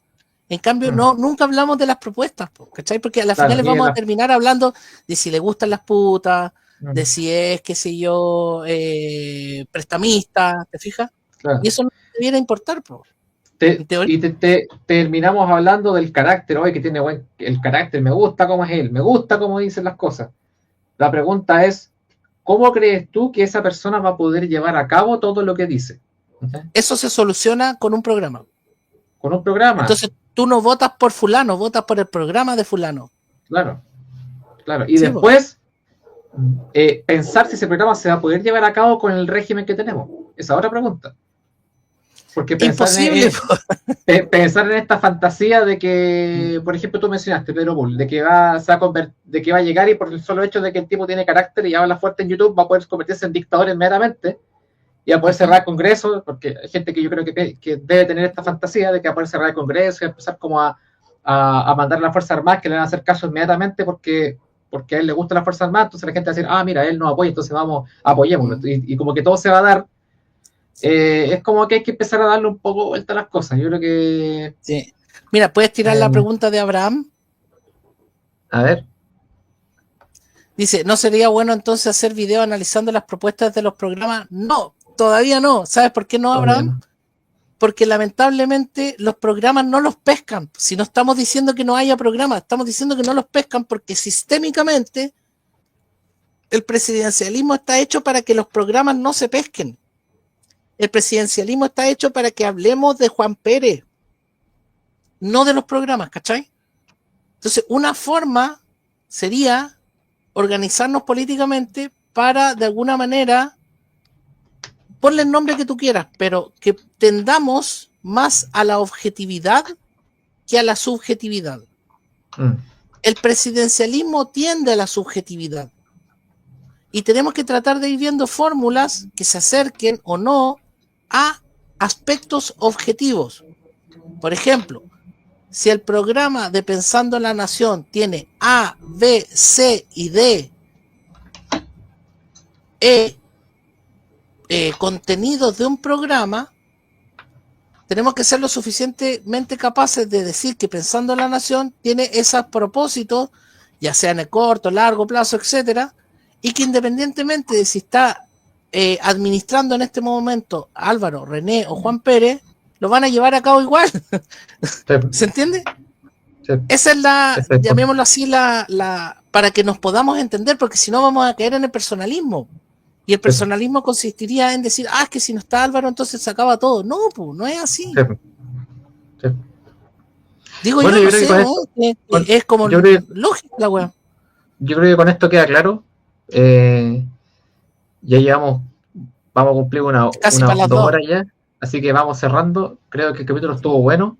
En cambio, nunca hablamos de las propuestas, ¿cachai? Porque a la final vamos a terminar hablando de si le gustan las putas, de si es, qué sé yo, prestamista, ¿te fijas? Claro. Y eso no debiera importar, terminamos hablando del carácter, hoy que tiene el carácter, me gusta cómo es él, me gusta cómo dicen las cosas. La pregunta es, ¿cómo crees tú que esa persona va a poder llevar a cabo todo lo que dice? Eso se soluciona con un programa. Con un programa. Entonces tú no votas por fulano, votas por el programa de fulano. Claro. Y sí, después pensar si ese programa se va a poder llevar a cabo con el régimen que tenemos. Esa es otra pregunta. Porque pensar en esta fantasía de que, por ejemplo, tú mencionaste, Pedro Bull, de que va a llegar y por el solo hecho de que el tipo tiene carácter y habla fuerte en YouTube, va a poder convertirse en dictador inmediatamente y va a poder cerrar el Congreso, porque hay gente que yo creo que debe tener esta fantasía de que va a poder cerrar el Congreso y empezar como a mandar a las Fuerzas Armadas que le van a hacer caso inmediatamente porque a él le gusta la Fuerza Armada, entonces la gente va a decir, mira, él nos apoya, entonces apoyémoslo. Y como que todo se va a dar. Es como que hay que empezar a darle un poco vuelta a las cosas. Yo creo que... Sí. Mira, ¿puedes tirar la pregunta de Abraham? A ver. Dice, ¿no sería bueno entonces hacer video analizando las propuestas de los programas? No, todavía no. ¿Sabes por qué no, Abraham? Porque lamentablemente los programas no los pescan. Si no estamos diciendo que no haya programas, estamos diciendo que no los pescan porque sistémicamente el presidencialismo está hecho para que los programas no se pesquen. El presidencialismo está hecho para que hablemos de Juan Pérez, no de los programas, ¿cachai? Entonces, una forma sería organizarnos políticamente para, de alguna manera, ponle el nombre que tú quieras, pero que tendamos más a la objetividad que a la subjetividad. El presidencialismo tiende a la subjetividad y tenemos que tratar de ir viendo fórmulas que se acerquen o no a aspectos objetivos. Por ejemplo, si el programa de Pensando en la Nación tiene A, B, C y D contenidos de un programa, tenemos que ser lo suficientemente capaces de decir que Pensando en la Nación tiene esos propósitos, ya sea en el corto, largo plazo, etcétera, y que independientemente de si está administrando en este momento Álvaro, René o Juan Pérez, lo van a llevar a cabo igual. Sí. ¿Se entiende? Sí. Esa es la, llamémoslo así, para que nos podamos entender, porque si no vamos a caer en el personalismo. Y el personalismo consistiría en decir, es que si no está Álvaro, entonces se acaba todo. No, pues, no es así. Sí. Digo, bueno, yo no sé, ¿no? Es como lógica la weá. Yo creo que con esto queda claro. Ya llevamos, vamos a cumplir unas 2 horas ya, así que vamos cerrando. Creo que el capítulo estuvo bueno,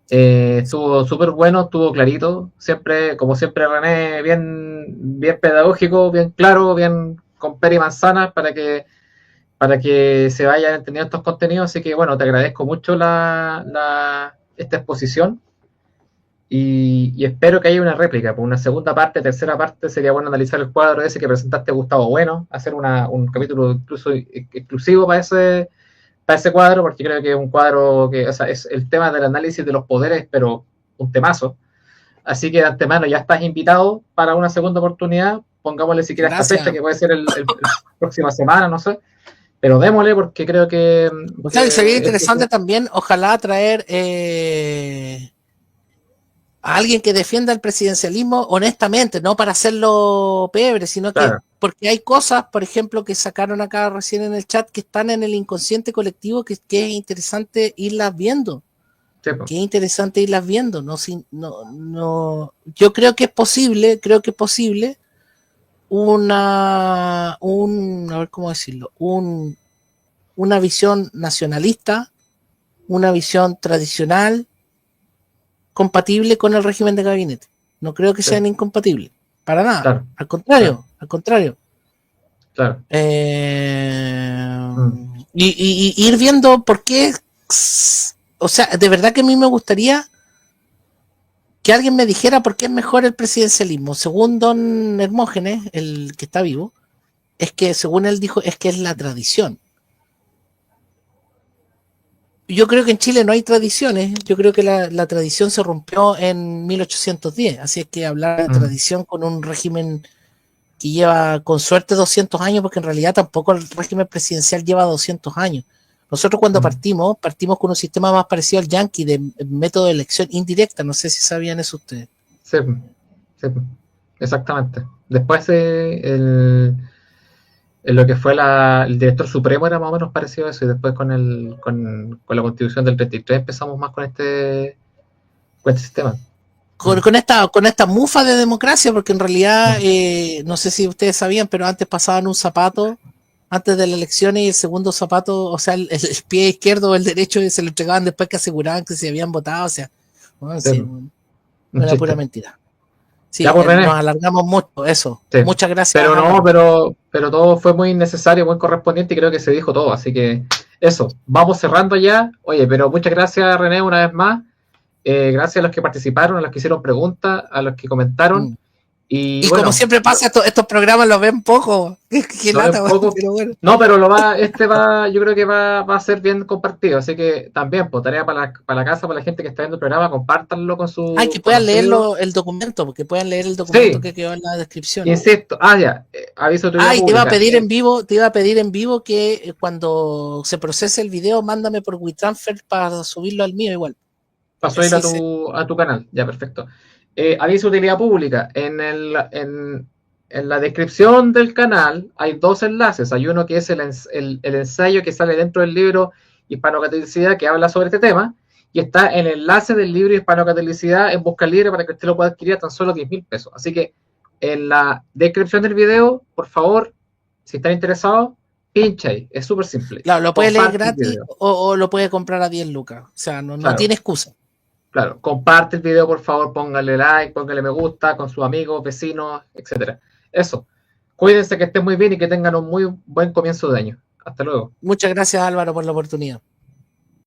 estuvo súper bueno, estuvo clarito, siempre, como siempre, René, bien pedagógico, bien claro, bien con pera y manzana para que se vayan entendiendo estos contenidos. Así que bueno, te agradezco mucho esta exposición. Y espero que haya una réplica, por una segunda parte, tercera parte. Sería bueno analizar el cuadro ese que presentaste, Gustavo Bueno, hacer un capítulo incluso exclusivo para ese cuadro, porque creo que es un cuadro que, o sea, es el tema del análisis de los poderes, pero un temazo. Así que de antemano ya estás invitado para una segunda oportunidad. Pongámosle siquiera esta fecha, que puede ser el próxima semana, no sé. Pero démosle, porque creo que... O sea, sería interesante también, ojalá traer... a alguien que defienda el presidencialismo honestamente, no para hacerlo pebre, sino que porque hay cosas, por ejemplo, que sacaron acá recién en el chat que están en el inconsciente colectivo que es interesante irlas viendo. Sí, que es interesante irlas viendo. No, yo creo que es posible, a ver cómo decirlo, una visión nacionalista, una visión tradicional, compatible con el régimen de gabinete. No creo que sean incompatibles, para nada. Claro. Al contrario. Claro. Y ir viendo por qué, o sea, de verdad que a mí me gustaría que alguien me dijera por qué es mejor el presidencialismo. Según don Hermógenes, el que está vivo, es que, según él dijo, es que es la tradición. Yo creo que en Chile no hay tradiciones. Yo creo que la tradición se rompió en 1810. Así es que hablar de tradición con un régimen que lleva con suerte 200 años, porque en realidad tampoco el régimen presidencial lleva 200 años. Nosotros cuando partimos con un sistema más parecido al yanqui de método de elección indirecta. No sé si sabían eso ustedes. Sí, exactamente. Después lo que fue el director supremo era más o menos parecido a eso, y después con la constitución del 33 empezamos más con este sistema. Con esta mufa de democracia, porque en realidad, no sé si ustedes sabían, pero antes pasaban un zapato antes de las elecciones y el segundo zapato, o sea, el pie izquierdo o el derecho, se lo entregaban después que aseguraban que se habían votado, o sea, era pura mentira. Sí, ya, nos alargamos mucho, eso. Sí. Muchas gracias. Pero no, pero todo fue muy necesario, muy correspondiente, y creo que se dijo todo. Así que eso, vamos cerrando ya. Oye, pero muchas gracias, René, una vez más. Gracias a los que participaron, a los que hicieron preguntas, a los que comentaron. Y bueno, como siempre pasa, estos programas los ven poco. Qué lata, poco, pero bueno. no, pero yo creo que va a ser bien compartido, así que también, pues, tarea para la casa, para la gente que está viendo el programa, compártanlo con Ay, su que puedan conocido. leerlo, el documento, porque puedan leer el documento Sí, que quedó en la descripción. insisto, ya, aviso de utilidad Ah, y te iba a pública. pedir en vivo, que cuando se procese el video, mándame por WeTransfer para subirlo al mío igual. Pasó a ir Así a tu canal, ya, perfecto. Aviso de utilidad pública. En la descripción del canal hay dos enlaces. Hay uno que es el ensayo que sale dentro del libro Hispanocatolicidad, que habla sobre este tema, y está el enlace del libro Hispanocatolicidad en Busca Libre para que usted lo pueda adquirir a tan solo 10.000 pesos. Así que en la descripción del video, por favor, si están interesados, pincha ahí. Es súper simple. claro, lo puede leer Comparte el gratis video. o lo puede comprar a 10 lucas. O sea, no Claro. tiene excusa. Claro, comparte el video, por favor, póngale like, póngale me gusta con sus amigos, vecinos, etcétera. Eso. Cuídense, que estén muy bien y que tengan un muy buen comienzo de año. Hasta luego. Muchas gracias, Álvaro, por la oportunidad.